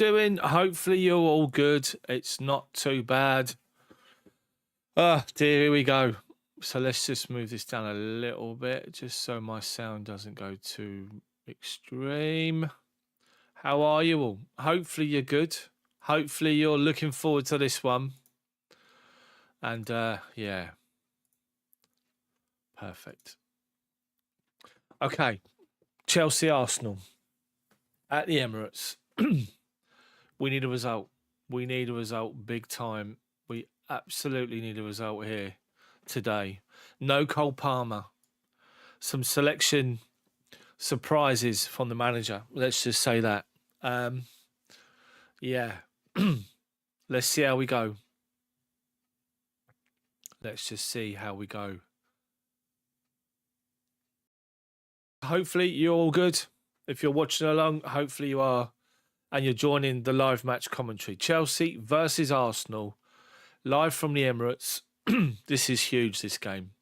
doing? Hopefully you're all good. It's not too bad. Oh dear, here we go. So let's just move this down a little bit just so my sound doesn't go too extreme. How are you all? Hopefully you're good. Hopefully you're looking forward to this one. And yeah. Perfect. Okay. Chelsea Arsenal at the Emirates. We need a result. We need a result big time. We absolutely need a result here today. No Cole Palmer. Some selection surprises from the manager. Let's just say that. Yeah. Let's see how we go. Let's just see how we go. Hopefully you're all good. If you're watching along, hopefully you are. And you're joining the live match commentary. Chelsea versus Arsenal. Live from the Emirates. This is huge, this game.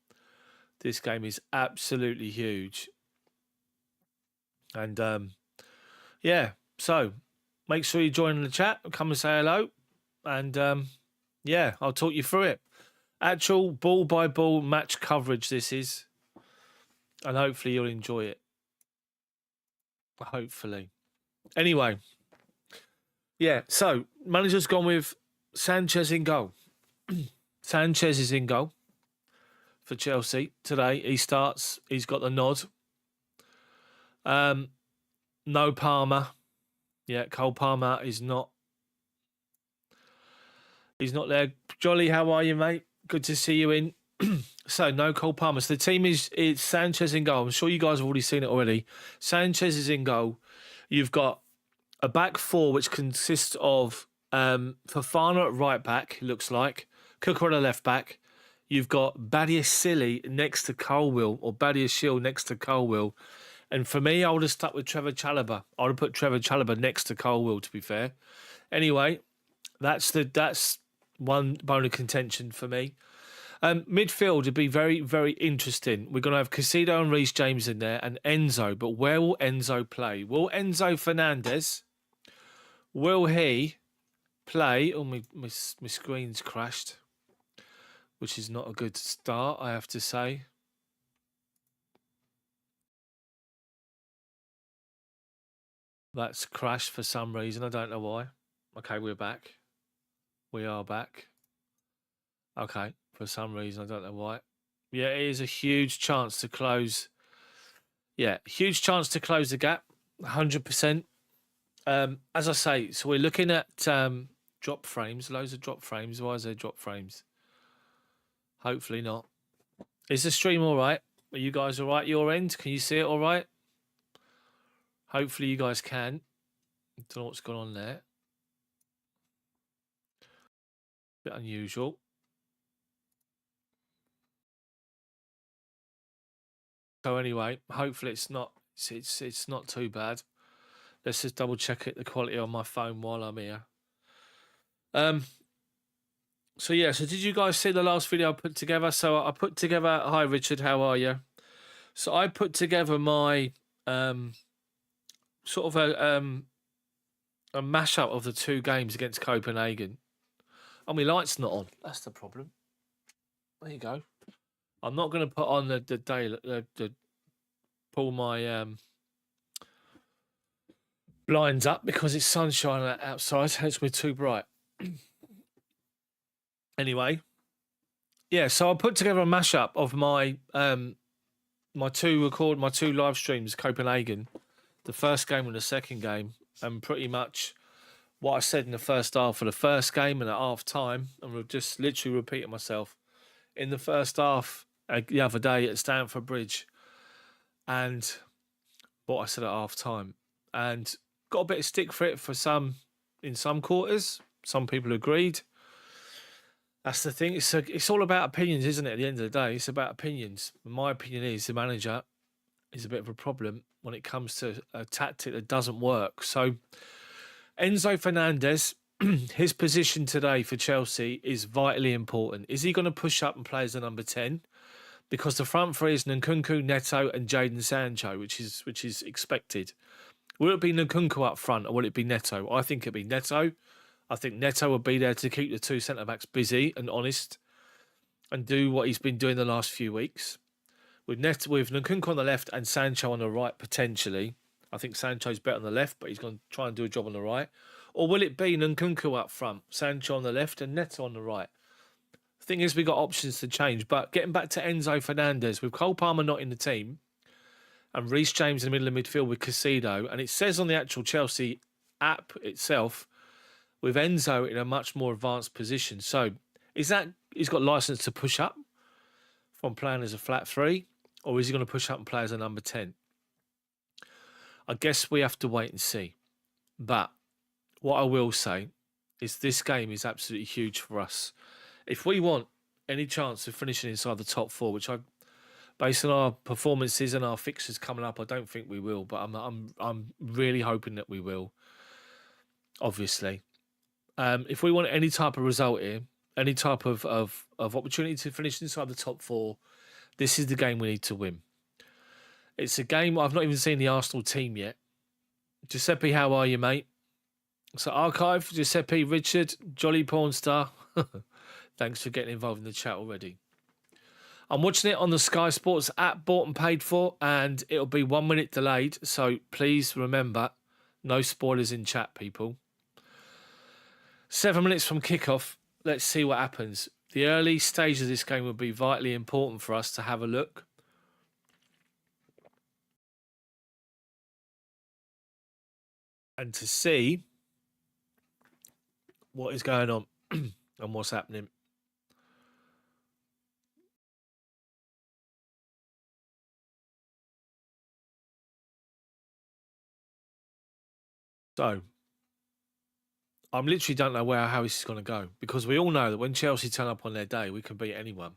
This game is absolutely huge. And, yeah. So, make sure you join in the chat. Come and say hello. And, yeah, I'll talk you through it. Actual ball-by-ball match coverage this is. And hopefully you'll enjoy it. Hopefully. Anyway. Yeah, so manager's gone with Sanchez in goal. Sanchez is in goal for Chelsea today. He starts. He's got the nod. No Palmer. Yeah, Cole Palmer is not. He's not there. Jolly, how are you, mate? Good to see you in. So, no Cole Palmer. So the team is Sanchez in goal. I'm sure you guys have already seen it already. Sanchez is in goal. You've got a back four, which consists of Fofana at right back, looks like. Cooker on the left back. You've got Badiashile next to Colwill, or Badiashile next to Colwill. And for me, I would have stuck with Trevor Chalobah. I would have put Trevor Chalobah next to Colwill, to be fair. Anyway, that's one bone of contention for me. Midfield would be very, very interesting. We're going to have Caicedo and Reece James in there and Enzo. But where will Enzo play? Will Enzo Fernandez... Will he play? Oh, my screen's crashed, which is not a good start, I have to say. That's crashed for some reason. I don't know why. Okay, we're back. We are back. Okay, for some reason, I don't know why. Yeah, it is a huge chance to close. Yeah, huge chance to close the gap. 100%. As I say, so we're looking at drop frames, loads of drop frames. Why is there drop frames? Hopefully not. Is the stream all right? Are you guys all right at your end? Can you see it all right? Hopefully you guys can. I don't know what's going on there. Bit unusual. So anyway, hopefully it's not too bad. Let's just double check the quality on my phone while I'm here. So yeah, so did you guys see the last video I put together? So I put together, hi Richard, how are you? So I put together my sort of a mashup of the two games against Copenhagen. Oh, my light's not on. That's the problem. There you go. I'm not going to put on the pull my blinds up because it's sunshine outside, so it's too bright. Anyway, yeah, so I put together a mashup of my my two live streams, Copenhagen, the first game and the second game, and pretty much what I said in the first half for the first game and at half time, and we're just literally repeating myself in the first half the other day at Stamford Bridge, and what I said at half time, and got a bit of stick for it in some quarters. Some people agreed. That's the thing. It's all about opinions, isn't it? At the end of the day, it's about opinions. My opinion is the manager is a bit of a problem when it comes to a tactic that doesn't work. So Enzo Fernandez, his position today for Chelsea is vitally important. Is he going to push up and play as the number 10? Because the front three is Nkunku, Neto, and Jadon Sancho, which is expected. Will it be Nkunku up front or will it be Neto? I think it'd be Neto. I think Neto will be there to keep the two centre-backs busy and honest and do what he's been doing the last few weeks. With Nkunku on the left and Sancho on the right, potentially. I think Sancho's better on the left, but he's going to try and do a job on the right. Or will it be Nkunku up front, Sancho on the left and Neto on the right? The thing is, we got options to change. But getting back to Enzo Fernandez, with Cole Palmer not in the team and Reece James in the middle of midfield with Caicedo, and it says on the actual Chelsea app itself, with Enzo in a much more advanced position. So is that he's got license to push up from playing as a flat 3? Or is he going to push up and play as a number 10? I guess we have to wait and see. But what I will say is this game is absolutely huge for us. If we want any chance of finishing inside the top 4, which I, based on our performances and our fixtures coming up, I don't think we will. But I'm really hoping that we will. Obviously, if we want any type of result here, any type of opportunity to finish inside the top 4, this is the game we need to win. It's a game I've not even seen the Arsenal team yet. Giuseppe, how are you, mate? So Archive, Giuseppe, Richard, Jolly Porn Star. Thanks for getting involved in the chat already. I'm watching it on the Sky Sports app, bought and paid for, and it'll be 1 minute delayed. So please remember, no spoilers in chat, people. 7 minutes from kickoff. Let's see what happens. The early stage of this game will be vitally important for us to have a look. And to see what is going on and what's happening. So, I'm literally don't know how this is going to go, because we all know that when Chelsea turn up on their day, we can beat anyone.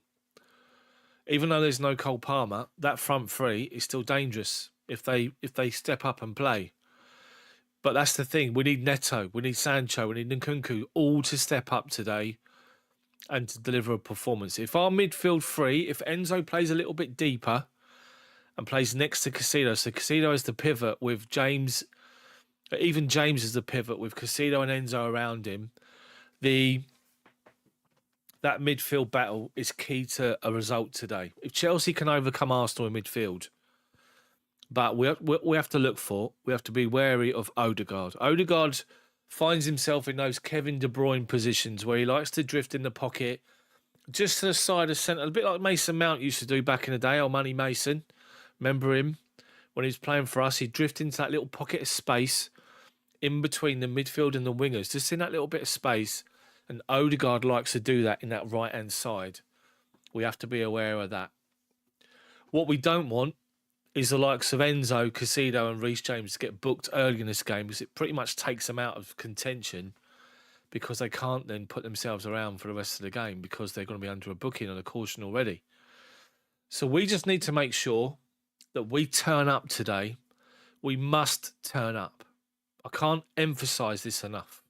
Even though there's no Cole Palmer, that front 3 is still dangerous if they step up and play. But that's the thing. We need Neto, we need Sancho, we need Nkunku all to step up today and to deliver a performance. If our midfield 3, if Enzo plays a little bit deeper and plays next to Caicedo, so Caicedo is the pivot with James. Even James is the pivot with Caicedo and Enzo around him. That midfield battle is key to a result today. If Chelsea can overcome Arsenal in midfield, but we have to look for, we have to be wary of Odegaard. Odegaard finds himself in those Kevin De Bruyne positions where he likes to drift in the pocket, just to the side of centre, a bit like Mason Mount used to do back in the day, old Money Mason. Remember him? When he was playing for us, he'd drift into that little pocket of space in between the midfield and the wingers, just in that little bit of space. And Odegaard likes to do that in that right-hand side. We have to be aware of that. What we don't want is the likes of Enzo, Caicedo and Reece James to get booked early in this game, because it pretty much takes them out of contention, because they can't then put themselves around for the rest of the game because they're going to be under a booking and a caution already. So we just need to make sure that we turn up today. We must turn up. I can't emphasise this enough.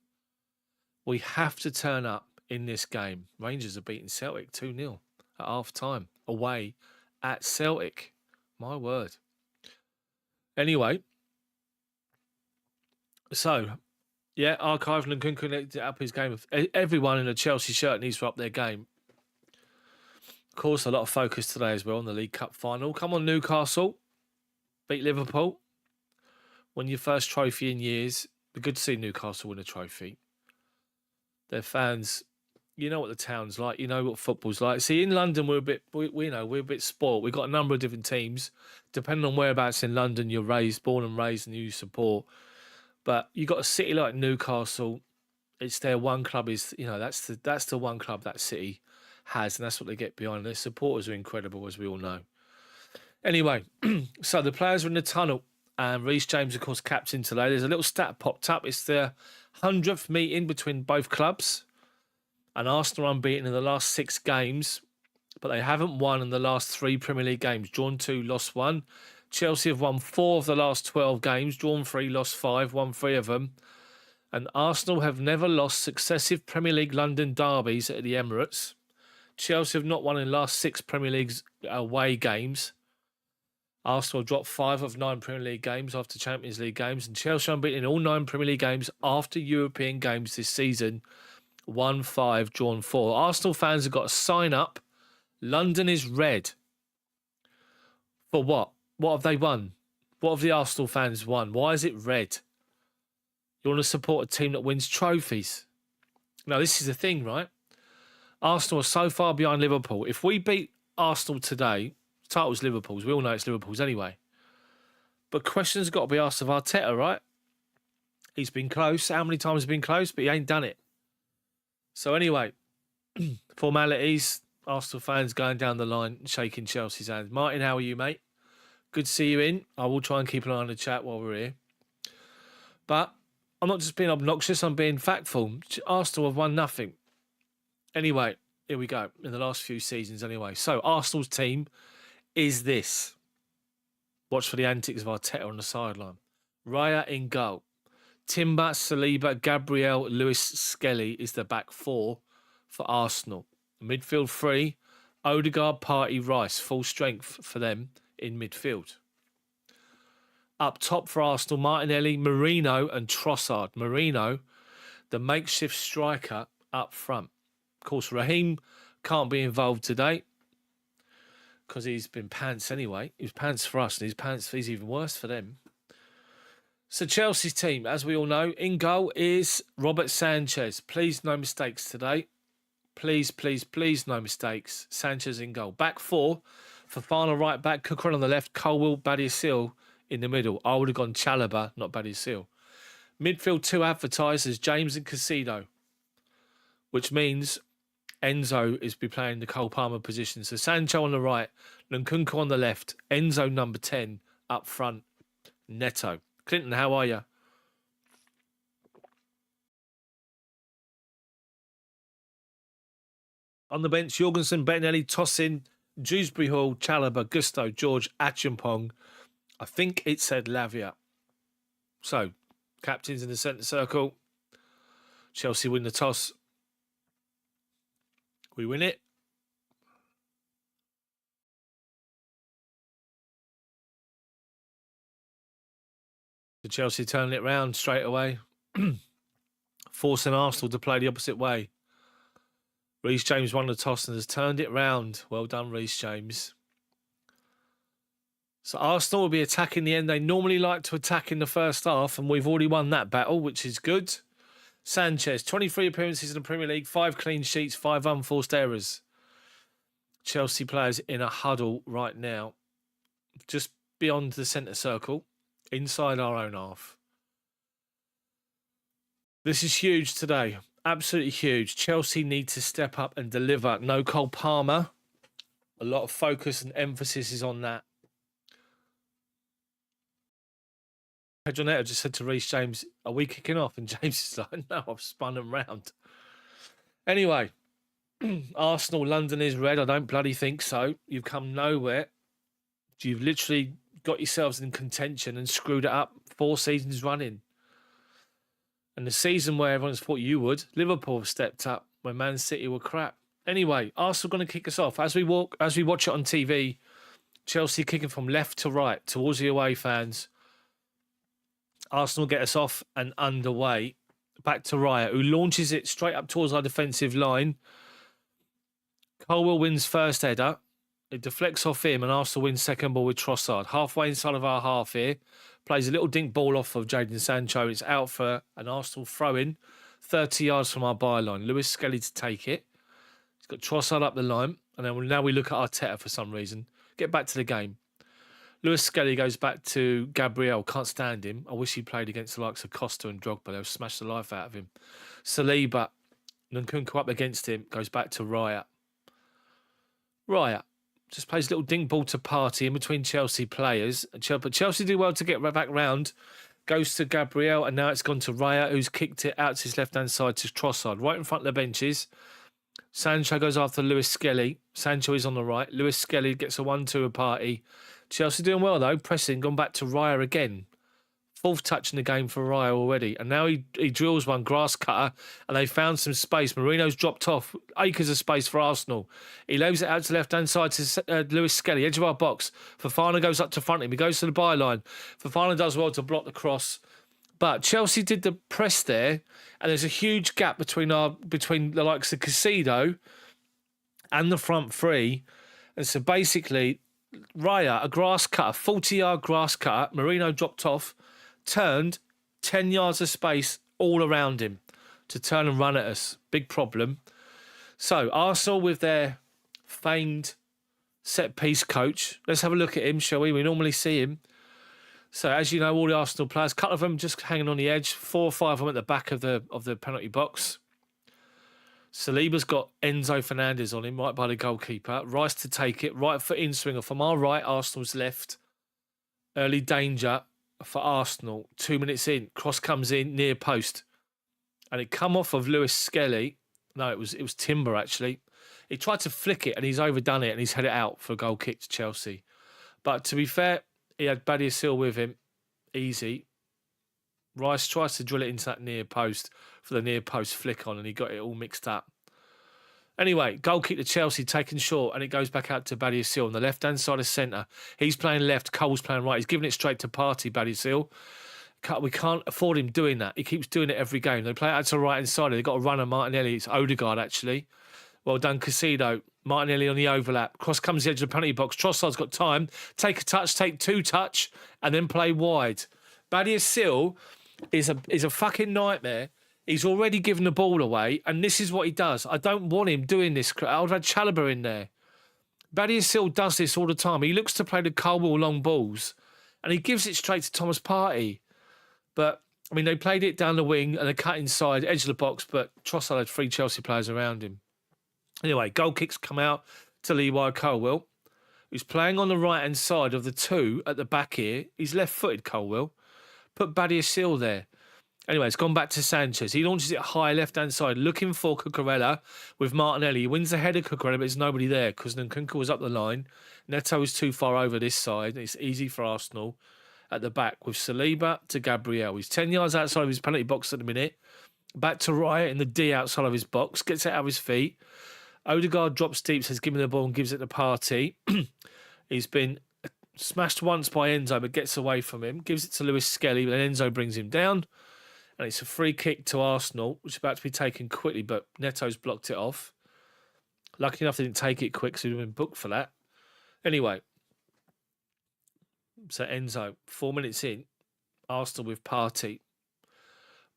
We have to turn up in this game. Rangers are beating Celtic 2-0 at half-time, away at Celtic. My word. Anyway, so, yeah, Archive and Nkunku needs to up his game. Everyone in a Chelsea shirt needs to up their game. Of course, a lot of focus today as well on the League Cup final. Come on, Newcastle. Beat Liverpool. Win your first trophy in years. Be good to see Newcastle win a trophy. Their fans, you know what the town's like. You know what football's like. See, in London, we're a bit spoiled. We've got a number of different teams. Depending on whereabouts in London you're born and raised, and you support. But you got a city like Newcastle. It's their one club. That's the one club that city has, and that's what they get behind. Their supporters are incredible, as we all know. Anyway, so the players are in the tunnel. And Reece James, of course, captain today. There's a little stat popped up. It's the 100th meeting between both clubs. And Arsenal are unbeaten in the last 6 games. But they haven't won in the last 3 Premier League games. Drawn 2, lost 1. Chelsea have won 4 of the last 12 games. Drawn 3, lost 5. Won 3 of them. And Arsenal have never lost successive Premier League London derbies at the Emirates. Chelsea have not won in the last 6 Premier League away games. Arsenal dropped 5 of 9 Premier League games after Champions League games, and Chelsea unbeaten in all 9 Premier League games after European games this season. 1-5, drawn 4. Arsenal fans have got to sign up. London is red. For what? What have they won? What have the Arsenal fans won? Why is it red? You want to support a team that wins trophies. Now, this is the thing, right? Arsenal are so far behind Liverpool. If we beat Arsenal today, the title's Liverpool's. We all know it's Liverpool's anyway. But questions have got to be asked of Arteta, right? He's been close. How many times has he been close? But he ain't done it. So anyway, formalities. Arsenal fans going down the line, shaking Chelsea's hands. Martin, how are you, mate? Good to see you in. I will try and keep an eye on the chat while we're here. But I'm not just being obnoxious, I'm being factful. Arsenal have won nothing. Anyway, here we go. In the last few seasons anyway. So Arsenal's team is this. Watch for the antics of Arteta on the sideline. Raya in goal. Timber, Saliba, Gabriel, Lewis, Skelly is the back four for Arsenal. Midfield 3, Odegaard, Partey, Rice. Full strength for them in midfield. Up top for Arsenal, Martinelli, Marino and Trossard. Marino, the makeshift striker up front. Of course, Raheem can't be involved today because he's been pants anyway. He was pants for us and he's even worse for them. So Chelsea's team, as we all know, in goal is Robert Sanchez. Please, no mistakes today. Please, please, please, no mistakes. Sanchez in goal. Back four, Fofana right back, Cucurella on the left, Colwill, Badiashile in the middle. I would have gone Chalobah, not Badiashile. Midfield 2 advertisers, James and Caicedo, which means Enzo is be playing the Cole Palmer position. So Sancho on the right, Nkunku on the left, Enzo number 10 up front, Neto. Clinton, how are you? On the bench, Jorgensen, Bettinelli, Tosin, Dewsbury Hall, Chalobah, Gusto, George, Acheampong. I think it said Lavia. So, captains in the centre circle. Chelsea win the toss. We win it. The Chelsea turning it round straight away. Forcing Arsenal to play the opposite way. Reece James won the toss and has turned it round. Well done, Reece James. So Arsenal will be attacking the end. They normally like to attack in the first half, and we've already won that battle, which is good. Sanchez, 23 appearances in the Premier League, 5 clean sheets, 5 unforced errors. Chelsea players in a huddle right now, just beyond the centre circle, inside our own half. This is huge today. Absolutely huge. Chelsea need to step up and deliver. No Cole Palmer. A lot of focus and emphasis is on that. Pedro Neto just said to Reece James, are we kicking off? And James is like, no, I've spun them round. Anyway, Arsenal, London is red. I don't bloody think so. You've come nowhere. You've literally got yourselves in contention and screwed it up 4 seasons running. And the season where everyone's thought you would, Liverpool have stepped up when Man City were crap. Anyway, Arsenal going to kick us off. As we watch it on TV, Chelsea kicking from left to right towards the away fans. Arsenal get us off and underway. Back to Raya, who launches it straight up towards our defensive line. Colwill wins first header. It deflects off him and Arsenal wins second ball with Trossard. Halfway inside of our half here. Plays a little dink ball off of Jadon Sancho. It's out for an Arsenal throw-in. 30 yards from our byline. Lewis Skelly to take it. He's got Trossard up the line. And then now we look at Arteta for some reason. Get back to the game. Lewis Skelly goes back to Gabriel. Can't stand him. I wish he played against the likes of Costa and Drogba. They'll smash the life out of him. Saliba. Nkunku up against him. Goes back to Raya. Raya just plays a little dink ball to Partey in between Chelsea players. But Chelsea do well to get back round. Goes to Gabriel, and now it's gone to Raya, who's kicked it out to his left-hand side to Trossard, right in front of the benches. Sancho goes after Lewis Skelly. Sancho is on the right. Lewis Skelly gets a 1-2 with Partey. Chelsea doing well, though. Pressing, gone back to Raya again. Fourth touch in the game for Raya already. And now he drills one, grass cutter, and they found some space. Marino's dropped off. Acres of space for Arsenal. He leaves it out to the left-hand side to Lewis Skelly, edge of our box. Fofana goes up to front him. He goes to the byline. Fofana does well to block the cross. But Chelsea did the press there, and there's a huge gap between the likes of Caicedo and the front three. And so basically, Raya, a grass cutter, 40-yard grass cutter, Marino dropped off, turned 10 yards of space all around him to turn and run at us. Big problem. So Arsenal with their famed set-piece coach. Let's have a look at him, shall we? We normally see him. So, as you know, all the Arsenal players, a couple of them just hanging on the edge, 4 or 5 of them at the back of the penalty box. Saliba's got Enzo Fernandez on him, right by the goalkeeper. Rice to take it, right foot in swinger from our right, Arsenal's left. Early danger for Arsenal. 2 minutes in, cross comes in, near post. And it come off of Lewis Skelly. No, it was Timber, actually. He tried to flick it, and he's overdone it, and he's had it out for a goal kick to Chelsea. But to be fair, he had Badiashile with him. Easy. Rice tries to drill it into that near post for the near post flick on, and he got it all mixed up. Anyway, goal kick to Chelsea taken short, and it goes back out to Badiashile on the left-hand side of centre. He's playing left, Cole's playing right. He's giving it straight to Partey, Badiashile. We can't afford him doing that. He keeps doing it every game. They play it out to the right-hand side. They've got a runner, Martinelli. It's Odegaard, actually. Well done, Caicedo. Martinelli on the overlap. Cross comes the edge of the penalty box. Trossard's got time. Take a touch, take 2 touch, and then play wide. Badiashile is a fucking nightmare. He's already given the ball away, and this is what he does. I don't want him doing this. I would have had Chalobah in there. Badiashile does this all the time. He looks to play the Colwill long balls, and he gives it straight to Thomas Partey. But, I mean, they played it down the wing, and they cut inside, edge of the box, but Trossard had 3 Chelsea players around him. Anyway, goal kicks come out to Levi Colwill, who's playing on the right-hand side of the 2 at the back here. He's left-footed, Colwill. Put Badiashile there. Anyway, it's gone back to Sanchez. He launches it high left-hand side, looking for Cucurella with Martinelli. He wins the header, Cucurella, but there's nobody there because Nkunku was up the line. Neto was too far over this side. It's easy for Arsenal at the back with Saliba to Gabriel. He's 10 yards outside of his penalty box at the minute. Back to Raya in the D outside of his box. Gets it out of his feet. Odegaard drops deep, says give me the ball and gives it to Partey. He's been smashed once by Enzo, but gets away from him. Gives it to Lewis Skelly, but then Enzo brings him down. And it's a free kick to Arsenal, which is about to be taken quickly, but Neto's blocked it off. Lucky enough they didn't take it quick, so he'd have been booked for that. Anyway, so Enzo, 4 minutes in, Arsenal with Partey.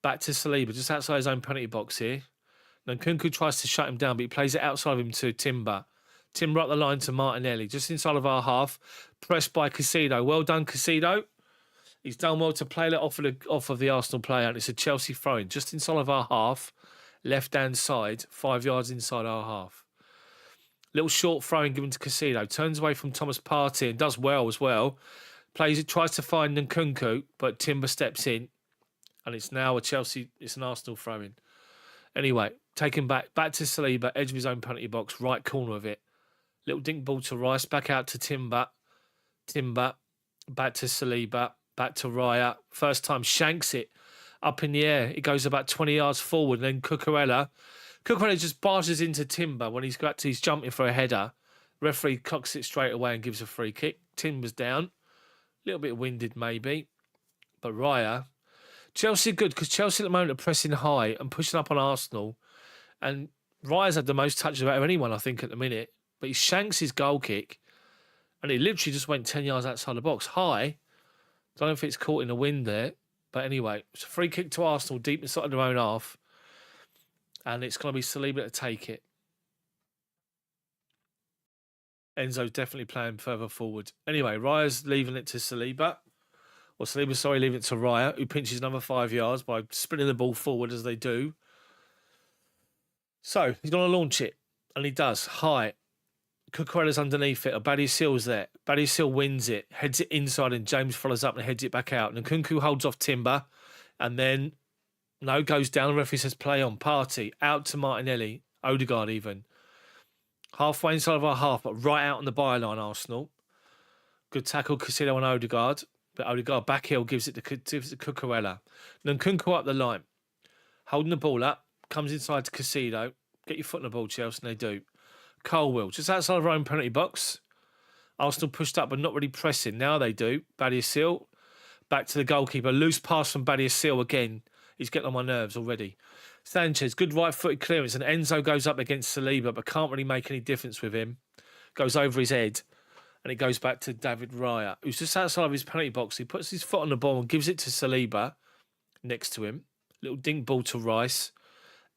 Back to Saliba, just outside his own penalty box here. Nkunku tries to shut him down, but he plays it outside of him to Timber. Timber up the line to Martinelli, just inside of our half. Pressed by Caicedo. Well done, Caicedo. He's done well to play that off of the Arsenal player, and it's a Chelsea throw-in just inside of our half, left-hand side, 5 yards inside our half. Little short throw-in given to Caicedo. Turns away from Thomas Partey and does well as well. Plays it, tries to find Nkunku, but Timber steps in, and it's now it's an Arsenal throw-in. Anyway, taken back to Saliba, edge of his own penalty box, right corner of it. Little dink ball to Rice, back out to Timber. Timber, back to Saliba, back to Raya. First time, shanks it up in the air. It goes about 20 yards forward, and then Cucurella just barges into Timber when he's jumping for a header. Referee cocks it straight away and gives a free kick. Timber's down. A little bit winded maybe. But Raya... Chelsea good because Chelsea at the moment are pressing high and pushing up on Arsenal. And Raya's had the most touches out of anyone, I think, at the minute. But he shanks his goal kick and he literally just went 10 yards outside the box. High. Don't know if it's caught in the wind there. But anyway, it's a free kick to Arsenal deep inside their own half. And it's going to be Saliba to take it. Enzo's definitely playing further forward. Anyway, Raya's leaving it to Saliba. Or Saliba, leaving it to Raya, who pinches another 5 yards by spinning the ball forward as they do. So, he's going to launch it. And he does. High. Cucurella's underneath it. Badiashile's there. Badiashile wins it. Heads it inside and James follows up and heads it back out. And Nkunku holds off Timber. And then, goes down. The referee says play on. Partey. Out to Martinelli. Odegaard even. Halfway inside of our half, but right out on the byline, Arsenal. Good tackle, Caicedo on Odegaard. But Odegaard back heel gives it to Cucurella. Nkunku up the line, holding the ball up, comes inside to Casido. Get your foot on the ball, Chelsea, and they do. Colwill, just outside of our own penalty box. Arsenal pushed up but not really pressing. Now they do. Badiashile, back to the goalkeeper. Loose pass from Badiashile again. He's getting on my nerves already. Sanchez, good right-footed clearance, and Enzo goes up against Saliba but can't really make any difference with him. Goes over his head, and it goes back to David Raya, who's just outside of his penalty box. He puts his foot on the ball and gives it to Saliba next to him. Little dink ball to Rice.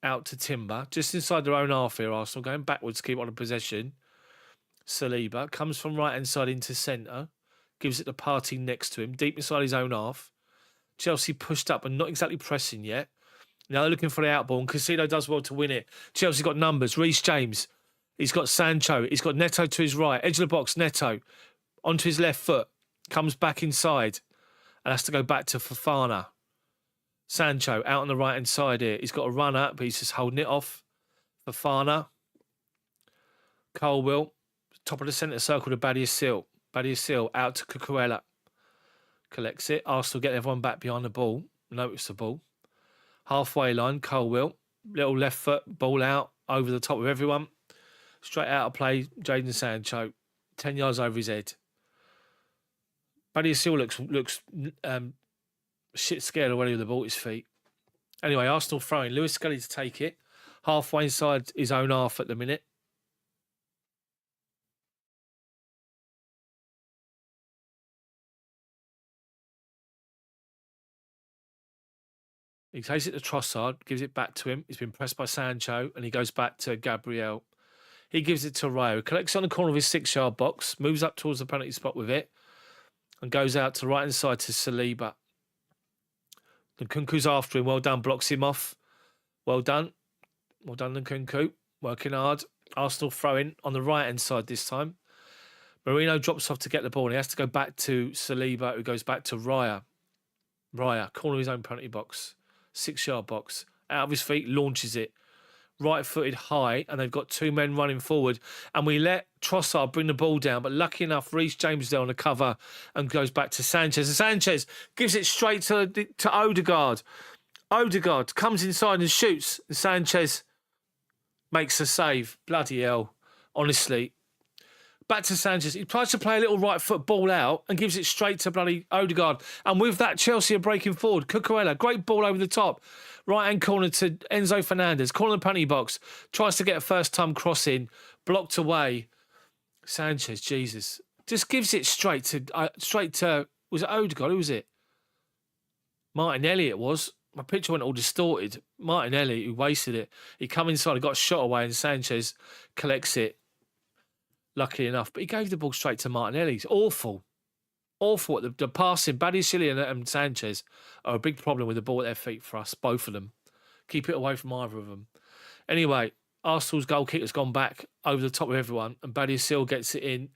Out to Timber, just inside their own half here, Arsenal, going backwards to keep on the possession. Saliba comes from right-hand side into centre, gives it to Partey next to him, deep inside his own half. Chelsea pushed up and not exactly pressing yet. Now they're looking for the outball, and Casido does well to win it. Chelsea got numbers. Reece James, he's got Sancho, he's got Neto to his right, edge of the box, Neto, onto his left foot, comes back inside, and has to go back to Fofana. Sancho out on the right-hand side here. He's got a runner, but he's just holding it off. Fofana. Colwill. Top of the centre circle to Badiashile. Badiashile out to Cucurella. Collects it. Arsenal get everyone back behind the ball. Noticeable. Halfway line, Colwill. Little left foot, ball out, over the top of everyone. Straight out of play, Jadon Sancho. 10 yards over his head. Badiashile looks shit scared already with the ball at his feet. Anyway, Arsenal throwing. Lewis Skelly to take it. Halfway inside his own half at the minute. He takes it to Trossard, gives it back to him. He's been pressed by Sancho, and he goes back to Gabriel. He gives it to Rayo. Collects on the corner of his 6-yard box, moves up towards the penalty spot with it, and goes out to right-hand side to Saliba. Nkunku's after him. Well done. Blocks him off. Well done. Well done, Nkunku. Working hard. Arsenal throwing on the right-hand side this time. Marino drops off to get the ball, and he has to go back to Saliba, who goes back to Raya. Raya, corner of his own penalty box. 6-yard box. Out of his feet, launches it. Right-footed high, and they've got two men running forward. And we let Trossard bring the ball down, but lucky enough, Reece James there on the cover and goes back to Sanchez. And Sanchez gives it straight to Odegaard. Odegaard comes inside and shoots. And Sanchez makes a save. Bloody hell. Honestly. Back to Sanchez. He tries to play a little right foot ball out and gives it straight to bloody Odegaard. And with that, Chelsea are breaking forward. Cucurella, great ball over the top. Right-hand corner to Enzo Fernandez. Corner of the penalty box. Tries to get a first-time cross in. Blocked away. Sanchez, Jesus. Just gives it straight to was it Odegaard? Who was it? Martinelli it was. My picture went all distorted. Martinelli, who wasted it. He come inside and got a shot away, and Sanchez collects it. Luckily enough. But he gave the ball straight to Martinelli. It's awful. Awful. The passing, Badiashile and Sanchez are a big problem with the ball at their feet for us, both of them. Keep it away from either of them. Anyway, Arsenal's goalkeeper's gone back over the top of everyone, and Badiashile gets it in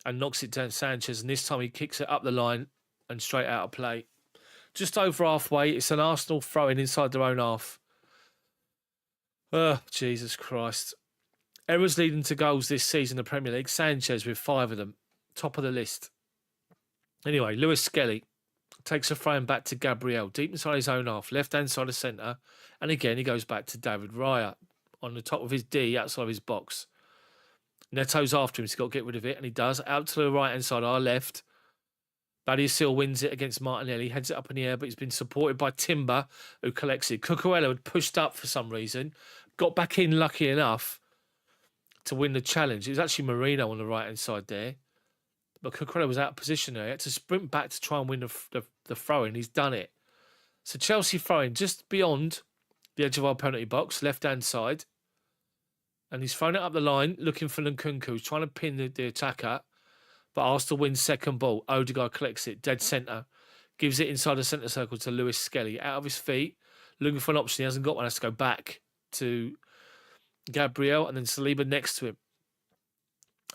and knocks it down Sanchez, and this time he kicks it up the line and straight out of play. Just over halfway, it's an Arsenal throw-in inside their own half. Oh, Jesus Christ. Errors leading to goals this season in the Premier League. Sanchez with 5 of them. Top of the list. Anyway, Lewis Skelly takes a throw back to Gabriel, deep inside his own half, left-hand side of centre. And again, he goes back to David Raya on the top of his D, outside of his box. Neto's after him, so he's got to get rid of it, and he does. Out to the right-hand side, our left. Badiashile wins it against Martinelli, heads it up in the air, but he's been supported by Timber, who collects it. Cucurella had pushed up for some reason, got back in lucky enough to win the challenge. It was actually Marino on the right-hand side there. But Cucurella was out of position there. He had to sprint back to try and win the throw-in. He's done it. So Chelsea throwing just beyond the edge of our penalty box, left-hand side. And he's thrown it up the line, looking for Nkunku, who's trying to pin the attacker. But Arsenal wins second ball. Odegaard collects it, dead centre. Gives it inside the centre circle to Lewis Skelly. Out of his feet, looking for an option. He hasn't got one. Has to go back to Gabriel and then Saliba next to him.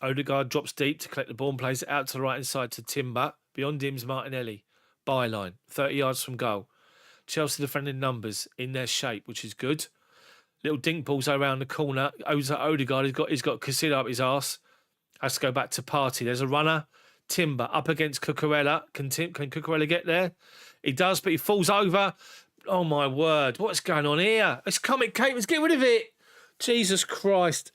Odegaard drops deep to collect the ball and plays it out to the right-hand side to Timber. Beyond him's Martinelli. Byline, 30 yards from goal. Chelsea defending numbers in their shape, which is good. Little dink balls around the corner. Odegaard, he's got Casido up his arse. Has to go back to Partey. There's a runner. Timber up against Cucurella. Can Cucurella get there? He does, but he falls over. Oh, my word. What's going on here? It's Comic Cape. Let's get rid of it. Jesus Christ.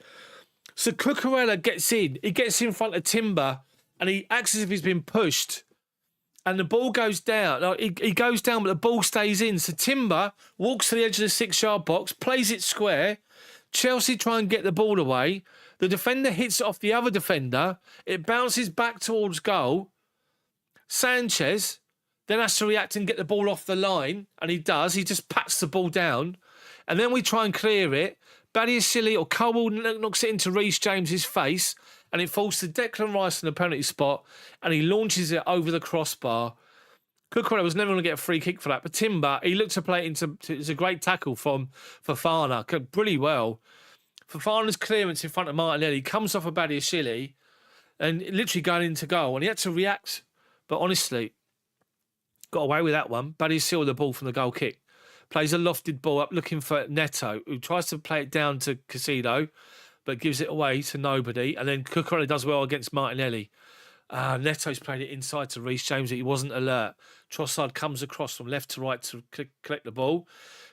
So Cucurella gets in. He gets in front of Timber, and he acts as if he's been pushed. And the ball goes down. Like, he goes down, but the ball stays in. So Timber walks to the edge of the 6-yard box, plays it square. Chelsea try and get the ball away. The defender hits it off the other defender. It bounces back towards goal. Sanchez then has to react and get the ball off the line. And he does. He just pats the ball down. And then we try and clear it. Badiashile or Cole knocks it into Reece James's face. And it falls to Declan Rice in the penalty spot. And he launches it over the crossbar. Cucurella was never going to get a free kick for that. But Timber, he looked to play it into... It's a great tackle from Fofana. Really well. Fofana's clearance in front of Martinelli comes off of Badiashile and literally going into goal. And he had to react. But honestly, got away with that one. Badiashile the ball from the goal kick. Plays a lofted ball up looking for Neto, who tries to play it down to Caicedo, but gives it away to nobody. And then Cucurella does well against Martinelli. Neto's played it inside to Reece James. He wasn't alert. Trossard comes across from left to right to collect the ball.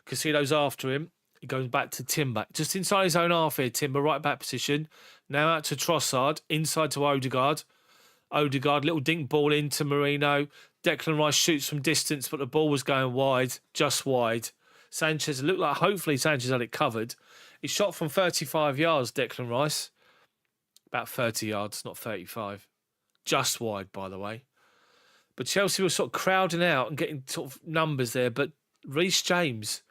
Caicedo's after him. He goes back to Timber. Just inside his own half here, Timber, right back position. Now out to Trossard. Inside to Odegaard. Odegaard, little dink ball into Merino. Declan Rice shoots from distance, but the ball was going wide, just wide. Sanchez, looked like hopefully Sanchez had it covered. He shot from 35 yards, Declan Rice. About 30 yards, not 35. Just wide, by the way. But Chelsea were sort of crowding out and getting sort of numbers there. But Reece James,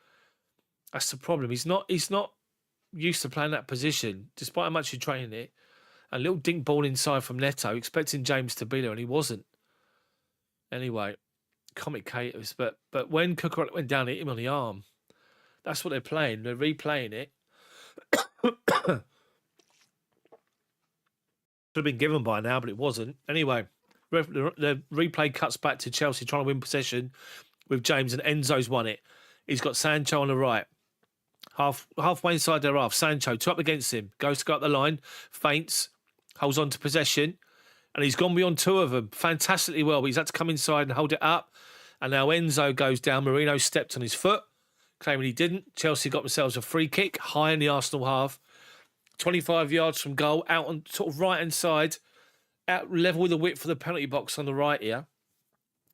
that's the problem. He's not used to playing that position, despite how much he's training it. A little dink ball inside from Neto, expecting James to be there, and he wasn't. Anyway, comic caters. But when Cucurella went down, hit him on the arm. That's what they're playing. They're replaying it. Should have been given by now, but it wasn't. Anyway, the replay cuts back to Chelsea trying to win possession with James, and Enzo's won it. He's got Sancho on the right. Halfway inside their half. Sancho, two up against him. Goes to go up the line. Feints. Holds on to possession. And he's gone beyond two of them fantastically well. But he's had to come inside and hold it up. And now Enzo goes down. Merino stepped on his foot, claiming he didn't. Chelsea got themselves a free kick high in the Arsenal half. 25 yards from goal, out on sort of right-hand side, out level with the width for the penalty box on the right here.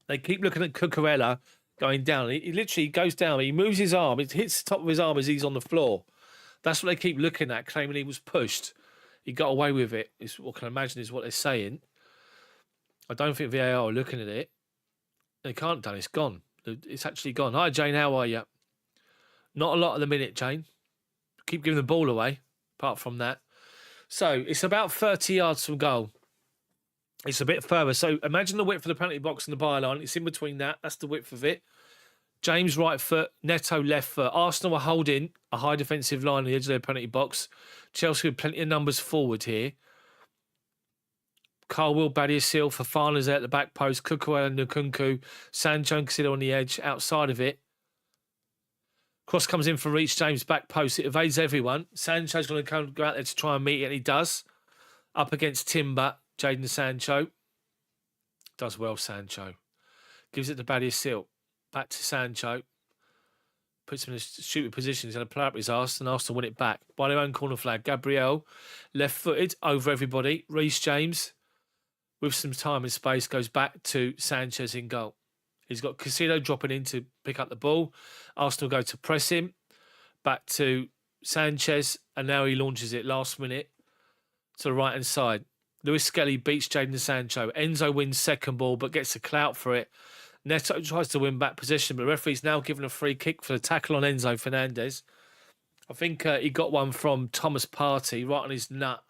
They keep looking at Cucurella going down. He literally goes down. He moves his arm. It hits the top of his arm as he's on the floor. That's what they keep looking at, claiming he was pushed. He got away with it. Is what I can imagine is what they're saying. I don't think VAR are looking at it. They can't have done. It's gone. It's actually gone. Hi, Jane. How are you? Not a lot at the minute, Jane. Keep giving the ball away, apart from that. So, it's about 30 yards from goal. It's a bit further. So, imagine the width of the penalty box and the byline. It's in between that. That's the width of it. James right foot, Neto left foot. Arsenal are holding a high defensive line on the edge of their penalty box. Chelsea with plenty of numbers forward here. Carl Badiashile, Fofana's there at the back post. Cucurella and Nkunku. Sancho and Caicedo on the edge. Outside of it. Cross comes in for Reece James, back post. It evades everyone. Sancho's going to go out there to try and meet it, and he does. Up against Timber, Jadon Sancho. Does well, Sancho. Gives it to Badiashile. Back to Sancho. Puts him in a stupid position. He's going to play up his arse and Arsenal win it back. By their own corner flag. Gabriel, left-footed, over everybody. Reece James, with some time and space, goes back to Sanchez in goal. He's got Caicedo dropping in to pick up the ball. Arsenal go to press him. Back to Sanchez. And now he launches it last minute to the right-hand side. Lewis Skelly beats Jadon Sancho. Enzo wins second ball but gets the clout for it. Neto tries to win back possession, but the referee's now given a free kick for the tackle on Enzo Fernandez. I think he got one from Thomas Partey right on his nut.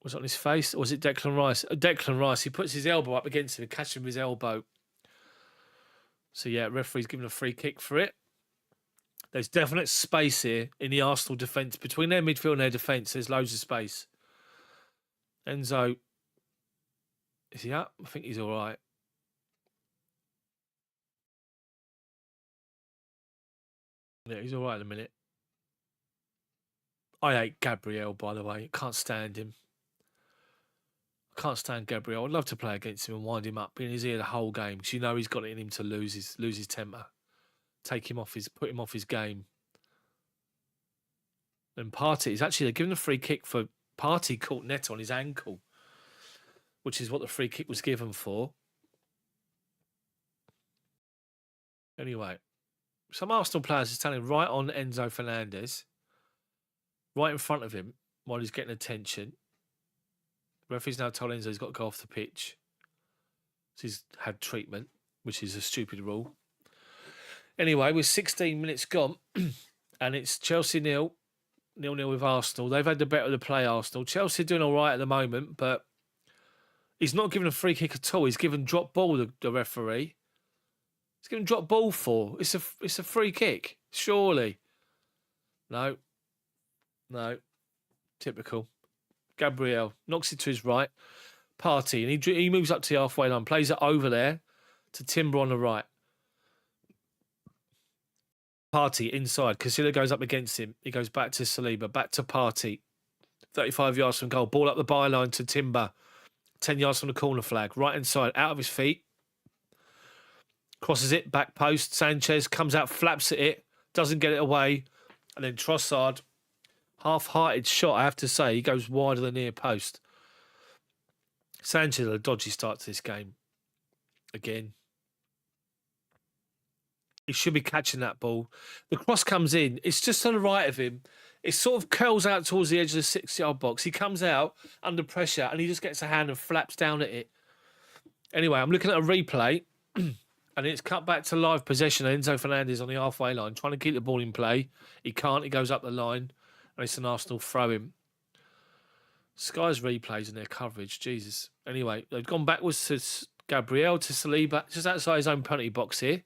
Was it on his face? Or was it Declan Rice? Declan Rice. He puts his elbow up against him, catching him with his elbow. So, yeah, referee's given a free kick for it. There's definite space here in the Arsenal defence. Between their midfield and their defence, there's loads of space. Enzo, is he up? I think he's all right. Yeah, he's all right in a minute. I hate Gabriel, by the way. Can't stand him. I can't stand Gabriel. I'd love to play against him and wind him up, be in his ear the whole game, because you know he's got it in him to lose his temper, put him off his game. And Partey, they're giving a free kick for Partey caught Neto on his ankle, which is what the free kick was given for. Anyway, some Arsenal players are standing right on Enzo Fernandez, right in front of him while he's getting attention. The referee's now told Enzo he's got to go off the pitch. So he's had treatment, which is a stupid rule. Anyway, with 16 minutes gone, and it's Chelsea 0-0 with Arsenal. They've had the better of the play, Arsenal. Chelsea doing all right at the moment, but he's not given a free kick at all. He's given drop ball, the referee. He's given drop ball for. It's a free kick, surely. No. Typical. Gabriel knocks it to his right. Partey, and he moves up to the halfway line, plays it over there to Timber on the right. Partey inside. Casillas goes up against him. He goes back to Saliba, back to Partey. 35 yards from goal. Ball up the byline to Timber. 10 yards from the corner flag. Right inside, out of his feet. Crosses it, back post. Sanchez comes out, flaps at it, doesn't get it away. And then Trossard, half-hearted shot, I have to say. He goes wide of the near post. Sanchez had a dodgy start to this game. Again. He should be catching that ball. The cross comes in. It's just to the right of him. It sort of curls out towards the edge of the 6-yard box. He comes out under pressure and he just gets a hand and flaps down at it. Anyway, I'm looking at a replay and it's cut back to live possession. Enzo Fernandez on the halfway line trying to keep the ball in play. He can't. He goes up the line and it's an Arsenal throw-in. Sky's replays and their coverage. Jesus. Anyway, they've gone backwards to Gabriel, to Saliba, just outside his own penalty box here.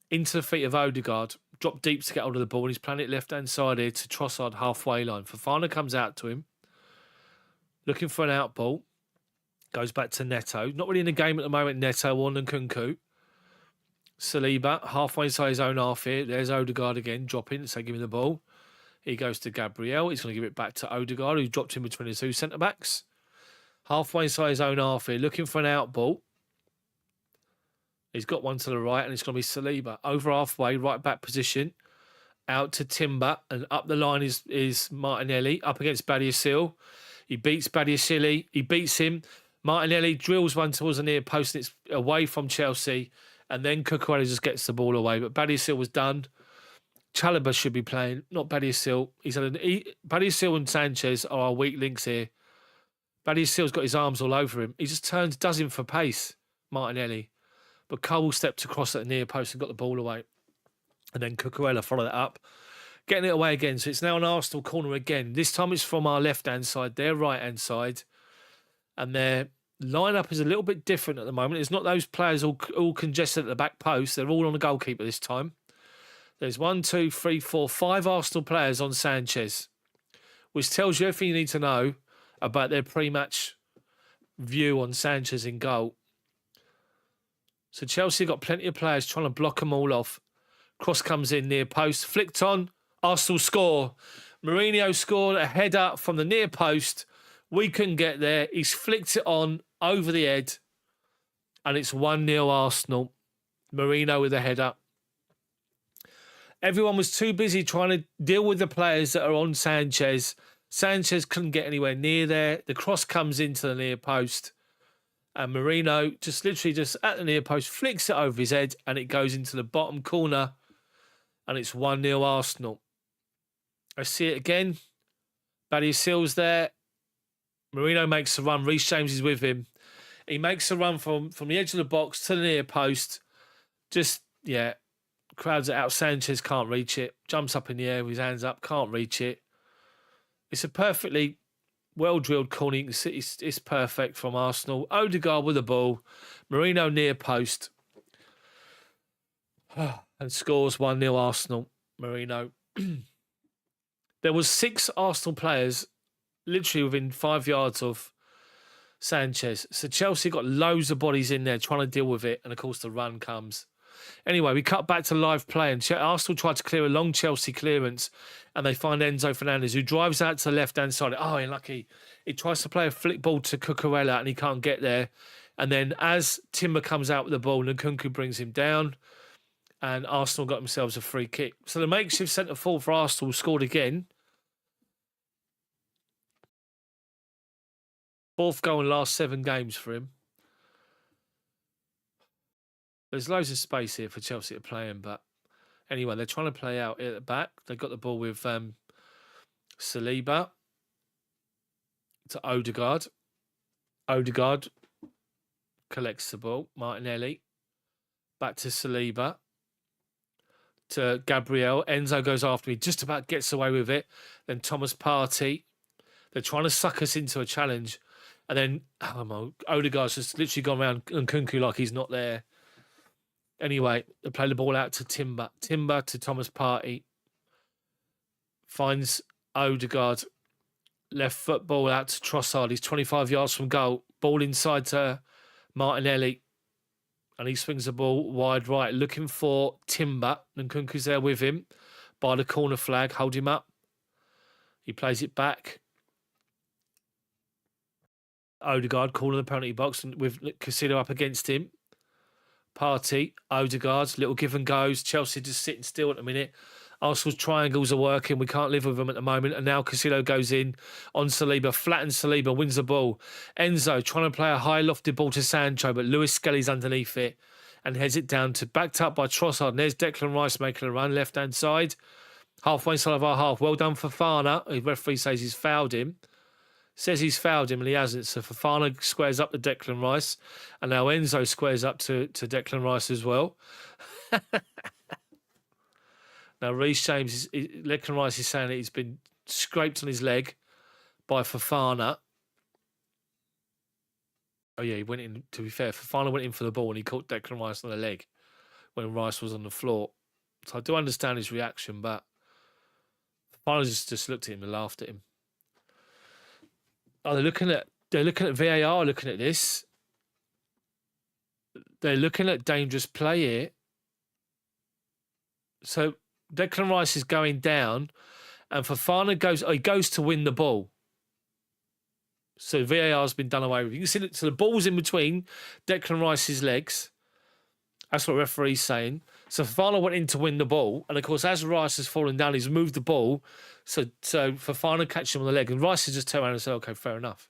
Into the feet of Odegaard. Drop deep to get hold of the ball. And he's playing it left-hand side here to Trossard, halfway line. Fofana comes out to him. Looking for an out ball. Goes back to Neto. Not really in the game at the moment, Neto, Warren and Kunku. Saliba, halfway inside his own half here. There's Odegaard again, dropping, so give him the ball. He goes to Gabriel. He's going to give it back to Odegaard, who dropped in between the two centre-backs. Halfway inside his own half here, looking for an out ball. He's got one to the right, and it's going to be Saliba. Over halfway, right back position. Out to Timber, and up the line is Martinelli, up against Badiashile. He beats Badiashile. He beats him. Martinelli drills one towards the near post, and it's away from Chelsea. And then Cucurella just gets the ball away. But Badiashile was done. Chalobah should be playing, not Badiashile. Badiashile and Sanchez are our weak links here. Badiashile's got his arms all over him. He just does him for pace, Martinelli. But Cole stepped across at the near post and got the ball away. And then Cucurella followed it up, getting it away again. So it's now an Arsenal corner again. This time it's from our left-hand side, their right-hand side. And their lineup is a little bit different at the moment. It's not those players all congested at the back post. They're all on the goalkeeper this time. There's 1, 2, 3, 4, 5 Arsenal players on Sanchez, which tells you everything you need to know about their pre-match view on Sanchez in goal. So Chelsea got plenty of players trying to block them all off. Cross comes in near post, flicked on. Arsenal score. Mourinho scored a header from the near post. We couldn't get there. He's flicked it on over the head. And it's 1-0 Arsenal. Mourinho with a header. Everyone was too busy trying to deal with the players that are on Sanchez. Sanchez couldn't get anywhere near there. The cross comes into the near post. And Mourinho just literally at the near post flicks it over his head and it goes into the bottom corner. And it's 1-0 Arsenal. I see it again. Badiashile's there. Mourinho makes a run. Reece James is with him. He makes a run from the edge of the box to the near post. Crowds it out. Sanchez can't reach it. Jumps up in the air with his hands up. Can't reach it. It's a perfectly well-drilled corner. You can see it's perfect from Arsenal. Odegaard with the ball. Mourinho near post. And scores 1-0 Arsenal. Mourinho. There was 6 Arsenal players literally within 5 yards of Sanchez. So Chelsea got loads of bodies in there trying to deal with it. And of course the run comes. Anyway, we cut back to live play, and Arsenal tried to clear a long Chelsea clearance, and they find Enzo Fernandez, who drives out to the left-hand side. Oh, unlucky. He tries to play a flick ball to Cucurella, and he can't get there. And then as Timber comes out with the ball, Nkunku brings him down, and Arsenal got themselves a free kick. So the makeshift centre-forward for Arsenal scored again. 4th goal in last 7 games for him. There's loads of space here for Chelsea to play in, but anyway, they're trying to play out at the back. They've got the ball with Saliba to Odegaard. Odegaard collects the ball. Martinelli back to Saliba to Gabriel. Enzo goes after me, just about gets away with it. Then Thomas Partey. They're trying to suck us into a challenge. And then Odegaard's just literally gone around Nkunku like he's not there. Anyway, they play the ball out to Timber. Timber to Thomas Partey. Finds Odegaard. Left foot ball out to Trossard. He's 25 yards from goal. Ball inside to Martinelli. And he swings the ball wide right, looking for Timber. Nkunku's there with him by the corner flag. Hold him up. He plays it back. Odegaard calling the penalty box with Casino up against him. Partey, Odegaard, little give and goes. Chelsea just sitting still at the minute. Arsenal's triangles are working. We can't live with them at the moment. And now Casino goes in on Saliba, flattens Saliba, wins the ball. Enzo trying to play a high lofted ball to Sancho, but Lewis Skelly's underneath it and heads it down to backed up by Trossard. And there's Declan Rice making a run left hand side. Halfway inside of our half. Well done for Fofana. The referee says he's fouled him. Says he's fouled him and he hasn't. So Fofana squares up to Declan Rice. And now Enzo squares up to Declan Rice as well. Now Reece James, Declan Rice is saying that he's been scraped on his leg by Fofana. Oh yeah, he went in, to be fair, Fofana went in for the ball and he caught Declan Rice on the leg when Rice was on the floor. So I do understand his reaction, but Fofana just looked at him and laughed at him. Oh, they're looking at VAR, looking at this. They're looking at dangerous play here. So Declan Rice is going down, and Fofana goes to win the ball. So VAR has been done away with. You can see that, so the ball's in between Declan Rice's legs. That's what the referee's saying. So Fofana went in to win the ball, and of course, as Rice has fallen down, he's moved the ball. So Fofana catches him on the leg, and Rice has just turned around and said, "Okay, fair enough."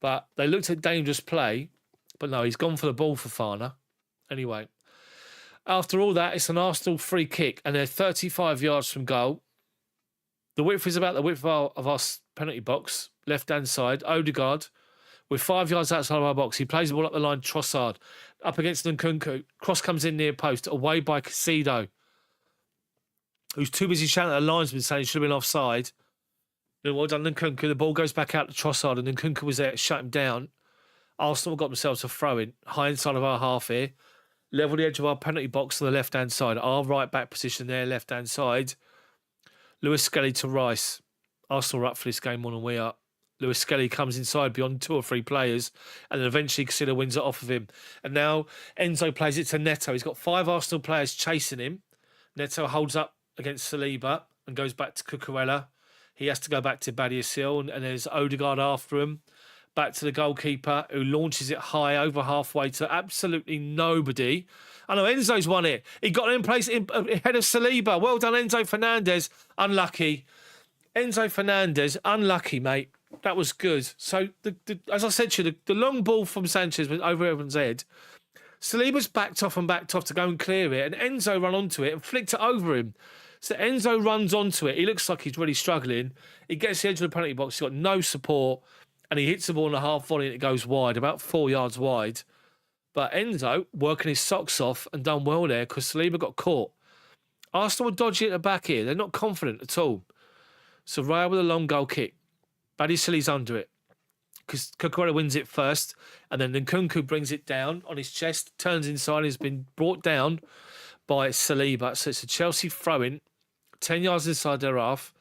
But they looked at dangerous play, but no, he's gone for the ball, Fofana. Anyway, after all that, it's an Arsenal free kick, and they're 35 yards from goal. The width is about the width of our penalty box, left-hand side. Odegaard, with 5 yards outside of our box. He plays the ball up the line, Trossard, up against Nkunku. Cross comes in near post, away by Casido, who's too busy shouting at the linesman saying he should have been offside. Well done, Nkunku. The ball goes back out to Trossard, and Nkunku was there to shut him down. Arsenal got themselves a throw-in, high inside of our half here. Level the edge of our penalty box on the left-hand side. Our right-back position there, left-hand side. Lewis Skelly to Rice. Arsenal are up for this game more than we are. Lewis Skelly comes inside beyond 2 or 3 players, and then eventually Casino wins it off of him. And now Enzo plays it to Neto. He's got 5 Arsenal players chasing him. Neto holds up against Saliba and goes back to Cucurella. He has to go back to Badiashile, and there's Odegaard after him. Back to the goalkeeper, who launches it high over halfway to absolutely nobody. I know Enzo's won it. He got in place ahead of Saliba. Well done, Enzo Fernandez. Unlucky. Enzo Fernandez, unlucky, mate. That was good. So, as I said to you, the long ball from Sanchez went over everyone's head. Saliba's backed off to go and clear it, and Enzo ran onto it and flicked it over him. So Enzo runs onto it. He looks like he's really struggling. He gets the edge of the penalty box. He's got no support, and he hits the ball in a half volley and it goes wide, about 4 yards wide. But Enzo working his socks off and done well there because Saliba got caught. Arsenal were dodgy at the back here. They're not confident at all. So Raya with a long goal kick. Badiashile's under it. Because Cucurella wins it first, and then Nkunku brings it down on his chest, turns inside, and has been brought down by Saliba. So it's a Chelsea throw-in, 10 yards inside their half,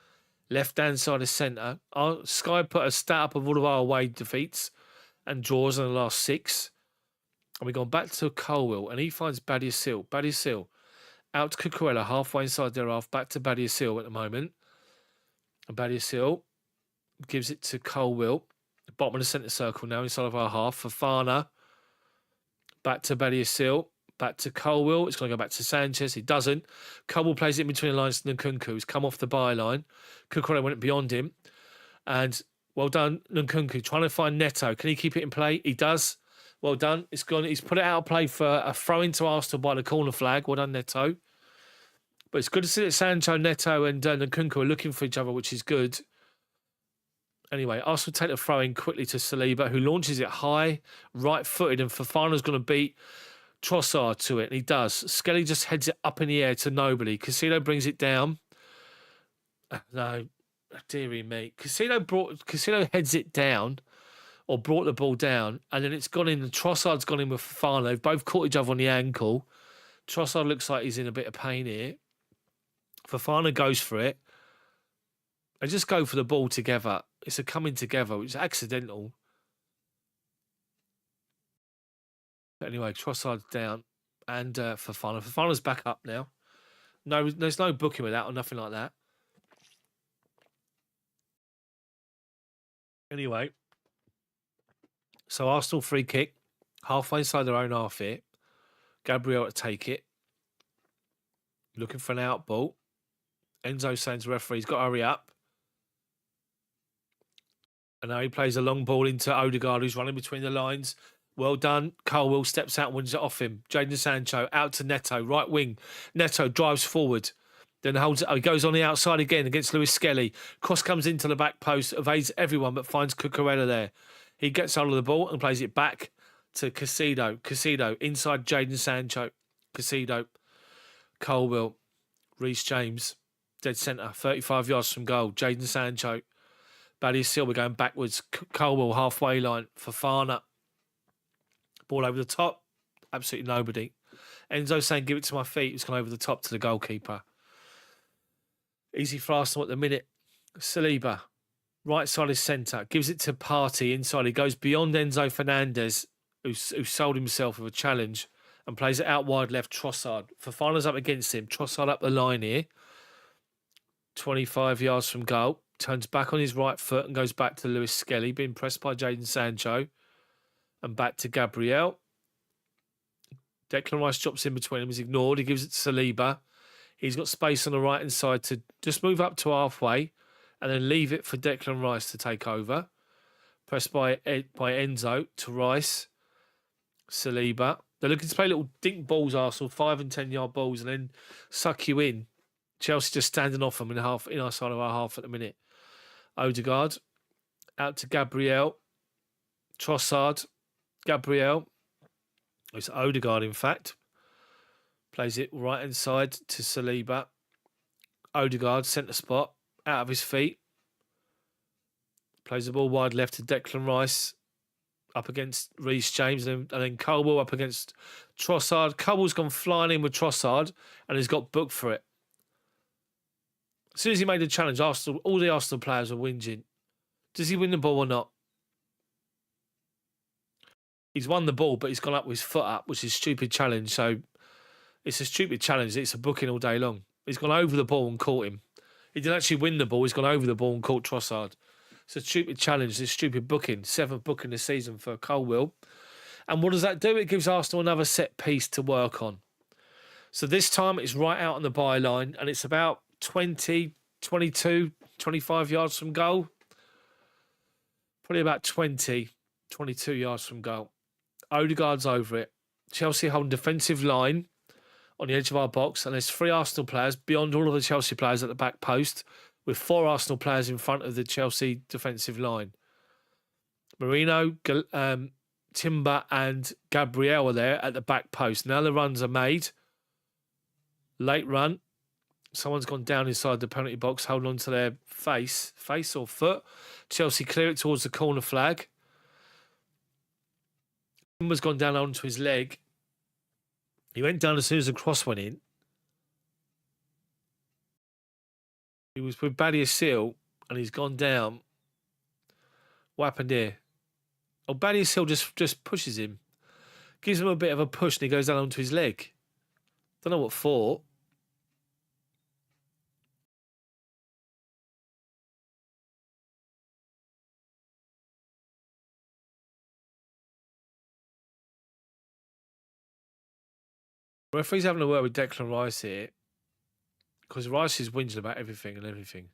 left-hand side of centre. Sky put a stat up of all of our away defeats and draws in the last 6. And we've gone back to Colwill, and he finds Badiashile. Badiashile out to Cucurella, halfway inside their half, back to Badiashile at the moment. And Badiashile gives it to Colwill, bottom of the centre circle now, inside of our half. Fofana, back to Badiashile, back to Colwill. It's going to go back to Sanchez. He doesn't. Colwill plays it in between the lines to Nkunku, who's come off the byline. Cucurella went beyond him. And well done, Nkunku, trying to find Neto. Can he keep it in play? He does. Well done. It's gone. He's put it out of play for a throw into Arsenal by the corner flag. Well done, Neto. But it's good to see that Sancho, Neto and Nkunku are looking for each other, which is good. Anyway, Arsenal take the throw in quickly to Saliba, who launches it high, right-footed, and Fofana's going to beat Trossard to it, and he does. Skelly just heads it up in the air to nobody. Casino brings it down. No, dearie me. Casino heads it down, or brought the ball down, and then it's gone in. And Trossard's gone in with Fofana. They've both caught each other on the ankle. Trossard looks like he's in a bit of pain here. Fofana goes for it. They just go for the ball together. It's a coming together, which is accidental. But anyway, Trossard's down. And Fofana. Fofana's back up now. No, there's no booking with that or nothing like that. Anyway. So Arsenal free kick. Halfway inside their own half here. Gabriel to take it. Looking for an out ball. Enzo saying to the referee, he's got to hurry up. And now he plays a long ball into Odegaard, who's running between the lines. Well done. Colwill steps out and wins it off him. Jadon Sancho out to Neto, right wing. Neto drives forward. Then holds it. He goes on the outside again against Lewis Skelly. Cross comes into the back post, evades everyone, but finds Cucurella there. He gets hold of the ball and plays it back to Casido. Casido inside Jadon Sancho. Casido. Colwill. Reece James. Dead centre. 35 yards from goal. Jadon Sancho. Badiashile, we're going backwards. Colwill, halfway line. Fofana. Ball over the top. Absolutely nobody. Enzo saying, give it to my feet. It's gone over the top to the goalkeeper. Easy for Arsenal at the minute. Saliba. Right side is centre. Gives it to Partey inside. He goes beyond Enzo Fernandez, who sold himself with a challenge, and plays it out wide left. Trossard. Fofana's up against him. Trossard up the line here. 25 yards from goal. Turns back on his right foot and goes back to Lewis Skelly, being pressed by Jadon Sancho. And back to Gabriel. Declan Rice drops in between them. He's ignored. He gives it to Saliba. He's got space on the right-hand side to just move up to halfway and then leave it for Declan Rice to take over. Pressed by Enzo to Rice. Saliba. They're looking to play little dink balls, Arsenal, 5 and 10 yard balls, and then suck you in. Chelsea just standing off them in our side of our half at the minute. Odegaard out to Gabriel. Trossard. Gabriel. It's Odegaard, in fact. Plays it right inside to Saliba. Odegaard, centre spot. Out of his feet. Plays the ball wide left to Declan Rice. Up against Reece James. And then Colwill up against Trossard. Colwill's gone flying in with Trossard and he's got booked for it. As soon as he made the challenge, all the Arsenal players were whinging. Does he win the ball or not? He's won the ball, but he's gone up with his foot up, which is a stupid challenge. So it's a stupid challenge. It's a booking all day long. He's gone over the ball and caught him. He didn't actually win the ball. He's gone over the ball and caught Trossard. It's a stupid challenge. It's a stupid booking. 7th booking this season for Colwill. And what does that do? It gives Arsenal another set piece to work on. So this time it's right out on the byline and it's about 20, 22, 25 yards from goal. Probably about 20, 22 yards from goal. Odegaard's over it. Chelsea hold defensive line on the edge of our box, and there's 3 Arsenal players beyond all of the Chelsea players at the back post, with 4 Arsenal players in front of the Chelsea defensive line. Marino, Timber and Gabriel are there at the back post. Now the runs are made. Late run. Someone's gone down inside the penalty box, holding on to their face or foot. Chelsea clear it towards the corner flag. Timber's gone down onto his leg. He went down as soon as the cross went in. He was with Badiashile and he's gone down. What happened here? Oh, Badiashile just pushes him. Gives him a bit of a push and he goes down onto his leg. Don't know what for. Referee's having a word with Declan Rice here because Rice is whinging about everything and everything.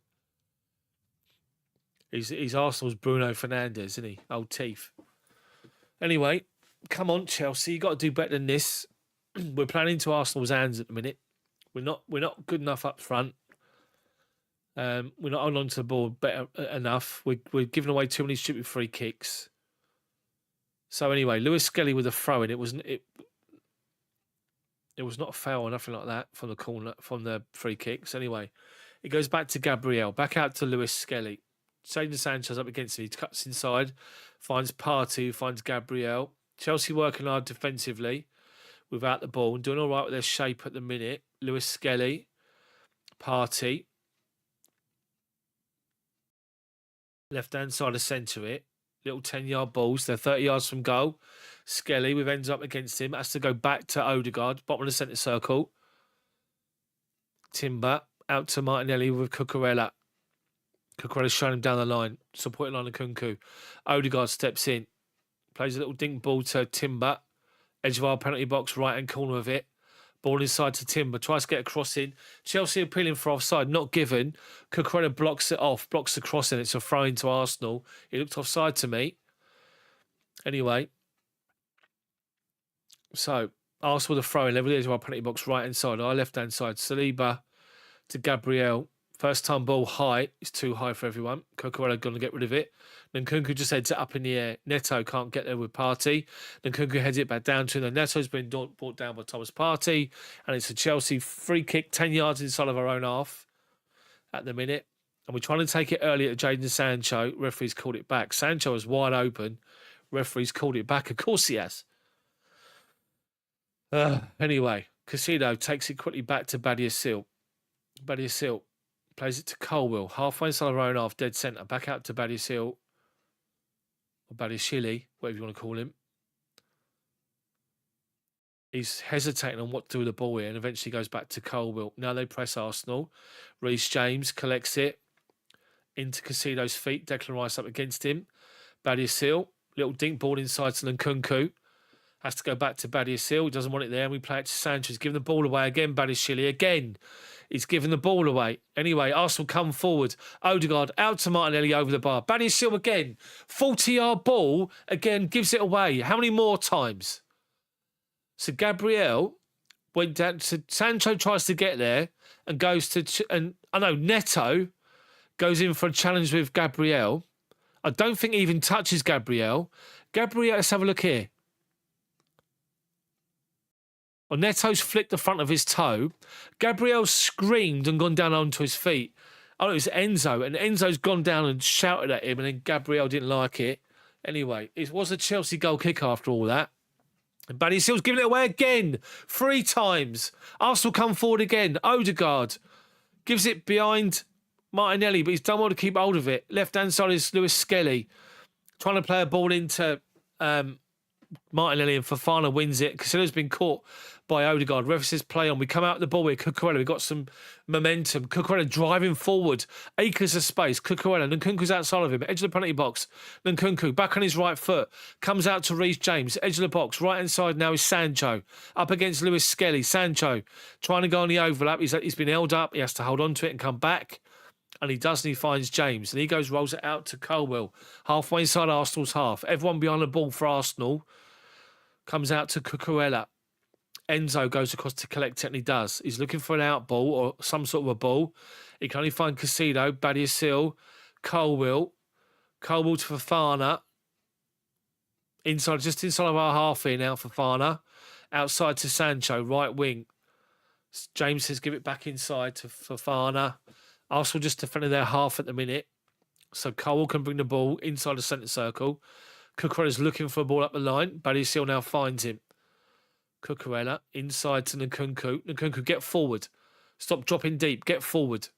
He's Arsenal's Bruno Fernandes, isn't he? Old teeth. Anyway, come on, Chelsea. You got to do better than this. We're playing into Arsenal's hands at the minute. We're not good enough up front. We're not holding on to the ball better enough. We're giving away too many stupid free kicks. So anyway, Lewis Skelly with a throw in. It was not a foul or nothing like that from the corner, from the free kicks. Anyway, it goes back to Gabriel, back out to Lewis Skelly. Jadon Sancho's up against him. He cuts inside, finds Partey, finds Gabriel. Chelsea working hard defensively without the ball and doing all right with their shape at the minute. Lewis Skelly, Partey. Left-hand side of centre it. Little 10-yard balls. They're 30 yards from goal. Skelly, with ends up against him, has to go back to Odegaard, bottom of the centre circle. Timber, out to Martinelli with Cucurella. Cucurella's showing him down the line, supporting line of Nkunku. Odegaard steps in, plays a little dink ball to Timber. Edge of our penalty box, right-hand corner of it. Ball inside to Timber, tries to get a cross in. Chelsea appealing for offside, not given. Cucurella blocks it off, blocks the cross in. It's a throw into Arsenal. It looked offside to me. Anyway, so Arsenal with a throw in, level the edge of our penalty box, right-hand side, our left-hand side. Saliba to Gabriel. First time ball high. It's too high for everyone. Cucurella going to get rid of it. Nkunku just heads it up in the air. Neto can't get there with Partey. Nkunku heads it back down to him. Neto's been brought down by Thomas Partey. And it's a Chelsea free kick 10 yards inside of our own half at the minute. And we're trying to take it early at Jadon Sancho. Referee's called it back. Sancho is wide open. Referee's called it back. Of course he has. Anyway, Casido takes it quickly back to Badiashile. Badiashile plays it to Colwill. Halfway inside our own half, dead centre. Back out to Badiashile. Or Badiashile, whatever you want to call him. He's hesitating on what to do with the ball here and eventually goes back to Colwill. Now they press Arsenal. Reece James collects it into Casido's feet. Declan Rice up against him. Badiashile, little dink ball inside to Nkunku. Has to go back to Badiashile. He doesn't want it there. And we play it to Sanchez. Giving the ball away again. Badiashile again. He's giving the ball away. Anyway, Arsenal come forward. Odegaard out to Martinelli over the bar. Badiashile again. 40-yard ball. Again, gives it away. How many more times? So Gabriel went down to... Sancho tries to get there and goes to... Neto goes in for a challenge with Gabriel. I don't think he even touches Gabriel. Gabriel, let's have a look here. Well, Neto's flicked the front of his toe. Gabriel screamed and gone down onto his feet. Oh, it was Enzo. And Enzo's gone down and shouted at him. And then Gabriel didn't like it. Anyway, it was a Chelsea goal kick after all that. And Badiashile's giving it away again. 3 times. Arsenal come forward again. Odegaard gives it behind Martinelli. But he's done well to keep hold of it. Left-hand side is Lewis Skelly. Trying to play a ball into... Martinelli, and Fofana wins it. Casilo's been caught by Odegaard. Referee says play on. We come out the ball with Cucurella. We've got some momentum. Cucurella driving forward. Acres of space. Cucurella. Nkunku's outside of him. Edge of the penalty box. Nkunku back on his right foot. Comes out to Reece James. Edge of the box. Right hand side now is Sancho. Up against Lewis Skelly. Sancho trying to go on the overlap. He's been held up. He has to hold on to it and come back. And he does, and he finds James. And he goes, rolls it out to Colwill. Halfway inside Arsenal's half. Everyone behind the ball for Arsenal. Comes out to Cucurella. Enzo goes across to collect it, and he does. He's looking for an out ball or some sort of a ball. He can only find Casido, Badiashile, Colwill. Colwill to Fofana. Just inside of our half here now, Fofana. Outside to Sancho, right wing. James says give it back inside to Fofana. Arsenal just defending their half at the minute. So Colwill can bring the ball inside the centre circle. Cucurella's looking for a ball up the line. Badiashile now finds him. Cucurella inside to Nkunku. Nkunku, get forward. Stop dropping deep. Get forward.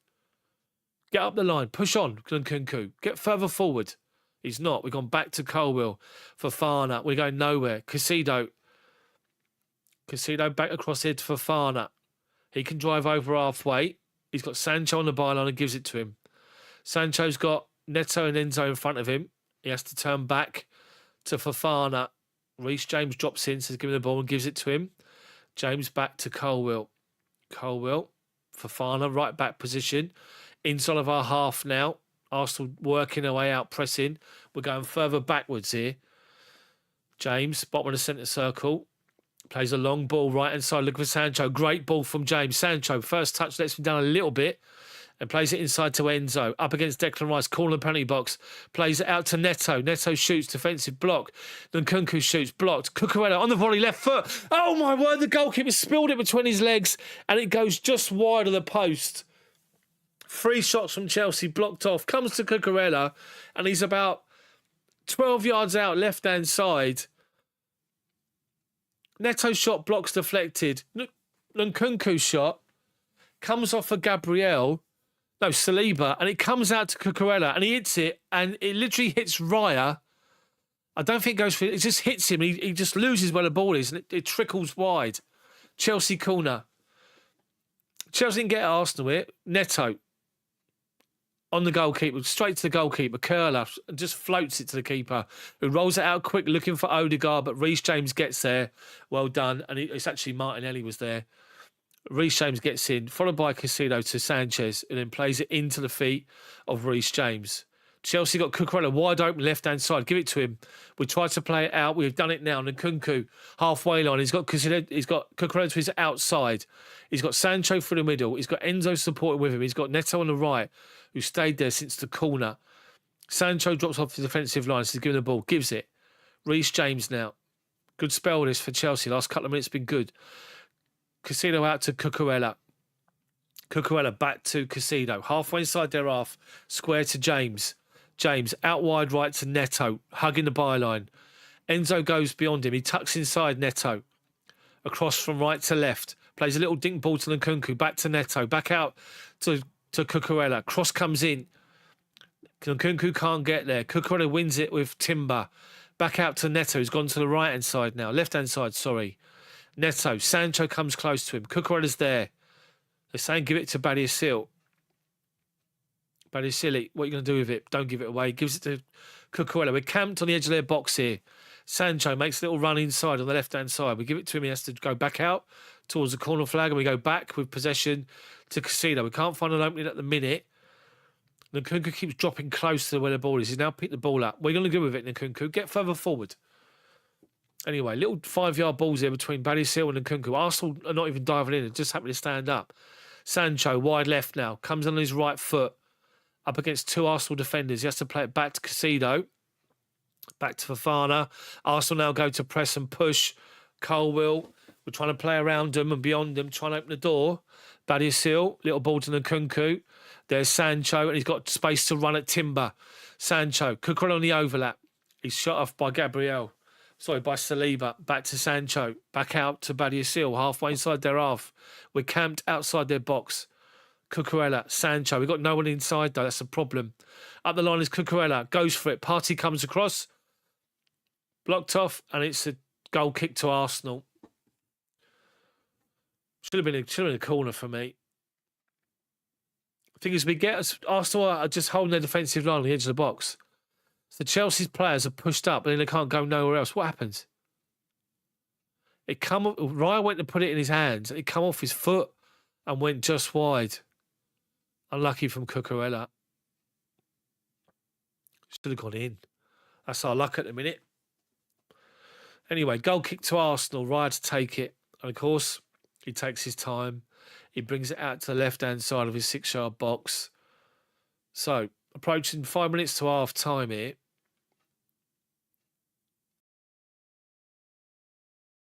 Get up the line. Push on, Nkunku. Get further forward. He's not. We've gone back to Colwill. Fofana. We're going nowhere. Casido Casido back across here to Fofana. He can drive over halfway. He's got Sancho on the byline and gives it to him. Sancho's got Neto and Enzo in front of him. He has to turn back to Fofana. Reece James drops in, says give him the ball and gives it to him. James back to Colwill. Colwill, Fofana, right back position. Inside of our half now. Arsenal working their way out, pressing. We're going further backwards here. James, bottom of the centre circle. Plays a long ball right hand side. Look for Sancho. Great ball from James. Sancho, first touch, lets him down a little bit and plays it inside to Enzo. Up against Declan Rice, corner penalty box. Plays it out to Neto. Neto shoots, defensive block. Then Nkunku shoots, blocked. Cucurella on the volley, left foot. Oh my word, the goalkeeper spilled it between his legs and it goes just wide of the post. 3 shots from Chelsea, blocked off. Comes to Cucurella and he's about 12 yards out, left-hand side. Neto shot, blocks deflected. Nkunku shot comes off for Saliba, and it comes out to Cucurella, and he hits it, and it literally hits Raya. I don't think it goes for it. It just hits him. He just loses where the ball is, and it trickles wide. Chelsea corner. Chelsea didn't get at Arsenal here. Neto on the goalkeeper, straight to the goalkeeper, curler, and just floats it to the keeper, who rolls it out quick, looking for Odegaard, but Reece James gets there. Well done. And it's actually Martinelli was there. Reece James gets in, followed by Casido to Sanchez, and then plays it into the feet of Reece James. Chelsea got Cucurella wide open left-hand side. Give it to him. We tried to play it out. We've done it now. Nkunku, halfway line. He's got Cucurella to his outside. He's got Sancho through the middle. He's got Enzo supporting with him. He's got Neto on the right, who stayed there since the corner. Sancho drops off the defensive line, so he's giving the ball. Gives it. Reece James now. Good spell this for Chelsea. Last couple of minutes been good. Casido out to Cucurella. Cucurella back to Casido. Halfway inside their half. Square to James. James out wide right to Neto. Hugging the byline. Enzo goes beyond him. He tucks inside Neto. Across from right to left. Plays a little dink ball to Nkunku. Back to Neto. Back out to Cucurella. Cross comes in. Nkunku can't get there. Cucurella wins it with Timber. Back out to Neto. He's gone to the right-hand side now. Left-hand side, sorry. Neto. Sancho comes close to him. Cucurella's there. They're saying give it to Badiashile. Badiashile, what are you going to do with it? Don't give it away. Gives it to Cucurella. We're camped on the edge of their box here. Sancho makes a little run inside on the left-hand side. We give it to him. He has to go back out towards the corner flag, and we go back with possession to Casido. We can't find an opening at the minute. Nkunku keeps dropping close to where the ball is. He's now picked the ball up. What are you going to do with it, Nkunku? Get further forward. Anyway, little 5-yard balls here between Badiashile and Nkunku. Arsenal are not even diving in. They just happen to stand up. Sancho, wide left now. Comes on his right foot. Up against 2 Arsenal defenders. He has to play it back to Casido. Back to Fofana. Arsenal now go to press and push. Colwill. We're trying to play around them and beyond them. Trying to open the door. Badiashile. Little ball to Nkunku. There's Sancho. And he's got space to run at Timber. Sancho. Cucurella on the overlap. He's shot off by by Saliba. Back to Sancho. Back out to Badiashile. Halfway inside their half. We're camped outside their box. Cucurella, Sancho. We've got no one inside, though. That's a problem. Up the line is Cucurella. Goes for it. Partey comes across. Blocked off. And it's a goal kick to Arsenal. Should have been a corner for me. The thing is, Arsenal are just holding their defensive line on the edge of the box. So Chelsea's players are pushed up, and then they can't go nowhere else. What happens? Ryan went to put it in his hands. It come off his foot and went just wide. Unlucky from Cucurella. Should have gone in. That's our luck at the minute. Anyway, goal kick to Arsenal. Raya to take it. And of course, he takes his time. He brings it out to the left-hand side of his 6-yard box. So, approaching 5 minutes to half time here.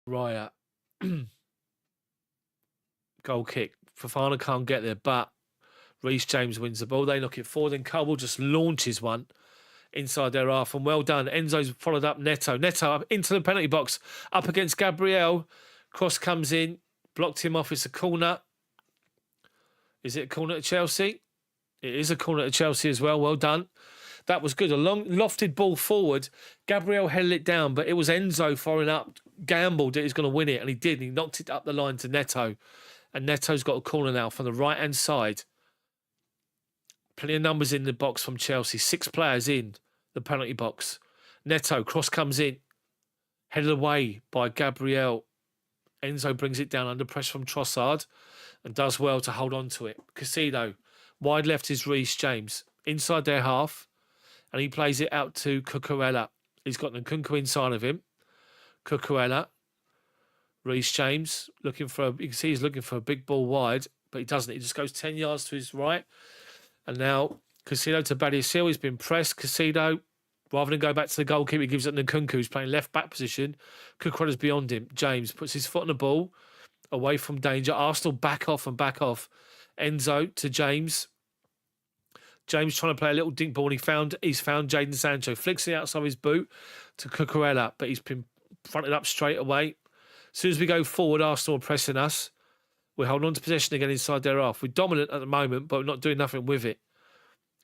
Raya. Goal kick. Fofana can't get there, but Reece James wins the ball. They knock it forward, and Colwill just launches one inside their half. And well done. Enzo's followed up Neto. Neto up into the penalty box, up against Gabriel. Cross comes in, blocked him off. It's a corner. Is it a corner to Chelsea? It is a corner to Chelsea as well. Well done. That was good. A long lofted ball forward. Gabriel held it down, but it was Enzo following up, gambled that he was going to win it, and he did. He knocked it up the line to Neto. And Neto's got a corner now from the right-hand side. Plenty of numbers in the box from Chelsea. 6 players in the penalty box. Neto, cross comes in. Headed away by Gabriel. Enzo brings it down under pressure from Trossard and does well to hold on to it. Casido, wide left is Reece James. Inside their half, and he plays it out to Cucurella. He's got Nkunku inside of him. Cucurella. Reece James, you can see he's looking for a big ball wide, but he doesn't. He just goes 10 yards to his right. And now Casido to Badiashile. He's been pressed. Casido, rather than go back to the goalkeeper, he gives it to Nkunku, who's playing left back position. Cucurella's beyond him. James puts his foot on the ball, away from danger. Arsenal back off. Enzo to James. James trying to play a little dink ball, and he's found Jadon Sancho. Flicks it outside his boot to Cucurella, but he's been fronted up straight away. As soon as we go forward, Arsenal are pressing us. We're holding on to possession again inside their half. We're dominant at the moment, but we're not doing nothing with it.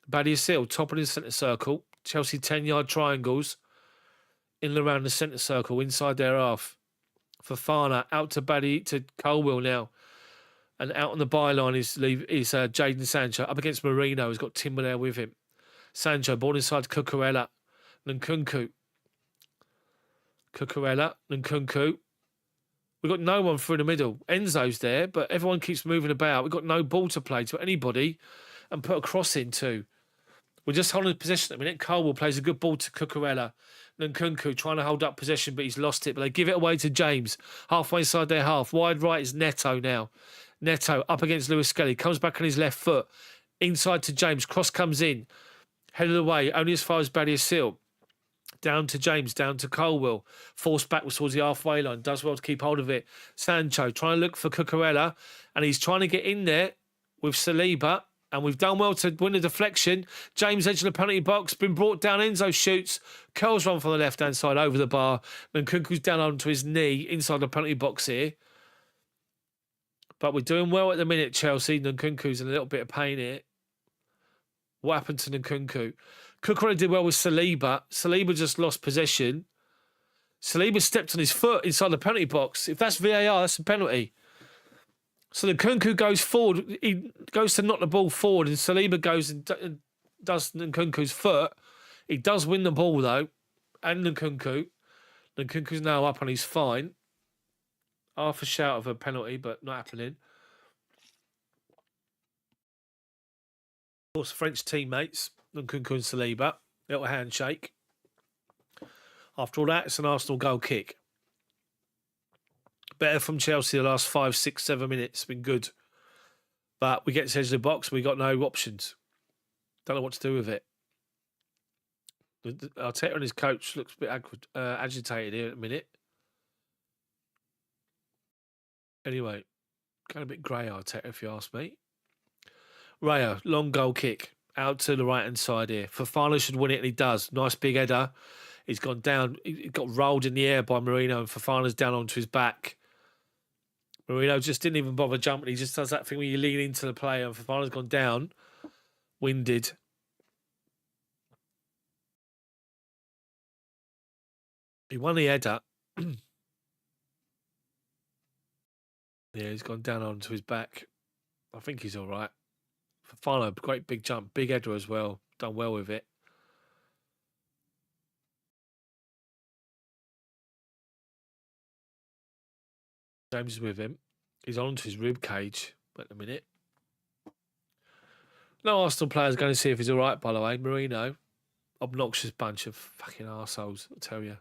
Badiashile, top of the centre circle. Chelsea 10-yard triangles in and around the centre circle inside their half. Fofana out to Colwill now. And out on the byline is Jadon Sancho up against Marino, who's got Timber there with him. Sancho, ball inside Cucurella. Nkunku. We've got no one through the middle. Enzo's there, but everyone keeps moving about. We've got no ball to play to anybody and put a cross into. We're just holding possession at the minute. Colwill plays a good ball to Cucurella. Nkunku trying to hold up possession, but he's lost it. But they give it away to James. Halfway inside their half. Wide right is Neto now. Neto up against Lewis Skelly. Comes back on his left foot. Inside to James. Cross comes in. Headed away. Only as far as Badiashile. Down to James, down to Colwill. Forced backwards towards the halfway line. Does well to keep hold of it. Sancho trying to look for Cucurella. And he's trying to get in there with Saliba. And we've done well to win the deflection. James edge of the penalty box. Been brought down. Enzo shoots. Curls run from the left-hand side over the bar. And Nkunku's down onto his knee inside the penalty box here. But we're doing well at the minute, Chelsea. Nkunku's in a little bit of pain here. What happened to Nkunku? Cucurella did well with Saliba. Saliba just lost possession. Saliba stepped on his foot inside the penalty box. If that's VAR, that's a penalty. So Nkunku goes forward. He goes to knock the ball forward, and Saliba goes and does Nkunku's foot. He does win the ball, though. And Nkunku. Nkunku's now up and he's fine. Half a shout of a penalty, but not happening. Of course, French teammates, Nkunku and Saliba, little handshake. After all that, it's an Arsenal goal kick. Better from Chelsea the last 5, 6, 7 minutes. Been good. But we get to the edge of the box, we got no options. Don't know what to do with it. Arteta and his coach looks a bit agitated here at the minute. Anyway, kind of a bit grey, Arteta, if you ask me. Raya, long goal kick. Out to the right-hand side here. Fofana should win it, and he does. Nice big header. He's gone down. He got rolled in the air by Marino, and Fofana's down onto his back. Marino just didn't even bother jumping. He just does that thing where you lean into the player, and Fofana's gone down. Winded. He won the header. Yeah, he's gone down onto his back. I think he's all right. Fofana, great big jump. Big header as well. Done well with it. James is with him. He's on to his rib cage at the minute. No Arsenal players going to see if he's all right, by the way. Marino. Obnoxious bunch of fucking arseholes, I'll tell you.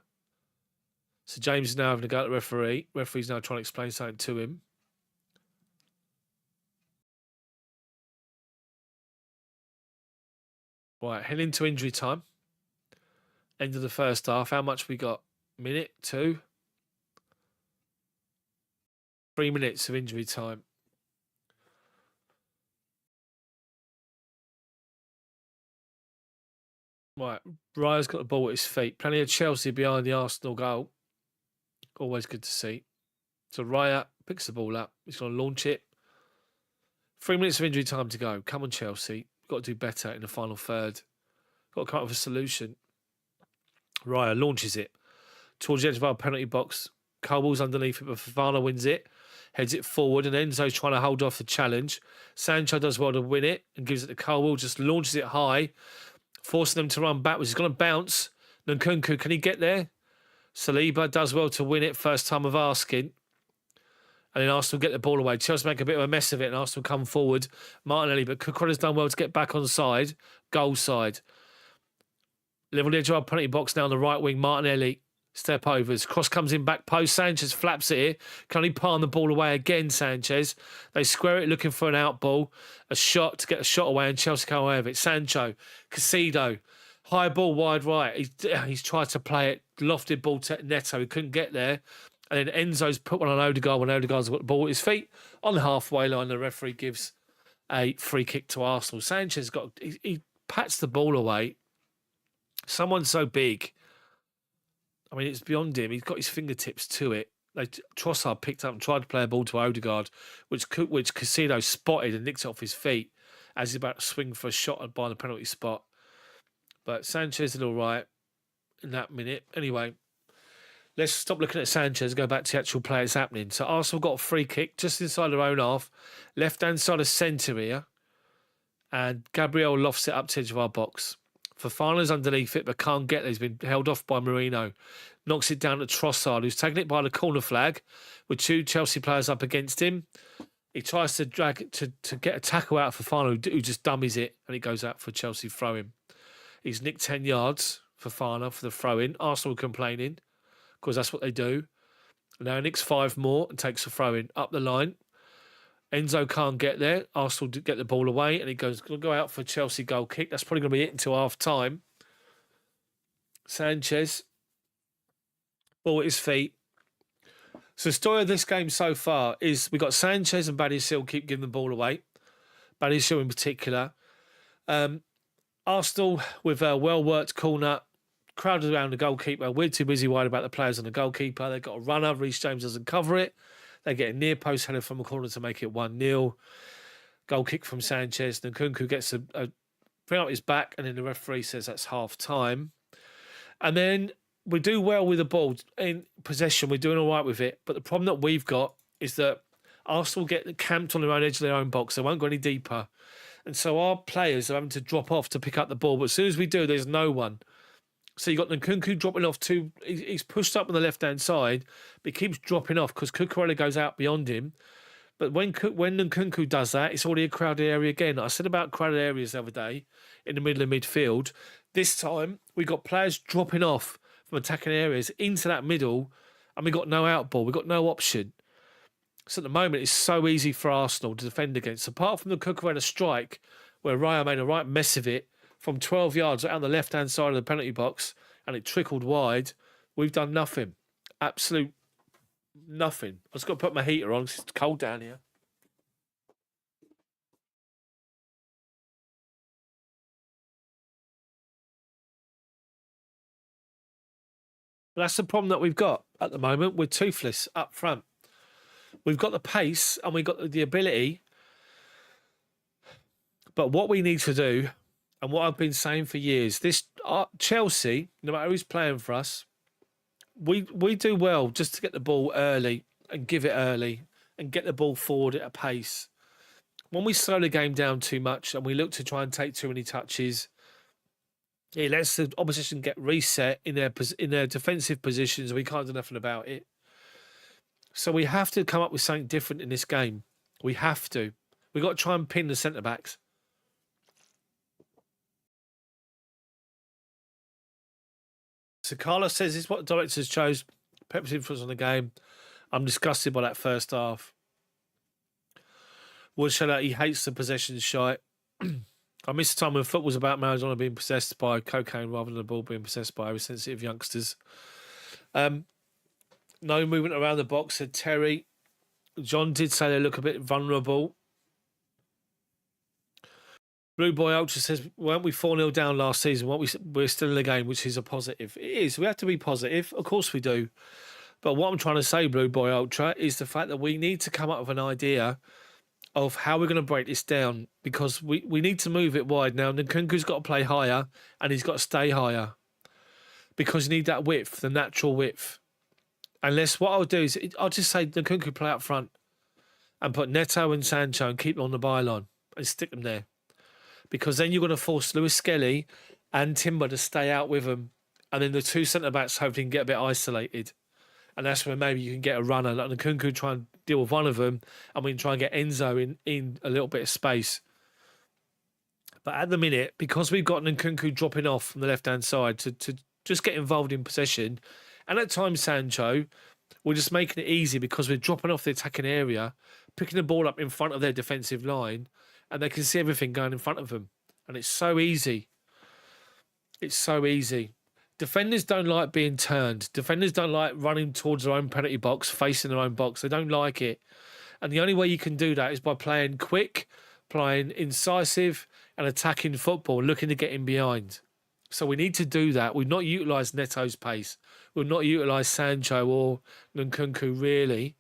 So James is now having to go to the referee. Referee's now trying to explain something to him. Right, heading into injury time. End of the first half. How much we got? Minute, 2? 3 minutes of injury time. Right, Raya's got the ball at his feet. Plenty of Chelsea behind the Arsenal goal. Always good to see. So Raya picks the ball up. He's going to launch it. 3 minutes of injury time to go. Come on, Chelsea. We've got to do better in the final third. Got to come up with a solution. Raya launches it towards the edge of our penalty box. Coble's underneath it, but Fofana wins it, heads it forward, and Enzo's trying to hold off the challenge. Sancho does well to win it and gives it to Cole, just launches it high, forcing them to run backwards. He's going to bounce. Nkunku, can he get there? Saliba does well to win it, first time of asking. And then Arsenal get the ball away. Chelsea make a bit of a mess of it, and Arsenal come forward. Martinelli, but Cucurella's done well to get back on side, goal side. Level the edge of our penalty box now on the right wing. Martinelli, step overs. Cross comes in back post. Sanchez flaps it here. Can only palm the ball away again, Sanchez. They square it looking for an out ball. A shot to get a shot away, and Chelsea come away with it. Sancho, Casido, high ball wide right. He's tried to play it. Lofted ball to Neto. He couldn't get there. And then Enzo's put one on Odegaard when Odegaard's got the ball at his feet. On the halfway line, the referee gives a free kick to Arsenal. Sanchez he pats the ball away. Someone so big, I mean, it's beyond him. He's got his fingertips to it. Trossard picked up and tried to play a ball to Odegaard, which Casido spotted and nicked it off his feet as he's about to swing for a shot by the penalty spot. But Sanchez did all right in that minute. Anyway, let's stop looking at Sanchez and go back to the actual play that's happening. So Arsenal got a free kick just inside their own half, left-hand side of centre here, and Gabriel lofts it up to the edge of our box. Fofana's underneath it, but can't get there. He's been held off by Marino. Knocks it down to Trossard, who's taking it by the corner flag with two Chelsea players up against him. He tries to drag it to get a tackle out of Fofana, who just dummies it, and it goes out for Chelsea throw-in. He's nicked 10 yards, Fofana, for the throw-in. Arsenal complaining, because that's what they do. Now nicks 5 more and takes a throw-in up the line. Enzo can't get there. Arsenal get the ball away, and he going to go out for a Chelsea goal kick. That's probably going to be it until half-time. Sanchez, ball at his feet. So the story of this game so far is we got Sanchez and Badiashile keep giving the ball away. Badiashile in particular. Arsenal with a well-worked corner, crowded around the goalkeeper. We're too busy worried about the players and the goalkeeper. They've got a runner. Reece James doesn't cover it. They get a near post header from a corner to make it 1-0. Goal kick from Sanchez. Nkunku gets a bring up his back, and then the referee says that's half time. And then we do well with the ball in possession. We're doing all right with it. But the problem that we've got is that Arsenal get camped on their own edge of their own box. They won't go any deeper. And so our players are having to drop off to pick up the ball. But as soon as we do, there's no one. So you've got Nkunku dropping off too. He's pushed up on the left-hand side, but he keeps dropping off because Cucurella goes out beyond him. But when Nkunku does that, it's already a crowded area again. I said about crowded areas the other day in the middle of midfield. This time, we got players dropping off from attacking areas into that middle, and we got no out ball. We got no option. So at the moment, it's so easy for Arsenal to defend against. Apart from the Cucurella strike, where Raya made a right mess of it, from 12 yards out on the left-hand side of the penalty box, and it trickled wide, we've done nothing. Absolute nothing. I've just got to put my heater on because it's cold down here. But that's the problem that we've got at the moment. We're toothless up front. We've got the pace and we've got the ability. But what we need to do, and what I've been saying for years, this Chelsea, no matter who's playing for us, we do well just to get the ball early and give it early and get the ball forward at a pace. When we slow the game down too much and we look to try and take too many touches, it lets the opposition get reset in their defensive positions. We can't do nothing about it. So we have to come up with something different in this game. We have to. We've got to try and pin the centre-backs. So Carlos says it's what the directors chose. Pep's influence on the game. I'm disgusted by that first half. Wood showed out he hates the possession shite. I miss the time when football's about Maradona being possessed by cocaine rather than the ball being possessed by oversensitive youngsters. No movement around the box, said Terry. John did say they look a bit vulnerable. Blue Boy Ultra says, weren't we 4-0 down last season? We're still in the game, which is a positive. It is. We have to be positive. Of course we do. But what I'm trying to say, Blue Boy Ultra, is the fact that we need to come up with an idea of how we're going to break this down, because we need to move it wide. Now, Nkunku's got to play higher and he's got to stay higher because you need that width, the natural width. Unless what I'll do is I'll just say Nkunku play up front and put Neto and Sancho and keep them on the byline and stick them there. Because then you're going to force Lewis Skelly and Timber to stay out with them. And then the two centre-backs hopefully can get a bit isolated. And that's where maybe you can get a runner. Like Nkunku try and deal with one of them, and we can try and get Enzo in a little bit of space. But at the minute, because we've got Nkunku dropping off from the left-hand side to just get involved in possession, and at times Sancho, we're just making it easy because we're dropping off the attacking area, picking the ball up in front of their defensive line, and they can see everything going in front of them. And it's so easy. It's so easy. Defenders don't like being turned. Defenders don't like running towards their own penalty box, facing their own box. They don't like it. And the only way you can do that is by playing quick, playing incisive and attacking football, looking to get in behind. So we need to do that. We've not utilised Neto's pace. We've not utilised Sancho or Nkunku, really.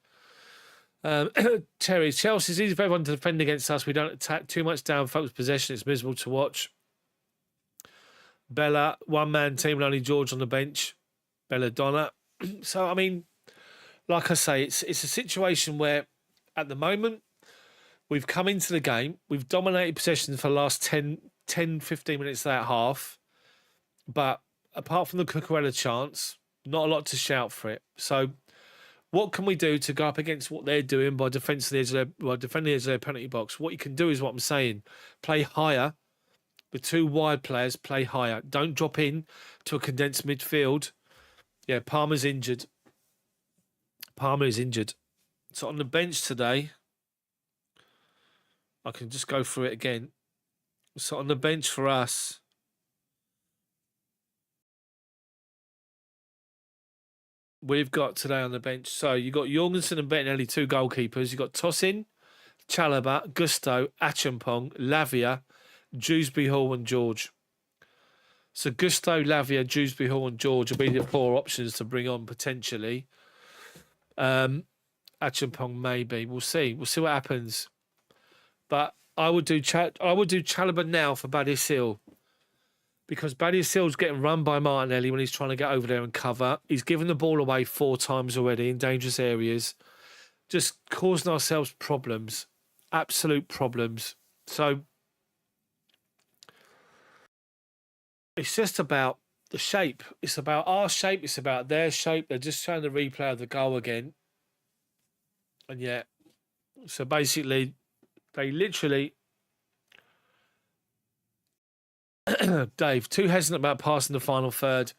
Terry, Chelsea, it's easy for everyone to defend against us. We don't attack too much down, focus possession. It's miserable to watch. Bella, one-man team, only George on the bench. Belladonna. So, I mean, like I say, it's a situation where, at the moment, we've come into the game. We've dominated possession for the last 10, 15 minutes of that half. But apart from the Cucurella chance, not a lot to shout for it. So, what can we do to go up against what they're doing by defending the edge of their penalty box? What you can do is what I'm saying. Play higher. The two wide players play higher. Don't drop in to a condensed midfield. Yeah, Palmer's injured. Palmer is injured. So on the bench today, I can just go through it again. So on the bench for us, we've got today on the bench. So you've got Jorgensen and Bettinelli, two goalkeepers. You've got Tosin, Chalobah, Gusto, Achampong, Lavia, Dewsbury Hall and George. So Gusto, Lavia, Dewsbury Hall and George will be the four options to bring on potentially. Achampong maybe. We'll see. We'll see what happens. But I would do Chalobah now for Badiashile, because Badiashile's getting run by Martinelli when he's trying to get over there and cover. He's given the ball away 4 times already in dangerous areas, just causing ourselves problems, absolute problems. So it's just about the shape. It's about our shape. It's about their shape. They're just trying to replay the goal again. And yeah, so basically, they literally... Dave, too hesitant about passing the final third.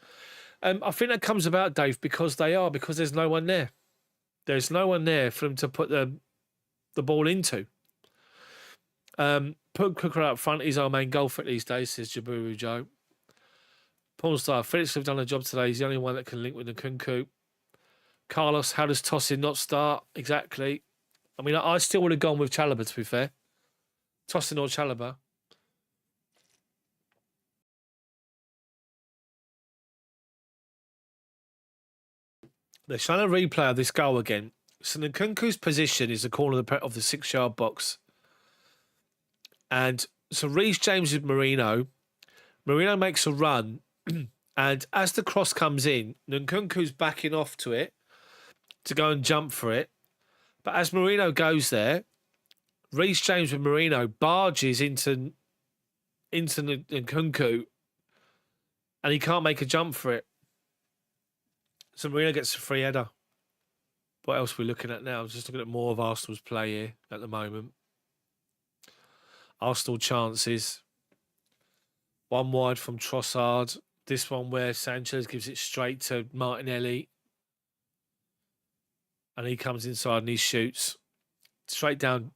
I think that comes about, Dave, because there's no one there. There's no one there for them to put the ball into. Put Cooker up front. He's our main goal threat these days, says Jaburu Joe. Pornstar, Felix have done a job today. He's the only one that can link with Nkunku. Carlos, how does Tosin not start? Exactly. I mean, I still would have gone with Chalobah, to be fair. Tosin or Chalobah. They're trying to replay this goal again. So Nkunku's position is the corner of the 6-yard box. And so Reece James with Marino. Marino makes a run. And as the cross comes in, Nkunku's backing off to it to go and jump for it. But as Marino goes there, Reece James with Marino barges into Nkunku, and he can't make a jump for it. So Marino gets a free header. What else are we looking at now? Just looking at more of Arsenal's play here at the moment. Arsenal chances. One wide from Trossard. This one where Sanchez gives it straight to Martinelli. And he comes inside and he shoots. Straight down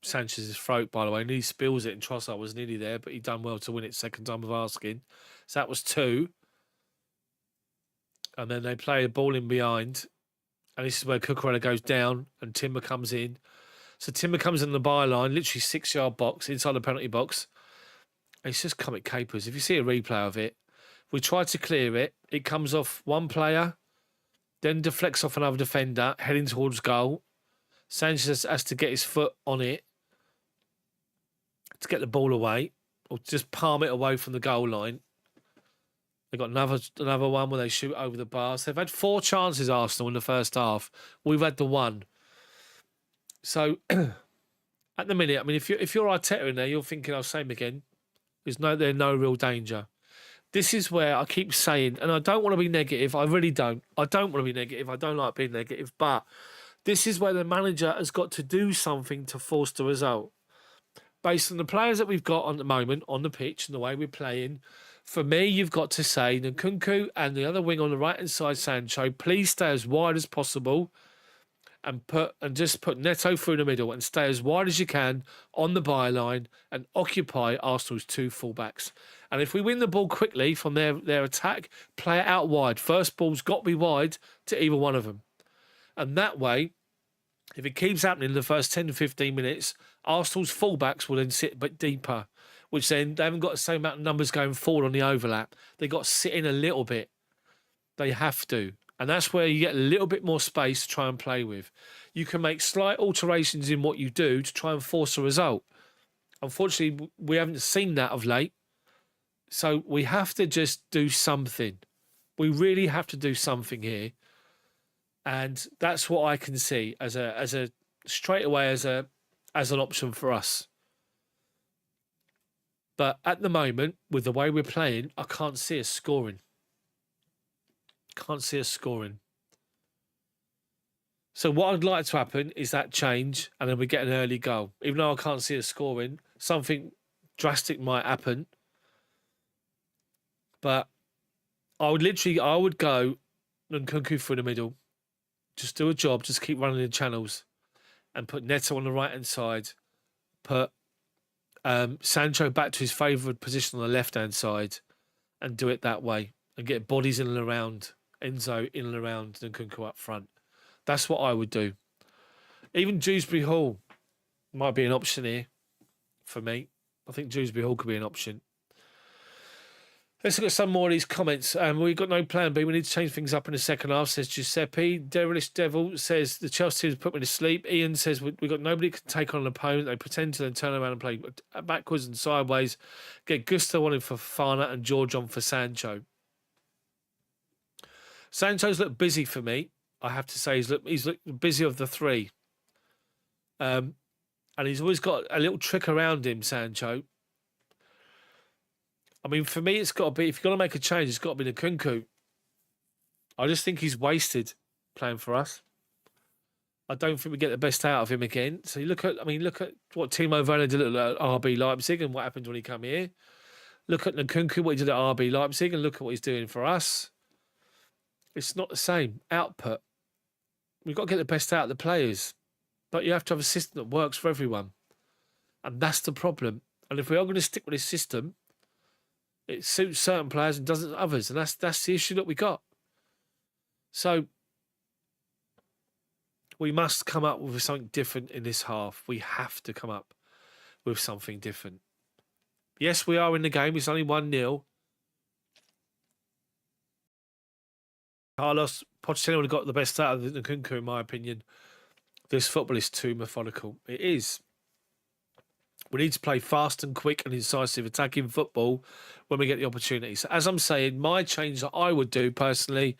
Sanchez's throat, by the way. And he spills it, and Trossard was nearly there, but he done well to win it second time of asking. So that was 2. And then they play a ball in behind. And this is where Cucurella goes down and Timber comes in. So Timber comes in the byline, literally 6-yard box, inside the penalty box. And it's just comic capers. If you see a replay of it, we try to clear it. It comes off one player, then deflects off another defender, heading towards goal. Sanchez has to get his foot on it to get the ball away or just palm it away from the goal line. They've got another one where they shoot over the bar. So they've had 4 chances, Arsenal, in the first half. We've had the 1. So at the minute, I mean, if you're Arteta in there, you're thinking, I'll say him again. There's no real danger. This is where I keep saying, and I don't want to be negative. I really don't. I don't want to be negative. I don't like being negative. But this is where the manager has got to do something to force the result. Based on the players that we've got on the moment on the pitch and the way we're playing, for me, you've got to say Nkunku and the other wing on the right-hand side, Sancho, please stay as wide as possible and just put Neto through the middle and stay as wide as you can on the byline and occupy Arsenal's 2 fullbacks. And if we win the ball quickly from their attack, play it out wide. First ball's got to be wide to either one of them. And that way, if it keeps happening in the first 10 to 15 minutes, Arsenal's fullbacks will then sit a bit deeper, which then they haven't got the same amount of numbers going forward on the overlap. They've got to sit in a little bit. They have to. And that's where you get a little bit more space to try and play with. You can make slight alterations in what you do to try and force a result. Unfortunately, we haven't seen that of late. So we have to just do something. We really have to do something here. And that's what I can see as a straight away as an option for us. But at the moment, with the way we're playing, I can't see us scoring. Can't see us scoring. So what I'd like to happen is that change and then we get an early goal. Even though I can't see us scoring, something drastic might happen. But I would go Nkunku through the middle. Just do a job, just keep running the channels and put Neto on the right-hand side. Put Sancho back to his favourite position on the left-hand side and do it that way and get bodies in and around Enzo, in and around Nkunku up front. That's what I would do. Even Dewsbury Hall might be an option here for me. I think Dewsbury Hall could be an option. Let's look at some more of these comments. We've got no plan B. We need to change things up in the second half, says Giuseppe. Devilish Devil says the Chelsea team has put me to sleep. Ian says we've got nobody can take on an opponent. They pretend to then turn around and play backwards and sideways. Get Gusto on him for Fafana and George on for Sancho. Sancho's looked busy for me. I have to say he's looked busy of the 3. And he's always got a little trick around him, Sancho. I mean, for me, it's got to be, if you're going to make a change, it's got to be Nkunku. I just think he's wasted playing for us. I don't think we get the best out of him again. So look at what Timo Werner did at RB Leipzig and what happened when he came here. Look at Nkunku, what he did at RB Leipzig, and look at what he's doing for us. It's not the same output. We've got to get the best out of the players. But you have to have a system that works for everyone. And that's the problem. And if we are going to stick with this system, it suits certain players and doesn't others. And that's the issue that we got. So we must come up with something different in this half. We have to come up with something different. Yes, we are in the game. It's only 1-0. Carlos Pochettino would have got the best out of Nkunku, in my opinion. This football is too methodical. It is. We need to play fast and quick and incisive attacking football when we get the opportunity. So as I'm saying, my change that I would do personally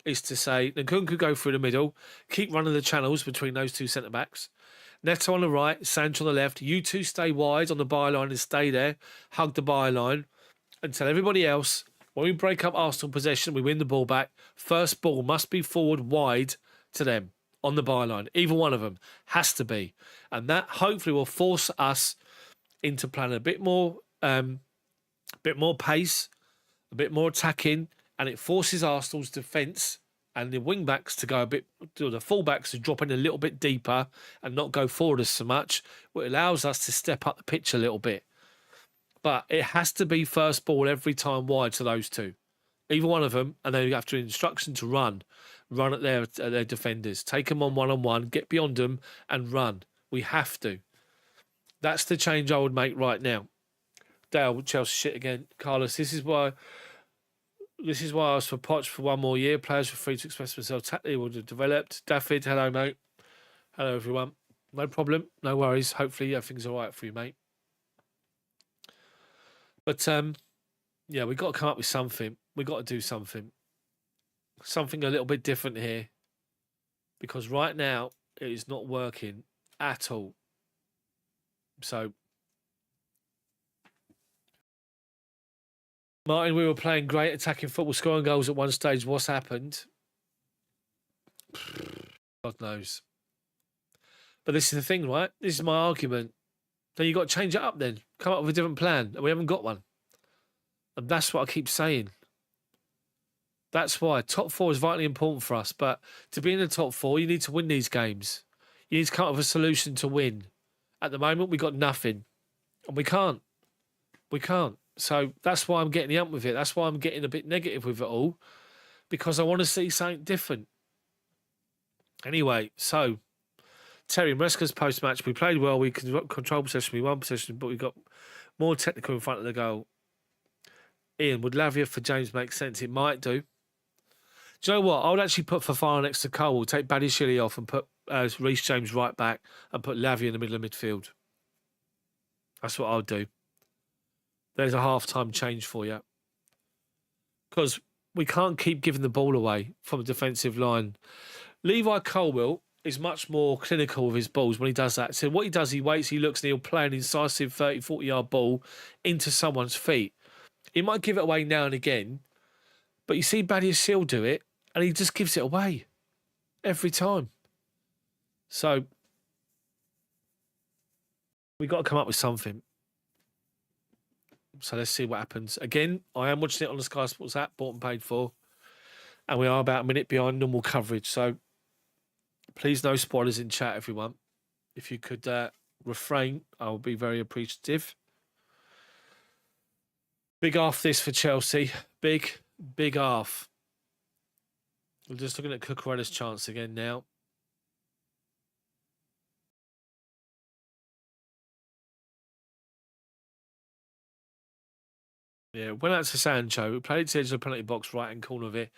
is to say Nkunku go through the middle, keep running the channels between those 2 centre-backs. Neto on the right, Sancho on the left. You 2 stay wide on the byline and stay there. Hug the byline and tell everybody else, when we break up Arsenal possession, we win the ball back. First ball must be forward wide to them on the byline. Either one of them has to be. And that hopefully will force us into playing a bit more pace, a bit more attacking, and it forces Arsenal's defence and the wing-backs to go a bit, the full-backs to drop in a little bit deeper and not go forward as so much, which allows us to step up the pitch a little bit. But it has to be first ball every time wide to those 2. Either one of them, and then you have to instruction to run at their defenders. Take them on one-on-one, get beyond them and run. We have to. That's the change I would make right now. Dale, Chelsea shit again. Carlos, this is why I asked for Poch for 1 more year. Players were free to express themselves tactically would have developed. Daffyd, hello, mate. Hello, everyone. No problem. No worries. Hopefully everything's all right for you, mate. But yeah, we've got to come up with something. We've got to do something. Something a little bit different here. Because right now, it is not working at all. So, Martin, we were playing great attacking football, scoring goals at one stage. What's happened? God knows. But this is the thing, right? This is my argument. Then you've got to change it up then. Come up with a different plan. And we haven't got one. And that's what I keep saying. That's why top four is vitally important for us. But to be in the top four, you need to win these games. You need to come up with a solution to win. At the moment, we've got nothing. And we can't. We can't. So that's why I'm getting the ump with it. That's why I'm getting a bit negative with it all. Because I want to see something different. Anyway, so Terry Maresca's post-match, we played well. We controlled possession. We won possession, but we got more technical in front of the goal. Ian, would Lavia for James make sense? It might do. Do you know what? I would actually put Fofana next to Cole. We'll take Badiashile off and put Reece James right back and put Lavia in the middle of midfield. That's what I'll do. There's a half-time change for you. Because we can't keep giving the ball away from a defensive line. Levi Colwill is much more clinical with his balls when he does that. So what he does, he waits, he looks, and he'll play an incisive 30, 40-yard ball into someone's feet. He might give it away now and again, but you see Badiashile do it, and he just gives it away every time. So we've got to come up with something. So let's see what happens. Again, I am watching it on the Sky Sports app, bought and paid for, and we are about a minute behind normal coverage. So please no spoilers in chat, everyone. If you could refrain, I would be very appreciative. Big half this for Chelsea. Big half. We're just looking at Cucurella's chance again now. Yeah, went out to Sancho. We played it to the edge of the penalty box, right hand corner of it.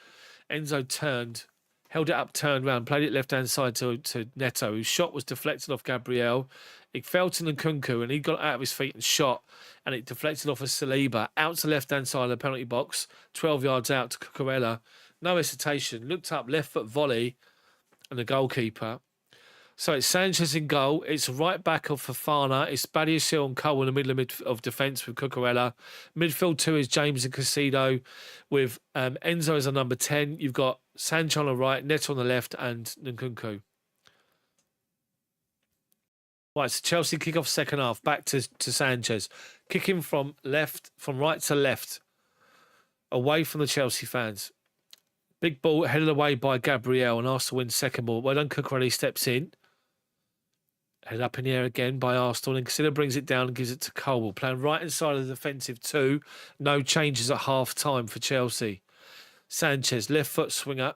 Enzo turned, held it up, turned round, played it left-hand side to Neto, whose shot was deflected off Gabriel. It fell to Nkunku, and he got out of his feet and shot, and it deflected off of Saliba, out to left-hand side of the penalty box, 12 yards out to Cucurella. No hesitation, looked up, left foot volley, and the goalkeeper. So it's Sanchez in goal. It's right back of Fofana. It's Badiashile and Cole in the middle of defence with Cucurella. Midfield 2 is James and Casido with Enzo as a number 10. You've got Sancho on the right, Neto on the left, and Nkunku. Right, so Chelsea kick off second half. Back to Sanchez. Kicking from right to left. Away from the Chelsea fans. Big ball headed away by Gabriel and Arsenal wins second ball. Well done, Cucurella steps in. Head up in the air again by Arsenal, and Casilla brings it down and gives it to Cole. Playing right inside of the defensive 2. No changes at half time for Chelsea. Sanchez, left foot swinger,